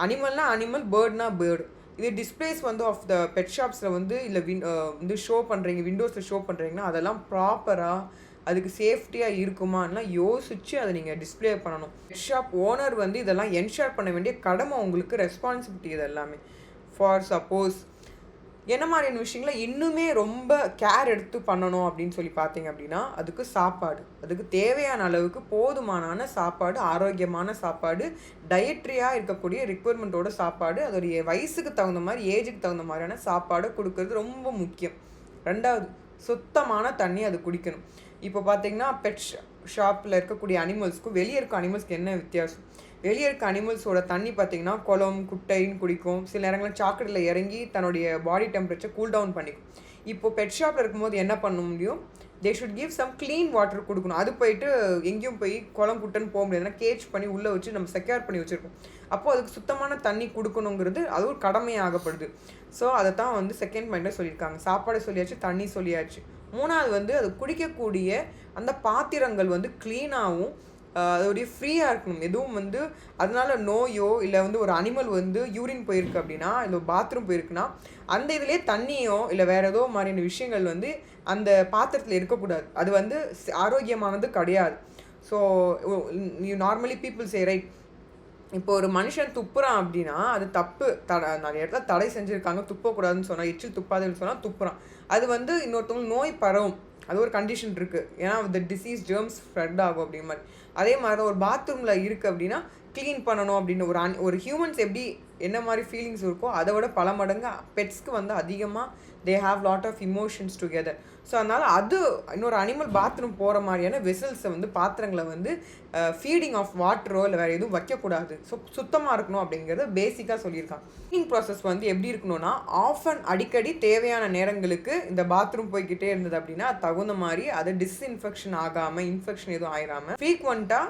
அனிமல்னா அனிமல், பேர்ட்னா பேர்டு, இது டிஸ்பிளேஸ் வந்து ஆஃப் த பெட் ஷாப்ஸில் வந்து இல்லை வந்து ஷோ பண்ணுறீங்க, விண்டோஸில் ஷோ பண்ணுறீங்கன்னா அதெல்லாம் ப்ராப்பராக அதுக்கு சேஃப்டியாக இருக்குமான்லாம் யோசித்து அதை நீங்கள் டிஸ்பிளே பண்ணணும். பெட் ஷாப் ஓனர் வந்து இதெல்லாம் என்ஷூர் பண்ண வேண்டிய கடமை உங்களுக்கு, ரெஸ்பான்சிபிலிட்டி இது எல்லாமே. ஃபார் சப்போஸ் என்ன மாதிரியான விஷயங்களை இன்னுமே ரொம்ப கேர் எடுத்து பண்ணணும் அப்படின்னு சொல்லி பார்த்தீங்க அப்படின்னா, அதுக்கு சாப்பாடு, அதுக்கு தேவையான அளவுக்கு போதுமான சாப்பாடு, ஆரோக்கியமான சாப்பாடு, டயட்ரியாக இருக்கக்கூடிய ரிக்வயர்மெண்ட்டோட சாப்பாடு, அதோடைய வயசுக்கு தகுந்த மாதிரி, ஏஜுக்கு தகுந்த மாதிரியான சாப்பாடை கொடுக்கறது ரொம்ப முக்கியம். 2வது, சுத்தமான தண்ணி அது குடிக்கணும். இப்போ பார்த்தீங்கன்னா பெட் ஷாப்பில் இருக்கக்கூடிய அனிமல்ஸ்க்கும் வெளியே இருக்க அனிமல்ஸ்க்கு என்ன வித்தியாசம்? வெளியே இருக்க அனிமல்ஸோட தண்ணி பார்த்தீங்கன்னா குளம், குட்டைன்னு குடிக்கும். சில நேரங்களில் சாக்கடையில் இறங்கி தன்னுடைய பாடி டெம்பரேச்சர் கூல் டவுன் பண்ணிக்கும். இப்போது பெட் ஷாப்பில் இருக்கும்போது என்ன பண்ண முடியும்? They should give some clean water கொடுக்கணும். அது போயிட்டு எங்கேயும் போய் குளம் குட்டைன்னு போக முடியாது, கேஜ் பண்ணி உள்ளே வச்சு நம்ம செக்யூர் பண்ணி வச்சுருக்கோம். அப்போது அதுக்கு சுத்தமான தண்ணி கொடுக்கணுங்கிறது அது ஒரு கடமையாகப்படுது. ஸோ அதை தான் வந்து செகண்ட் பாயிண்ட்டாக சொல்லியிருக்காங்க. சாப்பாடு சொல்லியாச்சு, தண்ணி சொல்லியாச்சு. 3வது வந்து அது குடிக்கக்கூடிய அந்த பாத்திரங்கள் வந்து க்ளீனாகவும் அதோடைய ஃப்ரீயாக இருக்கணும். எதுவும் வந்து அதனால நோயோ இல்லை வந்து ஒரு அனிமல் வந்து யூரின் போயிருக்கு அப்படின்னா, இல்லை பாத்ரூம் போயிருக்குன்னா அந்த இதுலேயே தண்ணியோ இல்லை வேறு ஏதோ மாதிரியான விஷயங்கள் வந்து அந்த பாத்திரத்தில் இருக்கக்கூடாது. அது வந்து ஆரோக்கியமானது கிடையாது. So you normally people say right, இப்போ ஒரு மனுஷன் துப்புறான் அப்படின்னா அது தப்பு. நிறைய இடத்துல தடை செஞ்சுருக்காங்க, துப்பக்கூடாதுன்னு சொன்னால், எச்சில் துப்பாதுன்னு சொன்னால் துப்புறான். அது வந்து இன்னொருத்தவங்களுக்கு நோய் பரவும், அது ஒரு கண்டிஷன் இருக்குது. ஏன்னா the டிசீஸ் ஜெர்ம்ஸ் ஸ்ப்ரெட் ஆகும் அப்படிங்கிற மாதிரி. அதே மாதிரி தான் ஒரு பாத்ரூமில் இருக்குது அப்படின்னா க்ளீன் பண்ணணும் அப்படின்னு ஒரு ஹியூமன்ஸ் எப்படி என்ன மாதிரி ஃபீலிங்ஸ் இருக்கோ அதை விட பல மடங்கு பெட்ஸ்க்கு வந்து அதிகமாக they have lot of emotions together. So அதனால் அது இன்னொரு அனிமல் பாத்ரூம் போகிற மாதிரியான வெசல்ஸை வந்து பாத்திரங்களை வந்து ஃபீடிங் ஆஃப் வாட்டரோ இல்லை வேறு எதுவும் வைக்கக்கூடாது. ஸோ சுத்தமாக இருக்கணும் அப்படிங்கிறத பேசிக்காக சொல்லியிருக்காங்க. க்ளீனிங் ப்ராசஸ் வந்து எப்படி இருக்கணும்னா, ஆஃபன் அடிக்கடி தேவையான நேரங்களுக்கு இந்த பாத்ரூம் போய்கிட்டே இருந்தது அப்படின்னா அது தகுந்த மாதிரி அதை டிஸ்இன்ஃபெக்ஷன் ஆகாமல், இன்ஃபெக்ஷன் எதுவும் ஆயிடாமல் ஃப்ரீக்வெண்ட்டாக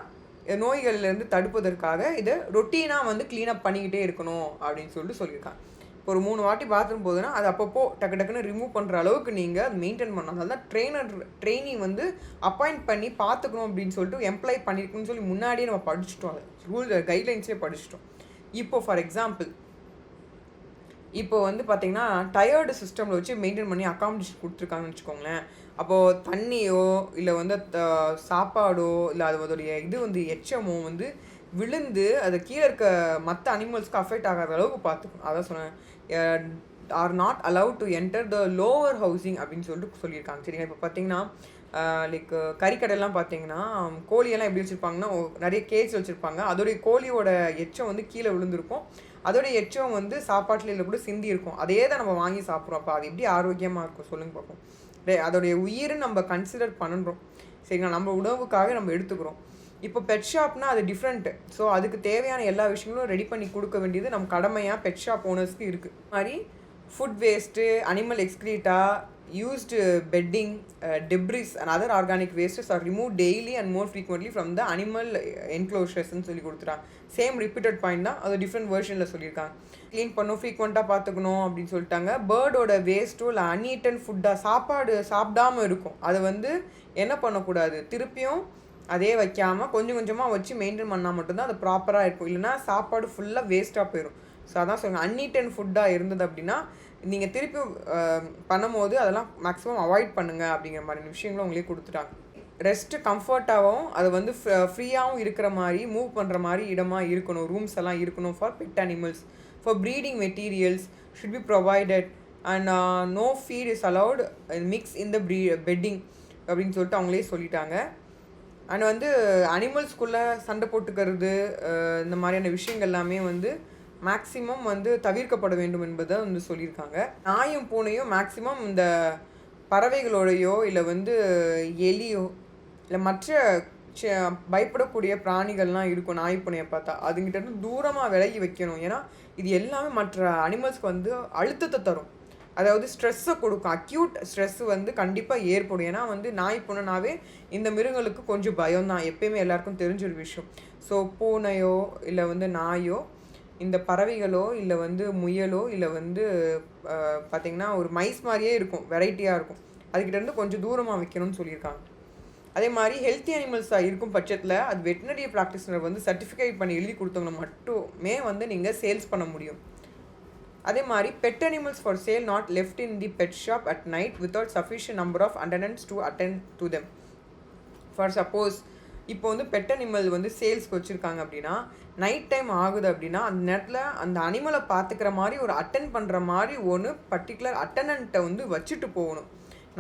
நோய்கள்லேருந்து தடுப்பதற்காக இதை ரொட்டீனாக வந்து க்ளீனப் பண்ணிக்கிட்டே இருக்கணும் அப்படின்னு சொல்லியிருக்காங்க. இப்போ ஒரு 3 வாட்டி பாத்ரூம் போகுதுன்னா அது அப்பப்போ டக்குன்னு ரிமூவ் பண்ணுற அளவுக்கு நீங்கள் அது மெயின்டைன் பண்ணணும். அதனால தான் ட்ரெயினி வந்து அப்பாயிண்ட் பண்ணி பார்த்துக்கணும் அப்படின்னு சொல்லிட்டு எம்ப்ளாய் பண்ணியிருக்குன்னு சொல்லி முன்னாடியே நம்ம படிச்சுட்டோம். அது ரூல் கைட்லைன்ஸே படிச்சுட்டோம். இப்போ ஃபார் எக்ஸாம்பிள் இப்போ வந்து பார்த்திங்கன்னா டயர்டு சிஸ்டமில் வச்சு மெயின்டைன் பண்ணி அக்காமடேஷன் கொடுத்துருக்காங்கன்னு வச்சுக்கோங்களேன். அப்போது தண்ணியோ இல்லை வந்து சாப்பாடோ இல்லை அதோடைய இது வந்து எச்சமோ வந்து விழுந்து அது கீழே இருக்க மற்ற அனிமல்ஸ்க்கு அஃபெக்ட் ஆகாத அளவுக்கு பார்த்துக்கணும். அதான் சொன்னேன், are not allowed to enter the lower housing அப்படின்னு சொல்லிட்டு சொல்லியிருக்காங்க. சரிங்களா? இப்போ பார்த்தீங்கன்னா லைக் கறிக்கடையெல்லாம் பார்த்தீங்கன்னா கோழியெல்லாம் எப்படி வச்சுருப்பாங்கன்னா நிறைய கேஜ் வச்சுருப்பாங்க. அதோடைய கோழியோட எச்சம் வந்து கீழே விழுந்திருக்கும். அதோடைய எச்சம் வந்து சாப்பாட்டில் கூட சிந்தி இருக்கும். அதே தான் நம்ம வாங்கி சாப்பிட்றோம். அப்போ அது எப்படி ஆரோக்கியமாக இருக்கும் சொல்லுங்க பார்ப்போம். அதோடைய உயிர்னு நம்ம கன்சிடர் பண்ணுறோம். சரிங்களா? நம்ம உணவுக்காக நம்ம எடுத்துக்கிறோம். இப்போ பெட் ஷாப்னால் அது டிஃப்ரெண்ட்டு. ஸோ அதுக்கு தேவையான எல்லா விஷயங்களும் ரெடி பண்ணி கொடுக்க வேண்டியது நம்ம கடமையாக பெட் ஷாப் ஓனர்ஸ்க்கு இருக்குது. மாதிரி food waste, animal excreta, used bedding, debris and other organic wastes are removed daily and more frequently from the animal enclosures ன்னு சொல்லி கொடுத்துட்டாங்க. சேம் ரிப்பீட்டட் பாயிண்ட் தான், அது டிஃப்ரெண்ட் வெர்ஷனில் சொல்லியிருக்காங்க. க்ளீன் பண்ணணும், ஃப்ரீக்வெண்ட்டாக பார்த்துக்கணும் அப்படின்னு சொல்லிட்டாங்க. பேர்டோட வேஸ்ட்டோ இல்லை அன்ஈட்டன் ஃபுட்டாக சாப்பாடு சாப்பிடாமல் இருக்கும், அதை வந்து என்ன பண்ணக்கூடாது, திருப்பியும் அதே வைக்காமல் கொஞ்சம் கொஞ்சமாக வச்சு மெயின்டைன் பண்ணால் மட்டும்தான் அது ப்ராப்பராக இருக்கும். இல்லைனா சாப்பாடு ஃபுல்லாக வேஸ்ட்டாக போயிடும். ஸோ அதான் சொல்லுங்கள், அன்ஈட்டன் ஃபுட்டாக இருந்தது அப்படின்னா நீங்கள் திருப்பி பண்ணும்போது அதெல்லாம் மேக்ஸிமம் அவாய்ட் பண்ணுங்கள் அப்படிங்கிற மாதிரி விஷயங்களும் உங்களே கொடுத்துட்டாங்க. ரெஸ்ட்டு கம்ஃபர்ட்டாகவும் அது வந்து ஃப்ரீயாகவும் இருக்கிற மாதிரி மூவ் பண்ணுற மாதிரி இடமாக இருக்கணும், ரூம்ஸ் எல்லாம் இருக்கணும் for pet animals. For breeding materials should be provided and no feed is allowed mix in the bedding அப்படின்னு சொல்லிட்டு அவங்களே சொல்லிட்டாங்க. அண்ட் வந்து அனிமல்ஸ்குள்ளே சண்டை போட்டுக்கிறது இந்த மாதிரியான விஷயங்கள் எல்லாமே வந்து மேக்ஸிமம் வந்து தவிர்க்கப்பட வேண்டும் என்பதை வந்து சொல்லியிருக்காங்க. நாயும் பூனையும் மேக்ஸிமம் இந்த பறவைகளோடையோ இல்லை வந்து எலியோ இல்லை மற்ற பயப்படக்கூடிய பிராணிகள்லாம் இருக்கும், நாய் பூனையை பார்த்தா அதுங்கிட்ட தூரமாக விலகி வைக்கணும். ஏன்னா இது எல்லாமே மற்ற அனிமல்ஸ்க்கு வந்து அழுத்தத்தை தரும், அதாவது ஸ்ட்ரெஸ்ஸை கொடுக்கும். அக்யூட் ஸ்ட்ரெஸ்ஸு வந்து கண்டிப்பாக ஏற்படும். ஏன்னா வந்து நாய் பூனைனாவே இந்த மிருகங்களுக்கு கொஞ்சம் பயம்தான், எப்பயுமே எல்லாருக்கும் தெரிஞ்ச ஒரு விஷயம். ஸோ பூனையோ இல்லை வந்து நாயோ, இந்த பறவைகளோ இல்லை வந்து முயலோ இல்லை வந்து பார்த்திங்கன்னா ஒரு மைஸ் மாதிரியே இருக்கும், வெரைட்டியாக இருக்கும், அதுக்கிட்டேருந்து கொஞ்சம் தூரமாக வைக்கணும்னு சொல்லியிருக்காங்க. அதே மாதிரி ஹெல்த்தி அனிமல்ஸாக இருக்கும் பட்சத்தில் அது வெட்டினரி ப்ராக்டிஸ்னர் வந்து சர்டிஃபிகேட் பண்ணி எழுதி கொடுத்தவங்க மட்டுமே வந்து நீங்கள் சேல்ஸ் பண்ண முடியும். அதே மாதிரி pet animals for sale not left in the pet shop at night without sufficient number of attendants to attend to them. For suppose இப்போ வந்து பெட் அனிமல் வந்து சேல்ஸ்க்கு வச்சுருக்காங்க அப்படின்னா, நைட் டைம் ஆகுது அப்படின்னா அந்த நேரத்தில் அந்த அனிமலை பார்த்துக்கிற மாதிரி ஒரு அட்டென்ட் பண்ணுற மாதிரி ஒன்று பர்டிகுலர் அட்டண்டண்ட்டை வந்து வச்சுட்டு போகணும்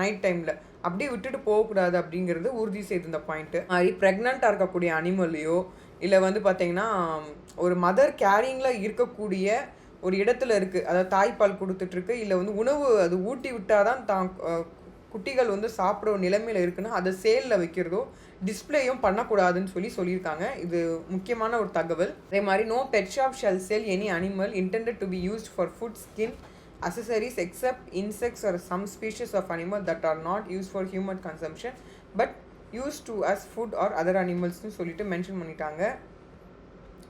நைட் டைமில். அப்படியே விட்டுட்டு போகக்கூடாது அப்படிங்கிறது உறுதி செய்து இந்த பாயிண்ட்டு. மாதிரி ப்ரெக்னெண்ட்டாக இருக்கக்கூடிய அனிமல்லையோ இல்லை வந்து பார்த்திங்கன்னா ஒரு மதர் கேரிங்கில் இருக்கக்கூடிய ஒரு இடத்துல இருக்குது, அதாவது தாய்ப்பால் கொடுத்துட்ருக்கு, இல்லை வந்து உணவு அது ஊட்டி விட்டால் தான் குட்டிகள் வந்து சாப்பிட்ற ஒரு நிலைமையில் இருக்குன்னா அதை சேலில் வைக்கிறதோ டிஸ்பிளேயும் பண்ணக்கூடாதுன்னு சொல்லியிருக்காங்க. இது முக்கியமான ஒரு தகவல். அதே மாதிரி no pet shop shall sell any animal intended to be used for food, skin, accessories except insects or some species of animal that are not used for human consumption but used to as food or other animals னு சொல்லிட்டு mention பண்ணிட்டாங்க.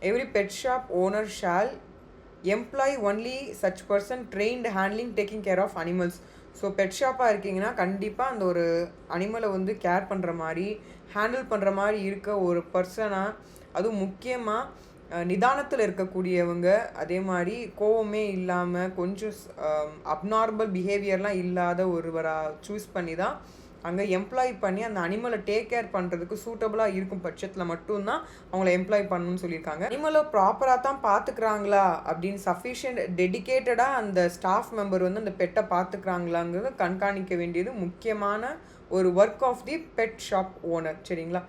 Every pet shop owner shall employ only such person trained handling taking care of animals. So pet ஷாப்பாக இருக்கீங்கன்னா கண்டிப்பாக அந்த ஒரு அனிமலை வந்து care பண்ணுற மாதிரி ஹேண்டில் பண்ணுற மாதிரி இருக்க ஒரு பர்சனாக, அதுவும் முக்கியமாக நிதானத்தில் இருக்கக்கூடியவங்க, அதே மாதிரி கோவமே இல்லாமல் கொஞ்சம் அப்நார்மல் பிஹேவியர்லாம் இல்லாத ஒருவராக சூஸ் பண்ணி தான் அங்கே எம்ப்ளாய் பண்ணி அந்த அனிமலை டேக் கேர் பண்ணுறதுக்கு சூட்டபுளாக இருக்கும் பட்சத்தில் மட்டும்தான் அவங்கள எம்ப்ளாய் பண்ணணும்னு சொல்லியிருக்காங்க. அனிமலை ப்ராப்பராக தான் பார்த்துக்கிறாங்களா அப்படின்னு சஃபிஷியன்ட் டெடிக்கேட்டடாக அந்த ஸ்டாஃப் மெம்பர் வந்து அந்த பெட்டை பார்த்துக்கிறாங்களாங்கிறத கண்காணிக்க வேண்டியது முக்கியமான ஒரு work of the pet shop owner. சரிங்களா?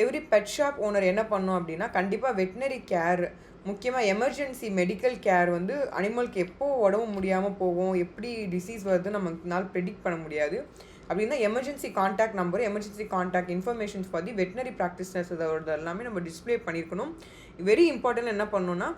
எவ்ரி பெட் ஷாப் ஓனர் என்ன பண்ணணும் அப்படின்னா கண்டிப்பாக வெட்டினரி கேர், முக்கியமாக எமர்ஜென்சி மெடிக்கல் கேர் வந்து அனிமலுக்கு எப்போது உடம்பு முடியாமல் போகும், எப்படி டிசீஸ் வருது நம்மளால் ப்ரெடிக்ட் பண்ண முடியாது. அப்படின்னா emergency contact number, emergency contact informations for the veterinary practitioners அதோட எல்லாமே நம்ம டிஸ்பிளே பண்ணியிருக்கணும். Very important. என்ன பண்ணணும்னா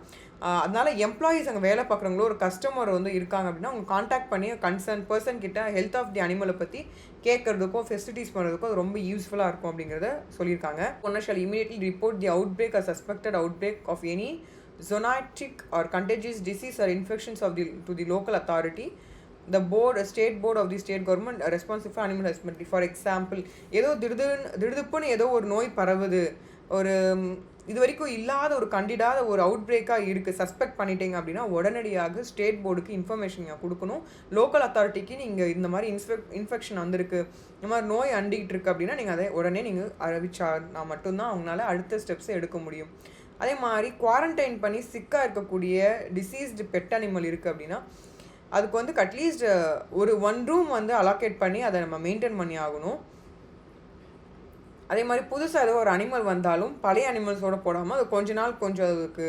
அதனால் எம்ப்ளாயீஸ் அங்கே வேலை பார்க்குறவங்களோ ஒரு கஸ்டமர் வந்து இருக்காங்க அப்படின்னா அவங்க கான்டாக்ட் பண்ணி கன்சர்ன் பர்சன் கிட்ட ஹெல்த் ஆஃப் தி அனிமலை பற்றி கேட்கறதுக்கோ ஃபெசிலிட்டிஸ் பண்ணுறதுக்கோ அது ரொம்ப யூஸ்ஃபுல்லாக இருக்கும் அப்படிங்கிறத சொல்லியிருக்காங்க. Owner shall immediately report the outbreak or suspected outbreak of any zoonotic or contagious disease or infections to the local authority, the board, state board of the state government responsible for animal husbandry. For example, ஏதோ திடுதுப்புன்னு ஏதோ ஒரு நோய் பரவுது, ஒரு இது வரைக்கும் இல்லாத ஒரு கண்டிடாத ஒரு அவுட் பிரேக்காக இருக்குது, சஸ்பெக்ட் பண்ணிட்டீங்க அப்படின்னா உடனடியாக ஸ்டேட் போர்டுக்கு இன்ஃபர்மேஷன் நீங்கள் கொடுக்கணும். லோக்கல் அத்தாரிட்டிக்கு நீங்கள் இந்த மாதிரி இன்ஃபெக்ஷன் வந்திருக்கு, இந்த மாதிரி நோய் அண்டிகிட்டு இருக்குது அப்படின்னா நீங்கள் அதை உடனே நீங்கள் அறிவிச்சா மட்டும்தான் அவங்களால அடுத்த ஸ்டெப்ஸை எடுக்க முடியும். அதே மாதிரி குவாரண்டைன் பண்ணி சிக்காக இருக்கக்கூடிய டிசீஸ்டு பெட் அனிமல் இருக்குது அப்படின்னா அதுக்கு வந்து அட்லீஸ்ட் ஒரு 1 ரூம் வந்து அலோகேட் பண்ணி அதை நம்ம மெயின்டைன் பண்ணி ஆகணும். அதே மாதிரி புதுசாக ஏதோ ஒரு அனிமல் வந்தாலும் பழைய அனிமல்ஸோடு போடாமல் அது கொஞ்ச நாள் கொஞ்சம் அதுக்கு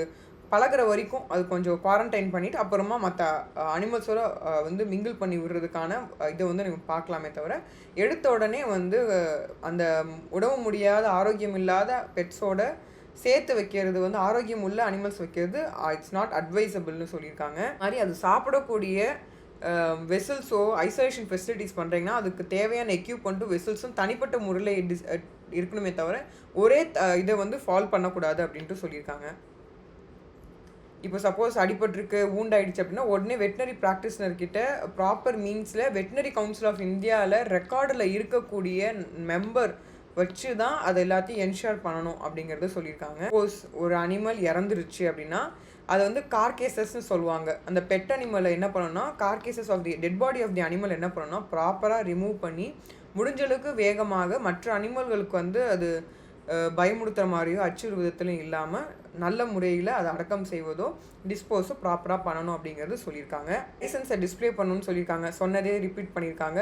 பழகிற வரைக்கும் அது கொஞ்சம் குவாரண்டைன் பண்ணிவிட்டு அப்புறமா மற்ற அனிமல்ஸோட வந்து மிங்கிள் பண்ணி விடுறதுக்கான இதை வந்து நீங்கள் பார்க்கலாமே தவிர எடுத்த உடனே வந்து அந்த உடம்பு முடியாத ஆரோக்கியம் இல்லாத பெட்ஸோட சேர்த்து வைக்கிறது வந்து ஆரோக்கியம் உள்ள அனிமல்ஸ் வைக்கிறது இட்ஸ் நாட் அட்வைசபிள்னு சொல்லியிருக்காங்க. மாதிரி அது சாப்பிடக்கூடிய வெசல்ஸோ ஐசோலேஷன் ஃபெசிலிட்டிஸ் பண்ணுறீங்கன்னா அதுக்கு தேவையான எக்யூப்மெண்ட்டும் வெசல்ஸும் தனிப்பட்ட முறையில் இருக்கணுமே தவிர ஒரே இதை வந்து ஃபாலோ பண்ணக்கூடாது அப்படின்ட்டு சொல்லியிருக்காங்க. இப்போ சப்போஸ் அடிபட்டிருக்கு, ஊண்டாயிடுச்சு அப்படின்னா உடனே வெட்டினரி ப்ராக்டிஸ்னர்கிட்ட ப்ராப்பர் மீன்ஸில் வெட்டினரி கவுன்சில் ஆஃப் இந்தியாவில் ரெக்கார்டில் இருக்கக்கூடிய மெம்பர் வச்சு தான் அது எல்லாத்தையும் என்ஷூர் பண்ணணும் அப்படிங்கிறத சொல்லியிருக்காங்க. சப்போஸ் ஒரு அனிமல் இறந்துருச்சு அப்படின்னா அதை வந்து கார்கேசஸ்ன்னு சொல்லுவாங்க. அந்த பெட் அனிமலை என்ன பண்ணணும்னா carcasses of the dead body of the animal என்ன பண்ணணும்னா ப்ராப்பராக ரிமூவ் பண்ணி முடிஞ்சளவுக்கு வேகமாக மற்ற அனிமல்களுக்கு வந்து அது பயமுடுத்துகிற மாதிரியோ அச்சுறு விதத்திலும் இல்லாமல் நல்ல முறையில் அதை அடக்கம் செய்வதோ டிஸ்போஸோ ப்ராப்பராக பண்ணணும் அப்படிங்கிறது சொல்லியிருக்காங்க. லைசன்ஸை டிஸ்பிளே பண்ணணும்னு சொல்லியிருக்காங்க. சொன்னதே ரிப்பீட் பண்ணியிருக்காங்க.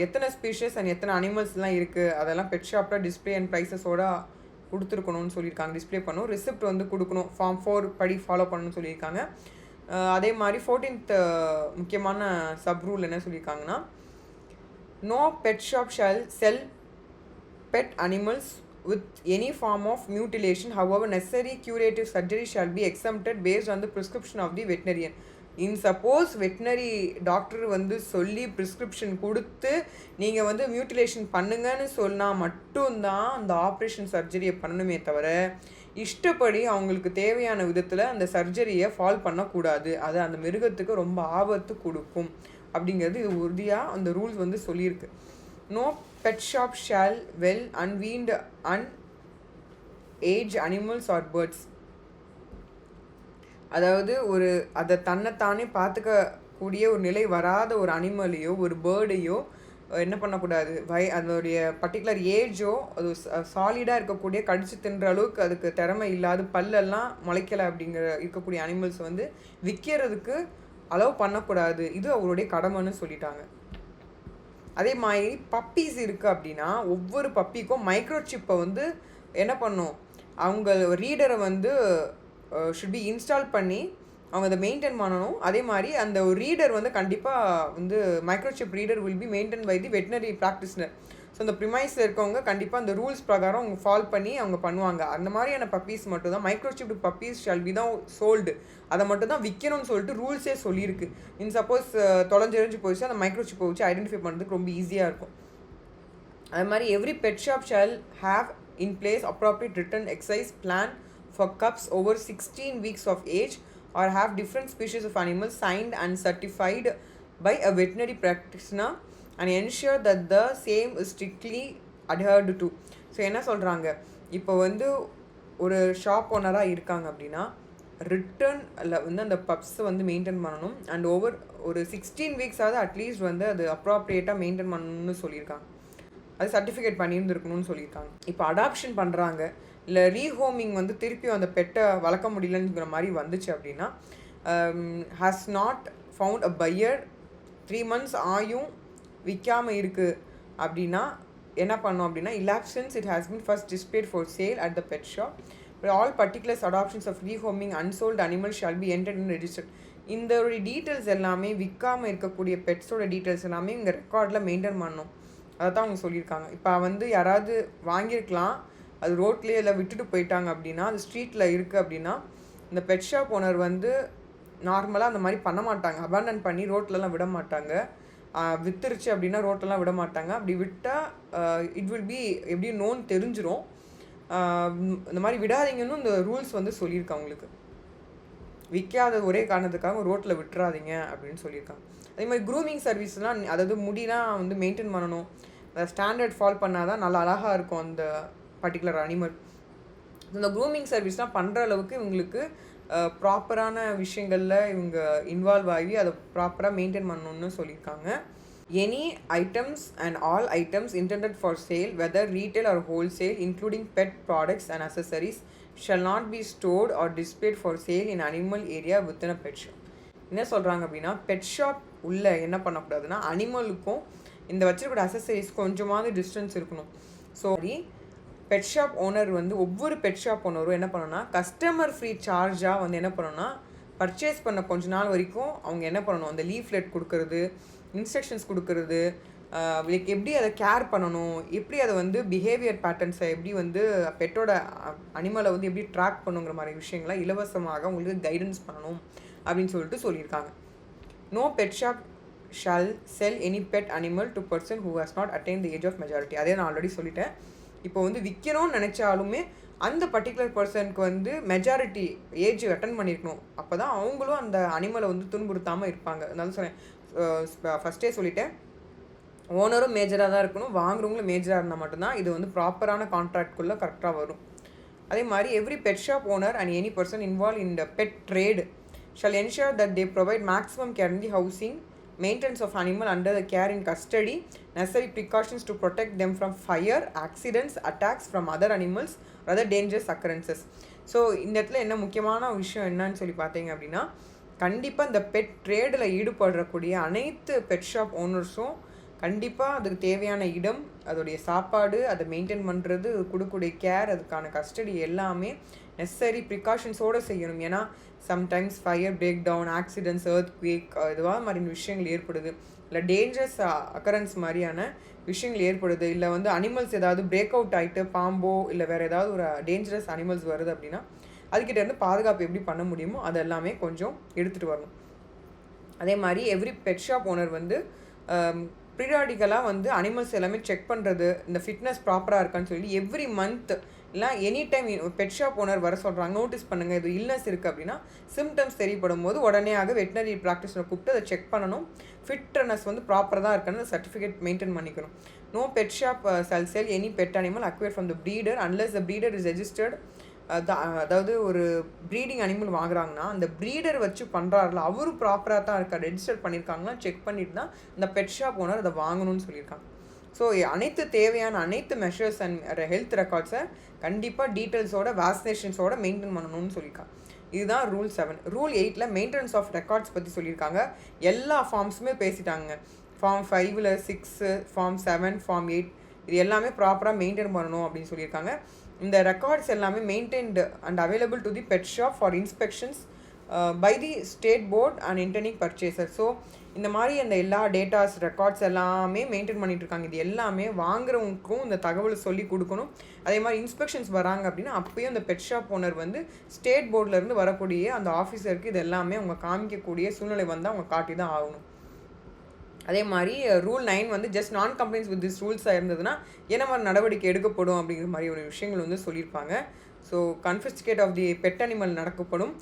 எத்தனை ஸ்பீஷஸ் அண்ட் எத்தனை அனிமல்ஸ்லாம் இருக்குது அதெல்லாம் பெட் ஷாப்பில் டிஸ்பிளே அண்ட் ப்ரைஸஸோட கொடுத்துருக்கணும்னு சொல்லியிருக்காங்க. டிஸ்பிளே பண்ணணும், ரிசிப்ட் வந்து கொடுக்கணும், ஃபார்ம் 4 படி ஃபாலோ பண்ணணும்னு சொல்லியிருக்காங்க. அதே மாதிரி 14th முக்கியமான சப் ரூல் என்ன சொல்லியிருக்காங்கன்னா no pet shop shall sell pet animals with any form of mutilation, however necessary curative surgery shall be exempted based on the prescription of the veterinarian. In suppose veterinary doctor வந்து சொல்லி prescription கொடுத்து நீங்கள் வந்து mutilation பண்ணுங்கன்னு சொன்னால் மட்டும்தான் அந்த operation சர்ஜரியை பண்ணணுமே தவிர இஷ்டப்படி அவங்களுக்கு தேவையான விதத்தில் அந்த சர்ஜரியை ஃபால் பண்ணக்கூடாது. அது அந்த மிருகத்துக்கு ரொம்ப ஆபத்து கொடுக்கும் அப்படிங்கிறது இது உறுதியாக அந்த ரூல்ஸ் வந்து சொல்லியிருக்கு. No pet shop shall well unweaned unaged animals or birds. அதாவது அதை தன்னைத்தானே பார்த்துக்கக்கூடிய ஒரு நிலை வராத ஒரு அனிமலையோ ஒரு பேர்டையோ என்ன பண்ணக்கூடாது, அதோடைய பர்டிகுலர் ஏஜோ அது சாலிடாக இருக்கக்கூடிய கடிச்சு தின்ற அளவுக்கு அதுக்கு திறமை இல்லாத பல்லெல்லாம் முளைக்கலை இருக்கக்கூடிய அனிமல்ஸ் வந்து விற்கிறதுக்கு அலோவ் பண்ணக்கூடாது. இது அவருடைய கடமைன்னு சொல்லிட்டாங்க. அதே மாதிரி பப்பீஸ் இருக்குது அப்படின்னா ஒவ்வொரு பப்பிக்கும் மைக்ரோசிப்பை வந்து என்ன பண்ணும், அவங்க ரீடரை வந்து ஷுட் பி இன்ஸ்டால் பண்ணி அவங்க அதை மெயின்டைன் பண்ணணும். அதே மாதிரி அந்த ரீடர் வந்து கண்டிப்பாக வந்து microchip reader will be maintain by the veterinary practitioner. So அந்த ப்ரிமைஸில் இருக்கவங்க கண்டிப்பாக அந்த ரூல்ஸ் பிரகாரம் அவங்க ஃபாலோ பண்ணி அவங்க பண்ணுவாங்க. அந்த மாதிரியான பப்பீஸ் மட்டும் தான் மைக்ரோசிப் பப்பீஸ் ஷால் பி தான் சோல்டு. அதை மட்டும் தான் விற்கணும்னு சொல்லிட்டு ரூல்ஸே சொல்லியிருக்கு. சப்போஸ் தொலைஞ்செறிஞ்சு போயிடுச்சு அந்த மைக்ரோசிப்பை வச்சு ஐடென்டிஃபை பண்ணுறதுக்கு ரொம்ப ஈஸியாக இருக்கும். அது மாதிரி every pet shop shall have in place appropriate written exercise plan for cubs over 16 weeks of age or have different species of animals signed and certified by a veterinary practitioner and ensure that the same is strictly adhered to. So என்ன சொல்கிறாங்க, இப்போ வந்து ஒரு shop ஓனராக இருக்காங்க அப்படின்னா ரிட்டர்னில் வந்து அந்த பப்ஸை வந்து மெயின்டைன் பண்ணணும். அண்ட் ஒரு 16 வீக்ஸாவது அட்லீஸ்ட் வந்து அது அப்ராப்ரியேட்டாக மெயின்டைன் பண்ணணும்னு சொல்லியிருக்காங்க. அது சர்டிஃபிகேட் பண்ணியிருந்துருக்கணும்னு சொல்லியிருக்காங்க. இப்போ அடாப்ஷன் பண்ணுறாங்க இல்லை ரீஹோமிங் வந்து திருப்பி அந்த பெட்டை வளர்க்க முடியலங்கிற மாதிரி வந்துச்சு அப்படின்னா has not found a buyer 3 months ஆயும் விற்காமல் இருக்குது அப்படின்னா என்ன பண்ணோம் அப்படின்னா elapses it has been first displayed for sale at the pet shop. All particulars adoptions of rehoming unsold animal shall be entered in registered. இந்த ஒரு டீட்டெயில்ஸ் எல்லாமே விற்காமல் இருக்கக்கூடிய பெட்ஸோட டீட்டெயில்ஸ் எல்லாமே இங்கே ரெக்கார்டில் மெயின்டைன் பண்ணணும். அதை தான் அவங்க சொல்லியிருக்காங்க. இப்போ வந்து யாராவது வாங்கியிருக்கலாம், அது ரோட்லேயே எல்லாம் விட்டுட்டு போயிட்டாங்க அப்படின்னா அது ஸ்ட்ரீட்டில் இருக்குது அப்படின்னா இந்த பெட் ஷாப் ஓனர் வந்து நார்மலாக அந்த மாதிரி பண்ண மாட்டாங்க. அபாண்டன் பண்ணி ரோட்லலாம் விட மாட்டாங்க. வித்துருச்சு அப்படின்னா ரோட்லலாம் விட மாட்டாங்க. அப்படி விட்டால் இட் வில் பி எப்படி நோன் தெரிஞ்சிடும். இந்த மாதிரி விடாதீங்கன்னு இந்த ரூல்ஸ் வந்து சொல்லியிருக்காங்க. அவங்களுக்கு விற்காத ஒரே காரணத்துக்காக ரோட்டில் விட்டுறாதீங்க அப்படின்னு சொல்லியிருக்காங்க. அதே மாதிரி க்ரூமிங் சர்வீஸ்லாம், அதாவது முடிலாம் வந்து மெயின்டைன் பண்ணணும். ஸ்டாண்டர்ட் ஃபாலோ பண்ணால் தான் நல்லா அழகாக இருக்கும் அந்த பர்டிகுலர் அனிமல். இந்த க்ரூமிங் சர்வீஸ்லாம் பண்ணுற அளவுக்கு இவங்களுக்கு ப்ராப்பரான விஷயங்களில் இவங்க இன்வால்வ் ஆகி அதை ப்ராப்பராக மெயின்டைன் பண்ணணுன்னு சொல்லியிருக்காங்க. Any items and all items intended for sale whether retail or wholesale including pet products and accessories shall not be stored or displayed for sale in animal area within a pet shop. என்ன சொல்கிறாங்க அப்படின்னா pet shop உள்ளே என்ன பண்ணக்கூடாதுன்னா அனிமலுக்கும் இந்த வச்சிருக்கிற அசசரிஸ் கொஞ்சமாவது distance இருக்கணும். So pet shop owner வந்து ஒவ்வொரு பெட் ஷாப் ஓனரும் என்ன பண்ணணும்னா கஸ்டமர் ஃப்ரீ சார்ஜாக வந்து என்ன பண்ணணும்னா பர்ச்சேஸ் பண்ண கொஞ்ச நாள் வரைக்கும் அவங்க என்ன பண்ணணும், அந்த லீஃப்லெட் கொடுக்கறது, இன்ஸ்ட்ரக்ஷன்ஸ் கொடுக்கறது, லைக் எப்படி அதை கேர் பண்ணணும், எப்படி அதை வந்து பிஹேவியர் பேட்டர்ன்ஸை எப்படி வந்து பெட்டோட அனிமலை வந்து எப்படி ட்ராக் பண்ணுங்கிற மாதிரி விஷயங்களை இலவசமாக உங்களுக்கு கைடன்ஸ் பண்ணணும் அப்படின்னு சொல்லியிருக்காங்க. No pet shop shall sell any pet animal to person who has not attain the age of majority. அதே நான் ஆல்ரெடி சொல்லிட்டேன். இப்போ வந்து விற்கணும்னு நினச்சாலுமே அந்த பர்டிகுலர் பர்சனுக்கு வந்து மெஜாரிட்டி ஏஜ் அட்டன் பண்ணியிருக்கணும். அப்போ தான் அவங்களும் அந்த அனிமலை வந்து துன்புறுத்தாமல் இருப்பாங்க. அதனால சொன்னேன், ஃபஸ்ட்டே சொல்லிட்டேன், ஓனரும் மேஜராக தான் இருக்கணும், வாங்குறவங்களும் மேஜராக இருந்தால் மட்டும்தான் இது வந்து ப்ராப்பரான கான்ட்ராக்ட்குள்ளே கரெக்டாக வரும். அதே மாதிரி every pet shop owner and any person involve in the pet trade shall ensure that they provide maximum care in the housing, maintenance of animal under the care in custody, necessary precautions to protect them from fire, accidents, attacks from other animals, other dangerous occurrences. So இந்த இடத்துல என்ன முக்கியமான விஷயம் என்னன்னு சொல்லி பார்த்தீங்க அப்படின்னா கண்டிப்பாக இந்த பெட் ட்ரேடில் ஈடுபடக்கூடிய அனைத்து பெட் ஷாப் ஓனர்ஸும் கண்டிப்பாக அதுக்கு தேவையான இடம், அதோடைய சாப்பாடு, அதை மெயின்டைன் பண்ணுறது, கொடுக்கக்கூடிய கேர், அதுக்கான கஸ்டடி எல்லாமே நெசசரி ப்ரிகாஷன்ஸோடு செய்யணும். ஏன்னா sometimes fire break down, accidents, earthquake இதுவாக மாதிரியான விஷயங்கள் ஏற்படுது, இல்லை டேஞ்சரஸ் அக்கரன்ஸ் மாதிரியான விஷயங்கள் ஏற்படுது, இல்லை வந்து அனிமல்ஸ் ஏதாவது பிரேக் அவுட் ஆகிட்டு பாம்போ இல்லை வேறு ஏதாவது ஒரு டேஞ்சரஸ் அனிமல்ஸ் வருது அப்படின்னா அதுக்கிட்ட இருந்து பாதுகாப்பு எப்படி பண்ண முடியுமோ அது எல்லாமே கொஞ்சம் எடுத்துகிட்டு வரணும். அதே மாதிரி எவ்ரி பெட் ஷாப் ஓனர் வந்து பீரியாடிக்கலாக வந்து அனிமல்ஸ் எல்லாமே செக் பண்ணுறது, இந்த ஃபிட்னஸ் ப்ராப்பராக இருக்கான்னு சொல்லி எவ்ரி மந்த் இல்லை any time bed shop owner வர சொல்கிறாங்க, நோட்டீஸ் பண்ணுங்கள் இது இல்னஸ் இருக்குது அப்படின்னா சிம்டம்ஸ் தெரியப்படும் போது உடனேயாக வெட்டினரி ப்ராக்டிஸில் கூப்பிட்டு அதை செக் பண்ணணும். ஃபிட்னஸ் வந்து ப்ராப்பராக தான் இருக்கான்னு சர்டிஃபிகேட் மெயின்டைன் பண்ணிக்கணும். No pet shop shall sell any pet animal acquired from the breeder unless the breeder is registered அதாவது ஒரு ப்ரீடிங் அனிமல் வாங்குறாங்கன்னா அந்த ப்ரீடர் வச்சு பண்ணுறாருல அவரும் ப்ராப்பராக தான் இருக்கா, ரெஜிஸ்டர் பண்ணியிருக்காங்கன்னா செக் பண்ணிட்டு தான் இந்த பெட் ஷாப் ஓனர் அதை வாங்கணும்னு சொல்லியிருக்காங்க. ஸோ அனைத்து தேவையான அனைத்து மெஷர்ஸ் அண்ட் ஹெல்த் ரெக்கார்ட்ஸை கண்டிப்பாக டீட்டெயில்ஸோட வேக்சினேஷன்ஸோட மெயின்டைன் பண்ணணும்னு சொல்லியிருக்காங்க. இதுதான் ரூல் 7. ரூல் 8ல் மெயின்டெனன்ஸ் ஆஃப் ரெக்கார்ட்ஸ் பற்றி சொல்லியிருக்காங்க. எல்லா ஃபார்ம்ஸுமே பேசிட்டாங்க. ஃபார்ம் 5ல் 6, ஃபார்ம் 7, ஃபார்ம் 8 இது எல்லாமே ப்ராப்பராக மெயின்டைன் பண்ணணும் அப்படின்னு சொல்லியிருக்காங்க. இந்த ரெக்கார்ட்ஸ் எல்லாமே maintained and available to the pet shop for inspections by the state board and intending purchaser. So இந்த மாதிரி அந்த எல்லா டேட்டாஸ் ரெக்கார்ட்ஸ் எல்லாமே மெயின்டைன் பண்ணிட்டு இருக்காங்க. இது எல்லாமே வாங்குறவங்களுக்கும் இந்த தகவலை சொல்லி கொடுக்கணும். அதே மாதிரி இன்ஸ்பெக்ஷன்ஸ் வராங்க அப்படின்னா அப்பயும் அந்த பெட் ஷாப் ஓனர் வந்து ஸ்டேட் போர்ட்லேருந்து வரக்கூடிய அந்த ஆஃபீஸருக்கு இது எல்லாமே அவங்க காமிக்கக்கூடிய சூழ்நிலை வந்து அவங்க காட்டி தான் ஆகணும். அதே மாதிரி ரூல் 9 வந்து ஜஸ்ட் நான் கம்ப்ளைண்ட்ஸ் வித் திஸ் ரூல்ஸாக இருந்ததுன்னா என்ன மாதிரி நடவடிக்கை எடுக்கப்படும் அப்படிங்கிற மாதிரி ஒரு விஷயங்கள் வந்து சொல்லியிருப்பாங்க. So confiscate of the pet animal நடக்கப்படும்,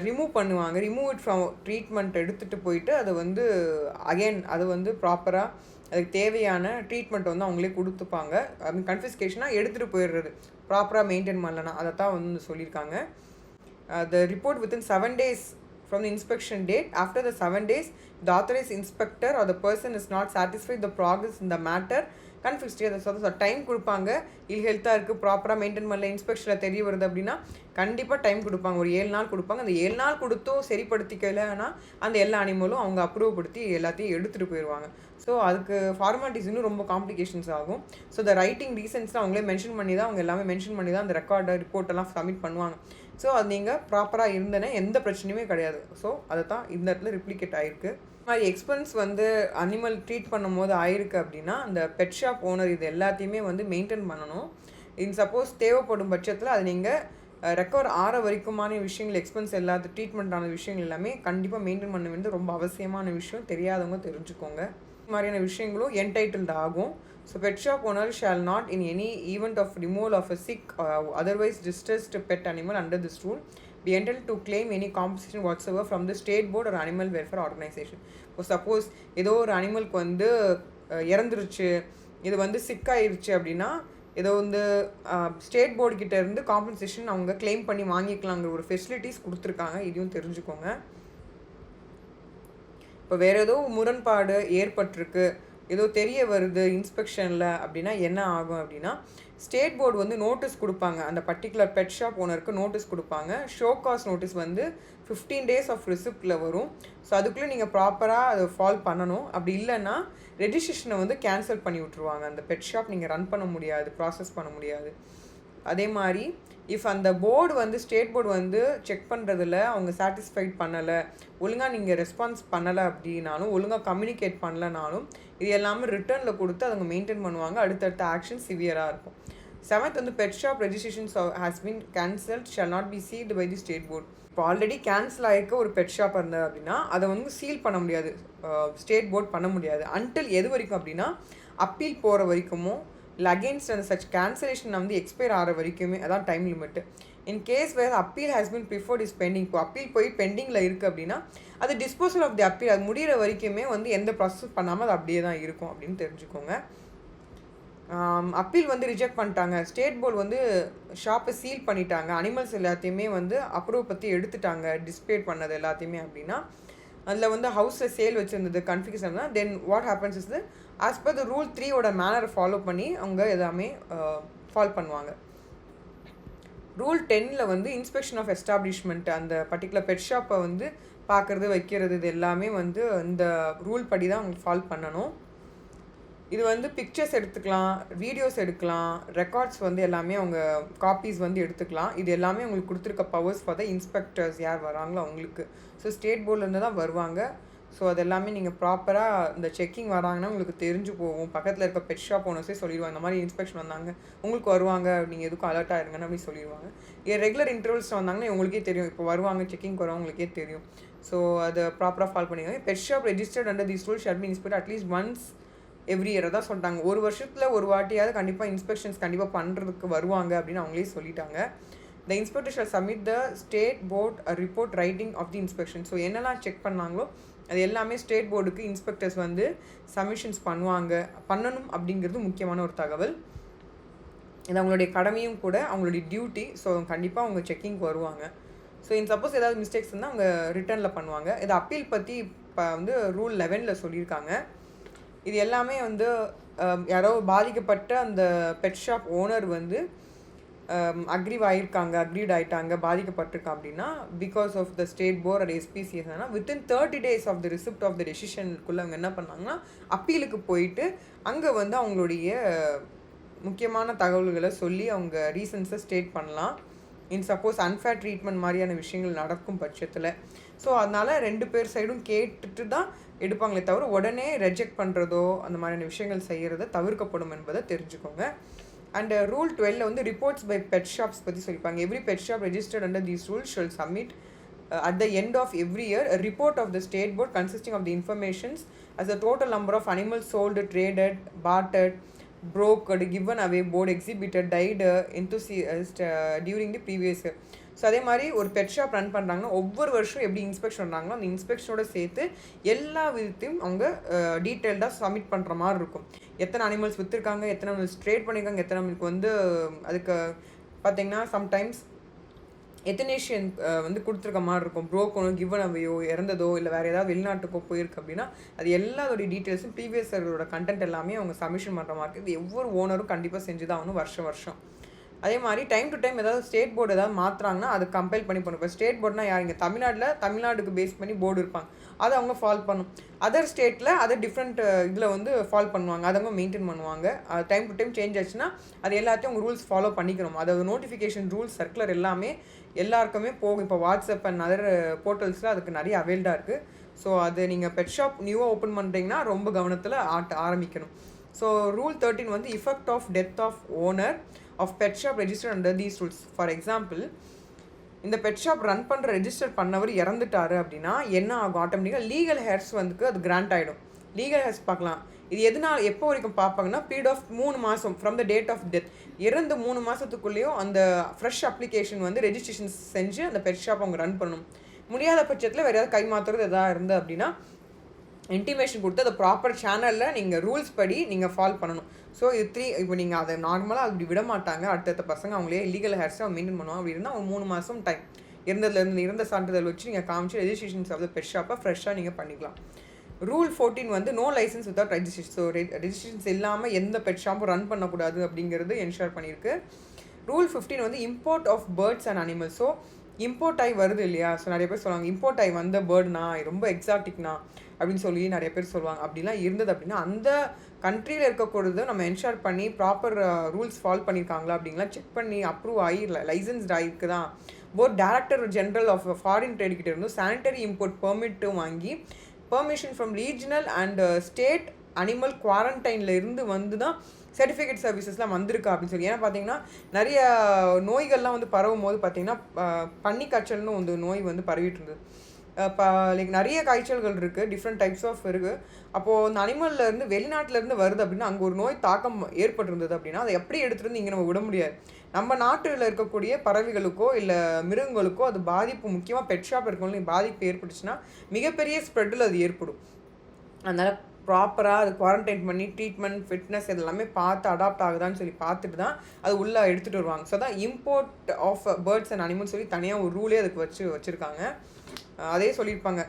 ரிமூவ் பண்ணுவாங்க, ரிமூவ் இட் ஃப்ரம் ட்ரீட்மெண்ட் எடுத்துகிட்டு போயிட்டு அதை வந்து அகெயின் அது வந்து ப்ராப்பராக அதுக்கு தேவையான ட்ரீட்மெண்ட் வந்து அவங்களே கொடுத்துப்பாங்க. ஐ மீன் கன்ஃபிஸ்கேஷனாக எடுத்துகிட்டு போயிடுறது ப்ராப்பராக மெயின்டைன் பண்ணலன்னா அதை தான் வந்து சொல்லியிருக்காங்க. The report within 7 days from the inspection date. After the 7 days, the authorized inspector or the person is not satisfied the progress in the matter, confiscate the so time கொடுப்பாங்க. ஹெல்த்தாக இருக்குது ப்ராப்பராக மெயின்டைன் பண்ணல இன்ஸ்பெக்ஷனில் தெரிய வருது அப்படின்னா கண்டிப்பாக டைம் கொடுப்பாங்க. ஒரு 7 நாள் கொடுப்பாங்க. அந்த 7 நாள் கொடுத்தும் சரிப்படுத்திக்கலைன்னா அந்த எல்லா அனிமலும் அவங்க அப்ரூவ் படுத்தி எல்லாத்தையும் எடுத்துகிட்டு போயிடுவாங்க. ஸோ அதுக்கு ஃபார்மாலிட்டிஸ் இன்னும் ரொம்ப காம்ப்ளிகேஷன்ஸ் ஆகும். ஸோ த ரைட்டிங் ரீசன்ஸ்லாம் அவங்களே மென்ஷன் பண்ணி தான் அவங்க எல்லாமே மென்ஷன் பண்ணி தான் அந்த ரிப்போர்ட்டெல்லாம் சப்மிட் பண்ணுவாங்க. ஸோ அது நீங்கள் ப்ராப்பராக இருந்தேன்னா எந்த பிரச்சனையுமே கிடையாது. ஸோ அதை தான் இந்த இடத்துல ரிப்ளிகேட் ஆகிருக்கு. இது மாதிரி எக்ஸ்பென்ஸ் வந்து அனிமல் ட்ரீட் பண்ணும் போது ஆயிருக்கு அப்படின்னா அந்த பெட் ஷாப் ஓனர் இது எல்லாத்தையுமே வந்து மெயின்டைன் பண்ணணும். சப்போஸ் தேவைப்படும் பட்சத்தில் அது நீங்கள் ரெக்கவர் ஆற வரைக்குமான விஷயங்கள் எக்ஸ்பென்ஸ் எல்லாத்து ட்ரீட்மெண்ட்டான விஷயங்கள் எல்லாமே கண்டிப்பாக மெயின்டைன் பண்ண வேண்டியது ரொம்ப அவசியமான விஷயம். தெரியாதவங்க தெரிஞ்சுக்கோங்க. இது மாதிரியான விஷயங்களும் என்டைட்டில்டு ஆகும். So pet shop owner shall not in any event of removal of a sick or otherwise distressed pet animal under this rule be entitled to claim any compensation whatsoever from the state board or animal welfare organization. இப்போ suppose ஏதோ ஒரு அனிமலுக்கு வந்து இறந்துருச்சு, இது வந்து sick ஆயிடுச்சு அப்படின்னா ஏதோ வந்து ஸ்டேட் போர்டு கிட்ட இருந்து காம்பன்சேஷன் அவங்க கிளைம் பண்ணி வாங்கிக்கலாங்கிற ஒரு ஃபெசிலிட்டிஸ் கொடுத்துருக்காங்க. இதையும் தெரிஞ்சுக்கோங்க. இப்போ வேறு ஏதோ முரண்பாடு ஏற்பட்டிருக்கு, ஏதோ தெரிய வருது இன்ஸ்பெக்ஷனில் அப்படின்னா என்ன ஆகும் அப்படின்னா ஸ்டேட் போர்டு வந்து நோட்டீஸ் கொடுப்பாங்க. அந்த பர்டிகுலர் பெட் ஷாப் ஓனருக்கு நோட்டீஸ் கொடுப்பாங்க. ஷோ காஸ் நோட்டீஸ் வந்து 15 days ஆஃப் ரிசிப்டில் வரும். ஸோ அதுக்குள்ளே நீங்கள் ப்ராப்பராக அதை ஃபாலோ பண்ணணும். அப்படி இல்லைன்னா ரெஜிஸ்ட்ரேஷனை வந்து கேன்சல் பண்ணி விட்ருவாங்க. அந்த பெட் ஷாப் நீங்கள் ரன் பண்ண முடியாது, ப்ராசஸ் பண்ண முடியாது. அதே மாதிரி இஃப் அந்த போர்டு வந்து ஸ்டேட் போர்டு வந்து செக் பண்ணுறதில் அவங்க சாட்டிஸ்ஃபைட் பண்ணலை, ஒழுங்காக நீங்கள் ரெஸ்பான்ஸ் பண்ணலை அப்படின்னாலும், ஒழுங்காக கம்யூனிகேட் பண்ணலைனாலும் இது எல்லாமே ரிட்டர்னில் கொடுத்து அவங்க மெயின்டைன் பண்ணுவாங்க. அடுத்தடுத்த ஆக்ஷன் சிவியராக இருக்கும். 7th வந்து pet shop registration has been cancelled shall not be sealed by the state board. இப்போ ஆல்ரெடி கேன்சல் ஆகிருக்க ஒரு பெட் ஷாப் இருந்தது அப்படின்னா அதை வந்து சீல் பண்ண முடியாது, ஸ்டேட் போர்ட் பண்ண முடியாது. அன்டில் எது வரைக்கும் அப்படின்னா அப்பீல் போகிற வரைக்குமோ இல்லை அகெயின்ஸ்ட் அந்த சச் கேன்சலேஷன் வந்து எக்ஸ்பயர் ஆகிற வரைக்குமே அதான் டைம் லிமிட்டு. இன் கேஸ் வேறு appeal has been preferred is bending. இப்போ அப்பீல் போய் பெண்டிங்கில் இருக்குது அப்படின்னா அது டிஸ்போசல் ஆஃப் தி அப்பீல் அது முடிகிற வரைக்குமே வந்து எந்த ப்ராசஸ் பண்ணாமல் அது அப்படியே தான் இருக்கும் அப்படின்னு தெரிஞ்சுக்கோங்க. அப்பீல் வந்து ரிஜெக்ட் பண்ணிட்டாங்க, ஸ்டேட் போர்டு வந்து ஷாப்பை சீல் பண்ணிட்டாங்க, அனிமல்ஸ் எல்லாத்தையுமே வந்து அப்ரூவ் பற்றி எடுத்துட்டாங்க, டிஸ்பேட் பண்ணது எல்லாத்தையுமே அப்படின்னா அதில் வந்து ஹவுஸில் சேல் வச்சுருந்தது கன்ஃபியூஷன் தான். Then what happens is as per the rule 3 மேனரை ஃபாலோ பண்ணி அவங்க எல்லாமே ஃபாலோ பண்ணுவாங்க. ரூல் 10 வந்து இன்ஸ்பெக்ஷன் ஆஃப் எஸ்டாப்ளிஷ்மெண்ட் அந்த பர்டிகுலர் பெட் ஷாப்பை வந்து பார்க்குறது வைக்கிறது இது எல்லாமே வந்து இந்த ரூல் படி தான் அவங்க ஃபாலோ பண்ணணும். இது வந்து பிக்சர்ஸ் எடுத்துக்கலாம், வீடியோஸ் எடுக்கலாம், ரெக்கார்ட்ஸ் வந்து எல்லாமே அவங்க காப்பீஸ் வந்து எடுத்துக்கலாம். இது எல்லாமே அவங்களுக்கு கொடுத்துருக்க பவர்ஸ் ஃபார் த இன்ஸ்பெக்டர்ஸ் யார் வராங்களோ அவங்களுக்கு. ஸோ ஸ்டேட் போர்ட்லேருந்து தான் வருவாங்க. ஸோ அது எல்லாமே நீங்கள் ப்ராப்பராக இந்த செக்கிங் வராங்கன்னா உங்களுக்கு தெரிஞ்சு போகும். பக்கத்தில் இருக்க பெட் ஷாப் ஓனர்ஸே சொல்லிடுவாங்க இந்த மாதிரி இன்ஸ்பெக்ஷன் வந்தாங்க உங்களுக்கு வருவாங்க, நீங்கள் எதுக்கும் அலர்ட்டாக இருங்கன்னு அப்படி சொல்லிடுவாங்க. ரெகுலர் இன்டர்வல்ஸ் வந்தாங்கன்னா உங்களுக்கே தெரியும் இப்போ வருவாங்க செக்கிங் வருவாங்க உங்களுக்கே தெரியும். ஸோ அதை ப்ராப்பராக ஃபாலோ பண்ணிக்கோங்க. Bed shop registered under this rule shall be inspected at least once every year தான் சொல்லிட்டாங்க. ஒரு வருஷத்தில் ஒரு வாட்டியாவது கண்டிப்பாக இன்ஸ்பெக்ஷன்ஸ் கண்டிப்பாக பண்ணுறதுக்கு வருவாங்க அப்படின்னு அவங்களே சொல்லிட்டாங்க. The inspector shall submit the state board report writing of the inspection. So என்னெல்லாம் செக் பண்ணாங்களோ அது எல்லாமே ஸ்டேட் போர்டுக்கு இன்ஸ்பெக்டர்ஸ் வந்து சப்மிஷன்ஸ் பண்ணணும் அப்படிங்கிறது முக்கியமான ஒரு தகவல். இது அவங்களுடைய கடமையும் கூட, அவங்களுடைய டியூட்டி. ஸோ கண்டிப்பாக அவங்க செக்கிங்க்கு வருவாங்க. ஸோ சப்போஸ் ஏதாவது மிஸ்டேக்ஸ் இருந்தால் அவங்க ரிட்டர்னில் பண்ணுவாங்க. இது அப்பீல் பற்றி இப்போ வந்து ரூல் 11 சொல்லியிருக்காங்க. இது எல்லாமே வந்து யாரோ பாதிக்கப்பட்ட அந்த பெட் ஷாப் ஓனர் வந்து அக்ரீட் ஆகிட்டாங்க, பாதிக்கப்பட்டிருக்காங்க அப்படின்னா, because of the state board அது SPCS within 30 days of the receipt of the டெசிஷனுக்குள்ளே அவங்க என்ன பண்ணாங்கன்னா அப்பீலுக்கு போயிட்டு அங்கே வந்து அவங்களுடைய முக்கியமான தகவல்களை சொல்லி அவங்க ரீசன்ஸை ஸ்டேட் பண்ணலாம். சப்போஸ் அன்ஃபேர் ட்ரீட்மெண்ட் மாதிரியான விஷயங்கள் நடக்கும் பட்சத்தில். ஸோ அதனால் 2 பேர் சைடும் கேட்டுட்டு தான் எடுப்பாங்களே தவிர உடனே ரெஜெக்ட் பண்ணுறதோ அந்த மாதிரியான விஷயங்கள் செய்கிறத தவிர்க்கப்படும் என்பதை தெரிஞ்சுக்கோங்க. அண்ட் ரூல் 12 வந்து ரிப்போர்ட்ஸ் பை பெட் ஷாப்ஸ் பற்றி சொல்லிப்பாங்க. Every pet shop registered under these rules shall submit at the end of every year a report of the state board consisting of the informations as the total number of animals sold, traded, bartered, brokered, given away, board exhibited, died, enthusiast during the previous year. So அதே மாதிரி ஒரு pet shop run பண்ணுறாங்கன்னா ஒவ்வொரு வருஷம் எப்படி inspection பண்ணுறாங்களோ அந்த இன்ஸ்பெக்ஷனோட சேர்த்து எல்லா விதத்தையும் அவங்க டீட்டெயில்டாக சப்மிட் பண்ணுற மாதிரி இருக்கும். எத்தனை அனிமல்ஸ் விற்றுருக்காங்க, எத்தனை அனிமல்ஸ் ட்ரேட் பண்ணியிருக்காங்க, எத்தனை அனிமலுக்கு வந்து அதுக்கு பார்த்திங்கன்னா சம்டைம்ஸ் எத்தனேஷியன் வந்து கொடுத்துருக்க மாதிரி இருக்கும். ப்ரோக்கனோ, கிவன் அவையோ, இறந்ததோ இல்லை வேறு ஏதாவது வெளிநாட்டுக்கோ போயிருக்கு அப்படின்னா அது எல்லாத்தோடைய டீட்டெயில்ஸும் ப்ரீவியஸ் இயரோட கண்டென்ட் எல்லாமே அவங்க சப்மிஷன் பண்ணுற மாதிரி இருக்குது. இது ஒவ்வொரு ஓனரும் கண்டிப்பாக செஞ்சு தான் ஆகணும் வருஷம். அதே மாதிரி டைம் டு டைம் ஏதாவது ஸ்டேட் போர்டு ஏதாவது மாற்றுறாங்கன்னா அது கம்பைல் பண்ணி பண்ணும். இப்போ ஸ்டேட் போர்டுனா யார், இங்கே தமிழ்நாடுக்கு பேஸ் பண்ணி போர்டு இருப்பாங்க, அதை அவங்க ஃபாலோ பண்ணும். அதர் ஸ்டேட்டில் அதை டிஃப்ரெண்ட் இதில் வந்து ஃபாலோ பண்ணுவாங்க, அதை அவங்க மெயின்டைன் பண்ணுவாங்க. அது டைம் டு டைம் சேஞ்ச் ஆச்சுன்னா அது எல்லாத்தையும் அவங்க ரூல்ஸ் ஃபாலோ பண்ணிக்கணும். அதாவது நோட்டிஃபிகேஷன் ரூல்ஸ் சர்க்குலர் எல்லாமே எல்லாருக்குமே போகும். இப்போ வாட்ஸ்அப் அண்ட் அதர் போர்ட்டல்ஸில் அதுக்கு நிறைய அவைல்டாக இருக்குது. ஸோ அது நீங்கள் பெட் ஷாப் நியூவாக ஓப்பன் பண்ணுறீங்கன்னா ரொம்ப கவனத்தில் ஆரம்பிக்கணும். ஸோ ரூல் 13 வந்து effect of death of owner of pet shop register under these rules. For example, இந்த பெட் ஷாப் ரன் பண்ணுற ரெஜிஸ்டர் பண்ணவர் இறந்துட்டாரு அப்படின்னா என்ன ஆகும், ஆட்டோமேட்டிக்காக லீகல் ஹேர்ஸ் வந்து அது கிராண்ட் ஆகிடும். லீகல் ஹேர்ஸ் பார்க்கலாம். இது எதனால் எப்போ வரைக்கும் பார்ப்பாங்கன்னா பீரியட் ஆஃப் 3 மாதம் from the date of death. இறந்து 3 மாதத்துக்குள்ளேயும் அந்த ஃப்ரெஷ் அப்ளிகேஷன் வந்து ரெஜிஸ்ட்ரேஷன் செஞ்சு அந்த பெட் ஷாப் அவங்க ரன் பண்ணணும். முடியாத பட்சத்தில் வேறு ஏதாவது கை மாற்றுறது எதாவது இருந்து அப்படின்னா இன்டிமேஷன் கொடுத்து அதை ப்ராப்பர் சேனலில் நீங்கள் ரூல்ஸ் படி நீங்கள் ஃபாலோ பண்ணணும். ஸோ இது இப்போ நீங்கள் அதை நார்மலாக அப்படி விட மாட்டாங்க. அடுத்த பசங்க அவங்களே லீகல் ஹேர்ஸை மெயின்டைன் பண்ணுவாங்க. அப்படி இருந்தால் 3 மாதம் டைம் இறந்த சான்றிதழ் வச்சு நீங்கள் காமிச்சு ரெஜிஸ்ட்ரேஷன்ஸ் ஆஃப் த பெட் ஷாப்பை ஃப்ரெஷ்ஷாக நீங்கள் பண்ணிக்கலாம். ரூல் 14 வந்து no licence without registration. So registrations இல்லாமல் எந்த பெட் ஷாப்பும் ரன் பண்ணக்கூடாது அப்படிங்கிறது என்ஷூர் பண்ணியிருக்கு. ரூல் 15 வந்து import of birds and animals. So import ஆகி வருது இல்லையா, ஸோ நிறைய பேர் சொல்லுவாங்க இம்போர்ட் ஆகி வந்த பேர்ட்னா ரொம்ப எக்ஸாட்டிக்னா அப்படின்னு சொல்லி நிறைய பேர் சொல்லுவாங்க. அப்படிலாம் இருந்தது அப்படின்னா அந்த கண்ட்ரியில் இருக்கக்கூடாது நம்ம என்ஷூர் பண்ணி ப்ராப்பர் ரூல்ஸ் ஃபாலோ பண்ணியிருக்காங்களா அப்படிங்கலாம் செக் பண்ணி அப்ரூவ் ஆகி லைசன்ஸ்ட் ஆகிருக்கு தான். Both director general of foreign trade கிட்ட இருந்து சானிட்டரி இம்போர்ட் பெர்மிட்டும் வாங்கி permission from regional and state animal குவாரண்டைனில் இருந்து வந்து தான் சர்டிஃபிகேட் சர்வீசஸ்லாம் வந்திருக்கா அப்படின்னு சொல்லி. ஏன்னா பார்த்தீங்கன்னா நிறைய நோய்கள்லாம் வந்து பரவும் போது பார்த்தீங்கன்னா பன்னிக்காய்ச்சல்னு ஒரு நோய் வந்து பரவிட்டு இருந்தது. இப்போ லைக் நிறைய காய்ச்சல்கள் இருக்குது, டிஃப்ரெண்ட் டைப்ஸ் ஆஃப் இருக்குது. அப்போது அந்த அனிமல்லேருந்து வெளிநாட்டிலேருந்து வருது அப்படின்னா அங்கே ஒரு நோய் தாக்கம் ஏற்பட்டிருந்தது அப்படின்னா அதை எப்படி எடுத்துகிட்டு இங்கே நம்ம விட முடியாது. நம்ம நாட்டில் இருக்கக்கூடிய பறவைகளுக்கோ இல்லை மிருகங்களுக்கோ அது பாதிப்பு, முக்கியமாக பெட் ஷாப் இருக்கவங்களுக்கு பாதிப்பு ஏற்பட்டுச்சுன்னா மிகப்பெரிய ஸ்ப்ரெட்டில் அது ஏற்படும். அதனால் ப்ராப்பராக அது குவாரண்டைன் பண்ணி ட்ரீட்மெண்ட் ஃபிட்னஸ் இதெல்லாமே பார்த்து அடாப்ட் ஆகுதான்னு சொல்லி பார்த்துட்டு தான் அது உள்ளே எடுத்துகிட்டு வருவாங்க. ஸோ தான் import of birds and animals சொல்லி தனியாக ஒரு ரூலே அதுக்கு வச்சுருக்காங்க. அதே சொல்லியிருப்பாங்க,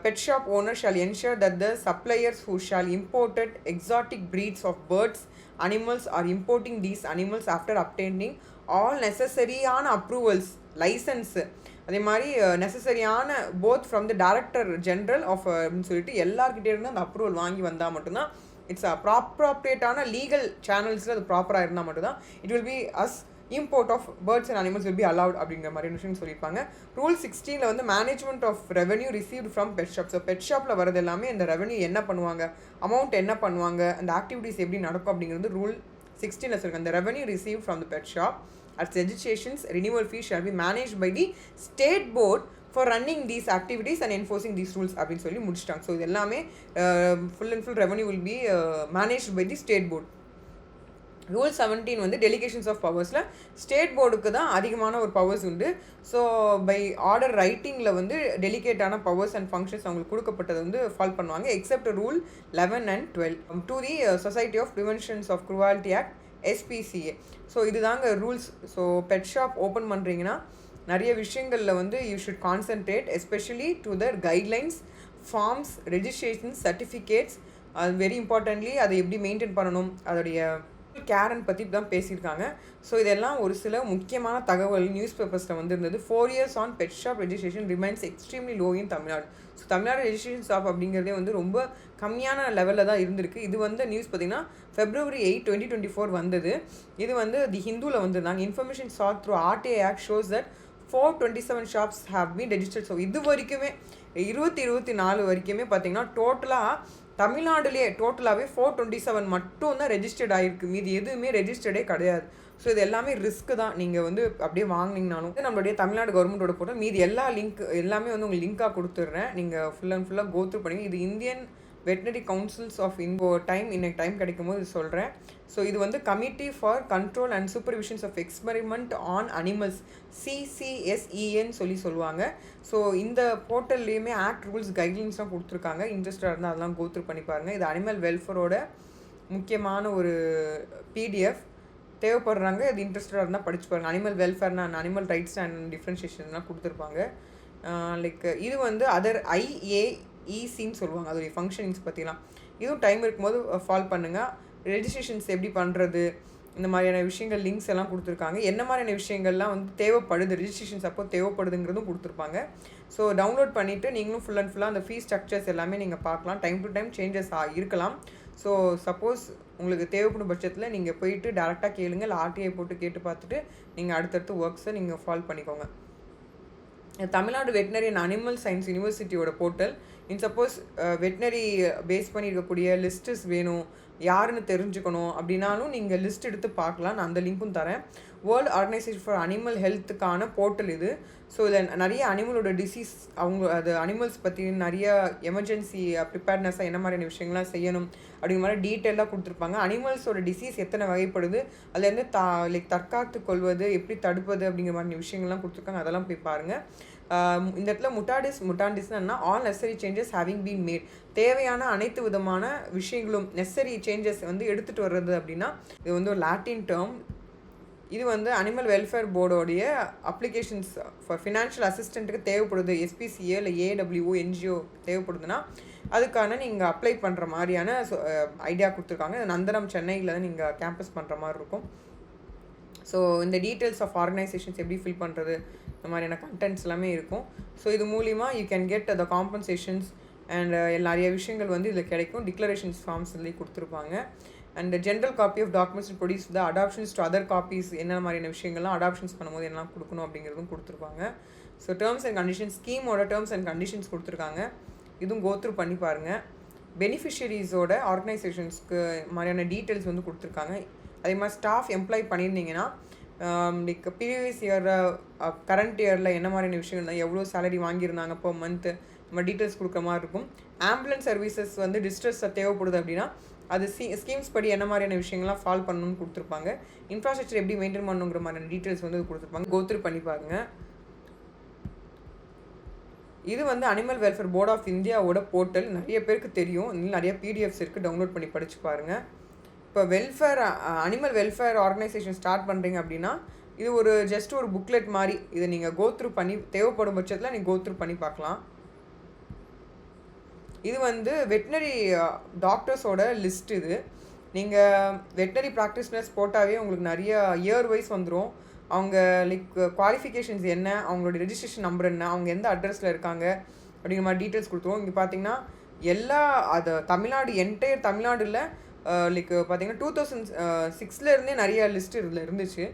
pet shop owner shall ensure that the suppliers who shall imported exotic breeds of birds animals or importing these animals after obtaining all நெசசரியான அப்ரூவல்ஸ் லைசன்ஸு அதே மாதிரி நெசசரியான both from the director general of அப்படின்னு சொல்லிட்டு எல்லாருக்கிட்டே இருந்து அந்த approval வாங்கி வந்தால் மட்டும்தான் இட்ஸ் ப்ராப்பரேட்டான லீகல் சேனல்ஸில் அது ப்ராப்பராக இருந்தால் மட்டும்தான் it will be as import of birds and animals will be allowed அப்படிங்கிற மாதிரி விஷயம் சொல்லியிருப்பாங்க. ரூல் 16 வந்து management of revenue received from pet shop. So pet ஷாப்பில் வரது எல்லாமே இந்த ரெவன்யூ என்ன பண்ணுவாங்க, அமௌண்ட் என்ன பண்ணுவாங்க, அந்த ஆக்டிவிட்டீஸ் எப்படி நடக்கும் அப்படிங்கிறது ரூல் 16 சொல்லியிருக்காங்க. அந்த revenue receive from the pet shop at registrations renewal fee shall be managed by the state board for running these activities and enforcing these rules அப்படின்னு சொல்லி முடிச்சிட்டாங்க. ஸோ இது எல்லாமே full and full revenue will be managed by the state board. Rule 17 வந்து delegations of பவர்ஸில் state போர்டுக்கு தான் அதிகமான ஒரு பவர்ஸ் உண்டு. ஸோ பை ஆர்டர் ரைட்டிங்கில் வந்து டெலிகேட்டான பவர்ஸ் அண்ட் ஃபங்க்ஷன்ஸ் அவங்களுக்கு கொடுக்கப்பட்டது வந்து ஃபாலோ பண்ணுவாங்க. Except rule 11 and 12 to the society of preventions of cruelty act SPCA. So இதுதாங்க rules. So pet shop open பண்ணுறீங்கன்னா நிறைய விஷயங்களில் வந்து you should concentrate especially to the guidelines, forms, registration, certificates. அது வெரி இம்பார்ட்டன்ட்லி அதை எப்படி maintain பண்ணணும், அதோடைய கேரன் பற்றி தான் பேசியிருக்காங்க. ஸோ இதெல்லாம் ஒரு சில முக்கியமான தகவல் நியூஸ் பேப்பர்ஸில் வந்து இருந்தது. 4 years on bed shop registration remains extremely low in Tamil Nadu. So Tamil Nadu registration shop அப்படிங்கிறதே வந்து ரொம்ப கம்மியான லெவலில் தான் இருந்திருக்கு. இது வந்து நியூஸ் பார்த்திங்கன்னா February 8, 2024 வந்தது. இது வந்து தி ஹிந்துவில் வந்துருந்தாங்க. Information sought through RTI Act shows that 427 shops have been registered. So இது வரைக்குமே 2024 வரைக்குமே பார்த்திங்கன்னா டோட்டலாக தமிழ்நாடுலேயே டோட்டலாகவே 427 மட்டும் தான் ரெஜிஸ்டர்ட் ஆகிருக்கு. மீது எதுவுமே ரெஜிஸ்டர்டே கிடையாது. ஸோ இது எல்லாமே ரிஸ்க்கு தான். நீங்கள் வந்து அப்படியே வாங்கினீங்கனாலும் நம்மளுடைய தமிழ்நாடு கவர்மெண்ட்டோட போட்டால் மீது எல்லா எல்லாமே வந்து உங்களுக்கு லிங்காக கொடுத்துட்றேன். நீங்கள் ஃபுல் அண்ட் ஃபுல்லாக கோத்ரூ பண்ணி. இது இந்தியன் வெட்டினரி கவுன்சில்ஸ் ஆஃப் இன்னைக்கு டைம் கிடைக்கும் போது சொல்கிறேன். ஸோ இது வந்து committee for control and supervisions of experiment on animals, CCSEன்னு சொல்லுவாங்க. ஸோ இந்த போர்ட்டல்லையுமே ஆக்ட் ரூல்ஸ் கைட்லைன்ஸ்லாம் கொடுத்துருக்காங்க. இன்ட்ரெஸ்டாக இருந்தால் அதெல்லாம் கோத்ரூ பண்ணி பாருங்கள். இது அனிமல் வெல்ஃபேரோட முக்கியமான ஒரு PDF. தேவைப்படுறாங்க, இது இன்ட்ரெஸ்டாக இருந்தால் படிச்சு பாருங்கள். அனிமல் வெல்ஃபேர்னா அனிமல் ரைட்ஸ் அண்ட் டிஃப்ரென்ஷியேஷன்லாம் கொடுத்துருப்பாங்க. லைக் இது வந்து அதர் IAECன்னு சொல்லுவாங்க. அதோடைய ஃபங்க்ஷனிங்ஸ் பற்றிலாம் இதுவும் டைம் இருக்கும்போது ஃபாலோ பண்ணுங்கள். ரெஜிஸ்ட்ரேஷன்ஸ் எப்படி பண்ணுறது, இந்த மாதிரியான விஷயங்கள் லிங்க்ஸ் எல்லாம் கொடுத்துருக்காங்க. என்ன மாதிரியான விஷயங்கள்லாம் வந்து தேவைப்படுது, ரெஜிஸ்ட்ரேஷன்ஸ் அப்போ தேவைப்படுதுங்கிறதும் கொடுத்துருப்பாங்க. ஸோ டவுன்லோட் பண்ணிவிட்டு நீங்களும் ஃபுல் அண்ட் ஃபுல்லாக அந்த ஃபீஸ் ஸ்ட்ரக்சர்ஸ் எல்லாமே நீங்கள் பார்க்கலாம். டைம் டு டைம் சேஞ்சஸ் இருக்கலாம். ஸோ சப்போஸ் உங்களுக்கு தேவைப்படும் பட்சத்தில் நீங்கள் போயிட்டு டேரெக்டாக கேளுங்க, இல்லை RTI போட்டு கேட்டு பார்த்துட்டு நீங்கள் அடுத்தடுத்து ஒர்க்ஸை நீங்கள் ஃபாலோ பண்ணிக்கோங்க. Tamil Nadu veterinary and animal science யூனிவர்சிட்டியோட போர்ட்டல். சப்போஸ் வெட்டினரி பேஸ் பண்ணி இருக்கக்கூடிய லிஸ்ட்ஸ் வேணும், யாருன்னு தெரிஞ்சுக்கணும் அப்படின்னாலும் நீங்கள் லிஸ்ட் எடுத்து பார்க்கலாம். நான் அந்த லிங்க்கும் தரேன். வேர்ல்டு ஆர்கனைசேஷன் ஃபார் அனிமல் ஹெல்த்துக்கான போர்ட்டல் இது. ஸோ இதில் நிறைய அனிமலோட டிசீஸ், அது அனிமல்ஸ் பற்றி நிறைய எமர்ஜென்சி ப்ரிப்பேர்னஸாக என்ன மாதிரியான விஷயங்கள்லாம் செய்யணும் அப்படிங்கிற மாதிரி டீட்டெயிலாக கொடுத்துருப்பாங்க. அனிமல்ஸோட டிசீஸ் எத்தனை வகைப்படுது, அதுலேருந்து தற்காத்து கொள்வது, எப்படி தடுப்பது அப்படிங்கிற மாதிரி விஷயங்கள்லாம் கொடுத்துருக்காங்க. அதெல்லாம் போய் பாருங்கள். இந்த இடத்துல முட்டாண்டிஸ்னா all necessary changes having been made. தேவையான அனைத்து விதமான விஷயங்களும் நெசசரி சேஞ்சஸ் வந்து எடுத்துகிட்டு வர்றது அப்படின்னா இது வந்து ஒரு லாட்டின் டேர்ம். இது வந்து அனிமல் வெல்ஃபேர் போர்டோடைய அப்ளிகேஷன்ஸ் ஃபார் ஃபினான்ஷியல் அசிஸ்டண்ட்டுக்கு தேவைப்படுது. SPCA இல்லை AWO NGO தேவைப்படுதுன்னா அதுக்கான நீங்கள் அப்ளை பண்ணுற மாதிரியான ஐடியா கொடுத்துருக்காங்க. நந்தனம் சென்னையில் தான் நீங்கள் கேம்பஸ் பண்ணுற மாதிரி இருக்கும். ஸோ இந்த டீட்டெயில்ஸ் ஆஃப் ஆர்கனைசேஷன்ஸ் எப்படி ஃபில் பண்ணுறது, இந்த மாதிரியான கண்டென்ட்ஸ் எல்லாமே இருக்கும். ஸோ இது மூலிமா you can get the compensations and நிறைய விஷயங்கள் வந்து இதில் கிடைக்கும். டிக்ளரேஷன்ஸ் ஃபார்ம்ஸ் சொல்லி கொடுத்துருப்பாங்க. And general copy of documents produce the adoptions to other copies, என்ன மாதிரியான விஷயங்கள்லாம் அடாப்ஷன்ஸ் பண்ணும்போது என்னெல்லாம் கொடுக்கணும் அப்படிங்கிறதும் கொடுத்துருப்பாங்க. ஸோ டேர்ம்ஸ் அண்ட் கண்டிஷன்ஸ், ஸ்கீமோட டேர்ம்ஸ் அண்ட் கண்டிஷன்ஸ் கொடுத்துருக்காங்க. இதுவும் கோத்ரூ பண்ணி பாருங்கள். பெனிஃபிஷரிஸோட ஆர்கனைசேஷன்ஸ்க்கு மாதிரியான டீட்டெயில்ஸ் வந்து கொடுத்துருக்காங்க. அதே மாதிரி ஸ்டாஃப் எம்ப்ளாய் பண்ணியிருந்தீங்கன்னா லைக் ப்ரீவியஸ் இயரில் கரண்ட் இயரில் என்ன மாதிரியான விஷயங்கள் தான், எவ்வளோ சேலரி வாங்கியிருந்தாங்க இப்போ மந்த்து, நம்ம டீட்டெயில்ஸ் கொடுக்குற மாதிரி இருக்கும். ஆம்புலன்ஸ் சர்வீசஸ் வந்து டிஸ்ட்ரெஸ் தேவைப்படுது அப்படின்னா அது ஸ்கீம்ஸ் படி என்ன மாதிரியான விஷயங்கள்லாம் ஃபாலோ பண்ணணும்னு கொடுத்துருப்பாங்க. இன்ஃப்ராஸ்ட்ரக்சர் எப்படி மெயின்டைன் பண்ணணுங்கிற மாதிரியான டீட்டெயில்ஸ் வந்து கொடுத்துருப்பாங்க. கோத்ரூ பண்ணி பாருங்க. இது வந்து அனிமல் வெல்ஃபேர் போர்ட் ஆஃப் இந்தியாவோட போர்ட்டல். நிறைய பேருக்கு தெரியும், இன்னும் நிறைய PDFs இருக்குது, டவுன்லோட் பண்ணி படித்து பாருங்கள். இப்போ அனிமல் வெல்ஃபேர் ஆர்கனைசேஷன் ஸ்டார்ட் பண்ணுறீங்க அப்படின்னா இது ஒரு ஜஸ்ட் ஒரு புக்லெட் மாதிரி. இதை நீங்கள் கோத்ரூ பண்ணி தேவைப்படும் பட்சத்தில் நீங்கள் கோத்ரூ பண்ணி பார்க்கலாம். இது வந்து வெட்டினரி டாக்டர்ஸோட லிஸ்ட். இது நீங்கள் வெட்டினரி ப்ராக்டிஸ்னர்ஸ் போட்டாவே உங்களுக்கு நிறைய இயர் வைஸ் வந்துடும். அவங்க லைக் குவாலிஃபிகேஷன்ஸ் என்ன, அவங்களோட ரெஜிஸ்ட்ரேஷன் நம்பர் என்ன, அவங்க எந்த அட்ரஸில் இருக்காங்க அப்படிங்கிற மாதிரி டீட்டெயில்ஸ் கொடுத்துருவோம். இங்கே பார்த்தீங்கன்னா அது தமிழ்நாடு என்டையர் தமிழ்நாடுல லைக் பார்த்தீங்கன்னா 2006 நிறைய லிஸ்ட் இதில் இருந்துச்சு.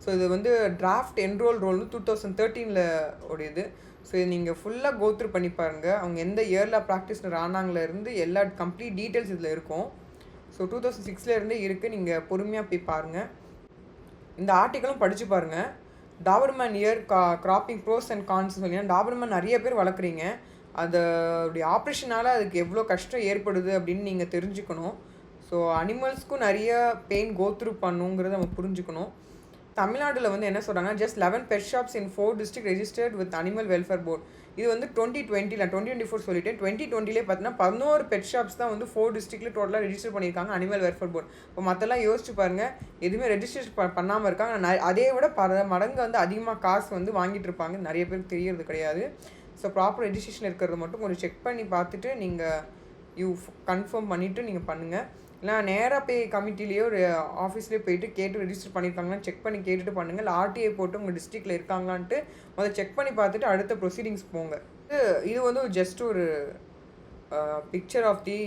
ஸோ இது வந்து டிராஃப்ட் என்ரோல் ரோல்னு 2013 உடையது. ஸோ இது நீங்கள் ஃபுல்லாக கோத்ரூ பண்ணி பாருங்கள். அவங்க எந்த இயரில் ப்ராக்டிஸ்னர் ஆனாங்களேருந்து எல்லா கம்ப்ளீட் டீட்டெயில்ஸ் இதில் இருக்கும். ஸோ 2006 இருக்குது. நீங்கள் பொறுமையாக போய் பாருங்கள். இந்த ஆர்டிக்கலும் படித்து பாருங்கள். Doberman ear cropping pros and cons சொல்லிங்கன்னா டாபர்மேன் நிறைய பேர் வளர்க்குறீங்க, அதோடைய ஆப்ரேஷனால் அதுக்கு எவ்வளோ கஷ்டம் ஏற்படுது அப்படின்னு நீங்கள் தெரிஞ்சுக்கணும். ஸோ அனிமல்ஸ்க்கும் நிறைய பெயின் கோத்ரூ பண்ணுங்கிறத நம்ம புரிஞ்சுக்கணும். தமிழ்நாடுல வந்து என்ன சொல்றாங்கன்னா, just 11 pet shops in 4 district registered with animal welfare board. இது வந்து 2020ல 2024 சொல்லிட்டேன். 2020லே பார்த்தீங்கன்னா 11 பெட் ஷாப்ஸ் தான் வந்து 4 டிஸ்ட்ரிக்ட்ல டோட்டலா ரெஜிஸ்டர் பண்ணியிருக்காங்க அனிமல் வெல்ஃபேர் போர்ட். இப்போ மத்தெல்லாம் யோசிச்சு பாருங்க, எதுவுமே ரெஜிஸ்ட்ரேஷன் பண்ணாம இருக்காங்க. அதே விட பல மடங்கு வந்து அதிகமாக காசு வந்து வாங்கிட்டு இருப்பாங்க. நிறைய பேருக்கு தெரியறது கிடையாது. ஸோ ப்ராப்பர் ரெஜிஸ்ட்ரேஷன் இருக்கிறது மட்டும் கொஞ்சம் செக் பண்ணி பார்த்துட்டு நீங்கள் கன்ஃபார்ம் பண்ணிவிட்டு நீங்கள் பண்ணுங்கள். இல்லை நேராக போய் கமிட்டிலேயோ ஒரு ஆஃபீஸ்லேயோ போயிட்டு கேட்டு ரெஜிஸ்டர் பண்ணியிருக்காங்களான்னு செக் பண்ணி கேட்டுட்டு பண்ணுங்கள். இல்லை ஆர்டிஐ போட்டு உங்கள் டிஸ்ட்ரிக்டில் இருக்காங்களான்ட்டு முதல்ல செக் பண்ணி பார்த்துட்டு அடுத்த ப்ரொசீடிங்ஸ் போங்க. இது வந்து ஜஸ்ட் ஒரு picture of the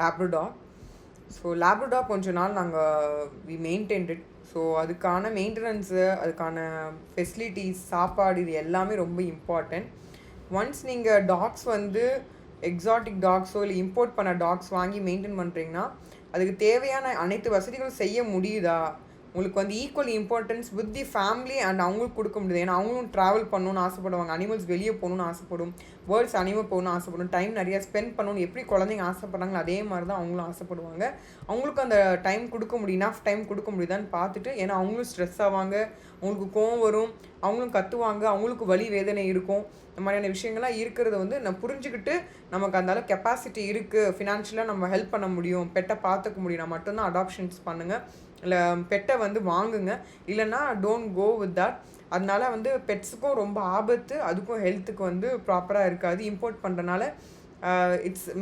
Labrador. So Labrador கொஞ்ச நாள் வி மெயின்டைன்ட். ஸோ அதுக்கான மெயின்டெனன்ஸு, அதுக்கான ஃபெசிலிட்டிஸ், சாப்பாடு, இது எல்லாமே ரொம்ப இம்பார்ட்டன்ட். ஒன்ஸ் நீங்கள் டாக்ஸ் வந்து எக்ஸாட்டிக் டாக்ஸோ இல்லை இம்போர்ட் பண்ண டாக்ஸ் வாங்கி மெயின்டைன் பண்ணுறீங்கன்னா அதுக்கு தேவையான அனைத்து வசதிகளும் செய்ய முடியுதா, உங்களுக்கு வந்து equal importance with the family and அவங்களுக்கு கொடுக்க முடியுது. ஏன்னா அவங்களும் ட்ராவல் பண்ணணும்னு ஆசைப்படுவாங்க, அனிமல்ஸ் வெளியே போகணுன்னு ஆசைப்படும், பேர்ட்ஸ் அனிமல் போகணும்னு ஆசைப்படும், டைம் நிறையா ஸ்பெண்ட் பண்ணணும்னு எப்படி குழந்தைங்க ஆசைப்படுறாங்களோ அதே மாதிரி தான் அவங்களும் ஆசைப்படுவாங்க. அவங்களுக்கு அந்த டைம் கொடுக்க முடியும், இனஃப் டைம் கொடுக்க முடியுதான்னு பார்த்துட்டு. ஏன்னா அவங்களும் ஸ்ட்ரெஸ் ஆவாங்க, அவங்களுக்கு கோவம் வரும், அவங்களும் கத்துவாங்க, அவங்களுக்கு வலி வேதனை இருக்கும். இந்த மாதிரியான விஷயங்கள்லாம் இருக்கிறத வந்து நான் புரிஞ்சுக்கிட்டு நமக்கு அந்தளவு கெப்பாசிட்டி இருக்குது, ஃபினான்ஷியலாக நம்ம ஹெல்ப் பண்ண முடியும், பெட்டை பார்த்துக்க முடியும், நான் மட்டும்தான் அடாப்ஷன்ஸ் பண்ணுங்கள். இல்லை பெட்டை வந்து வாங்குங்க, இல்லைன்னா டோன்ட் கோ வித் தட். அதனால வந்து பெட்ஸுக்கும் ரொம்ப ஆபத்து, அதுக்கும் ஹெல்த்துக்கு வந்து ப்ராப்பராக இருக்காது. இம்போர்ட் பண்ணுறனால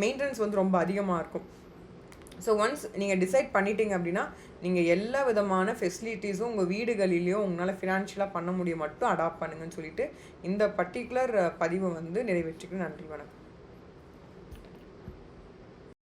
மெயின்டெனன்ஸ் வந்து ரொம்ப அதிகமாக இருக்கும். ஸோ ஒன்ஸ் நீங்கள் டிசைட் பண்ணிட்டீங்க அப்படின்னா நீங்கள் எல்லா விதமான ஃபெசிலிட்டிஸும் உங்கள் வீடுகளிலேயும் உங்களால் ஃபினான்ஷியலாக பண்ண முடியும் மட்டும் அடாப்ட் பண்ணுங்கன்னு சொல்லிட்டு இந்த பர்டிகுலர் பதிவை வந்து நிறைவேற்றிக்க. நன்றி, வணக்கம்.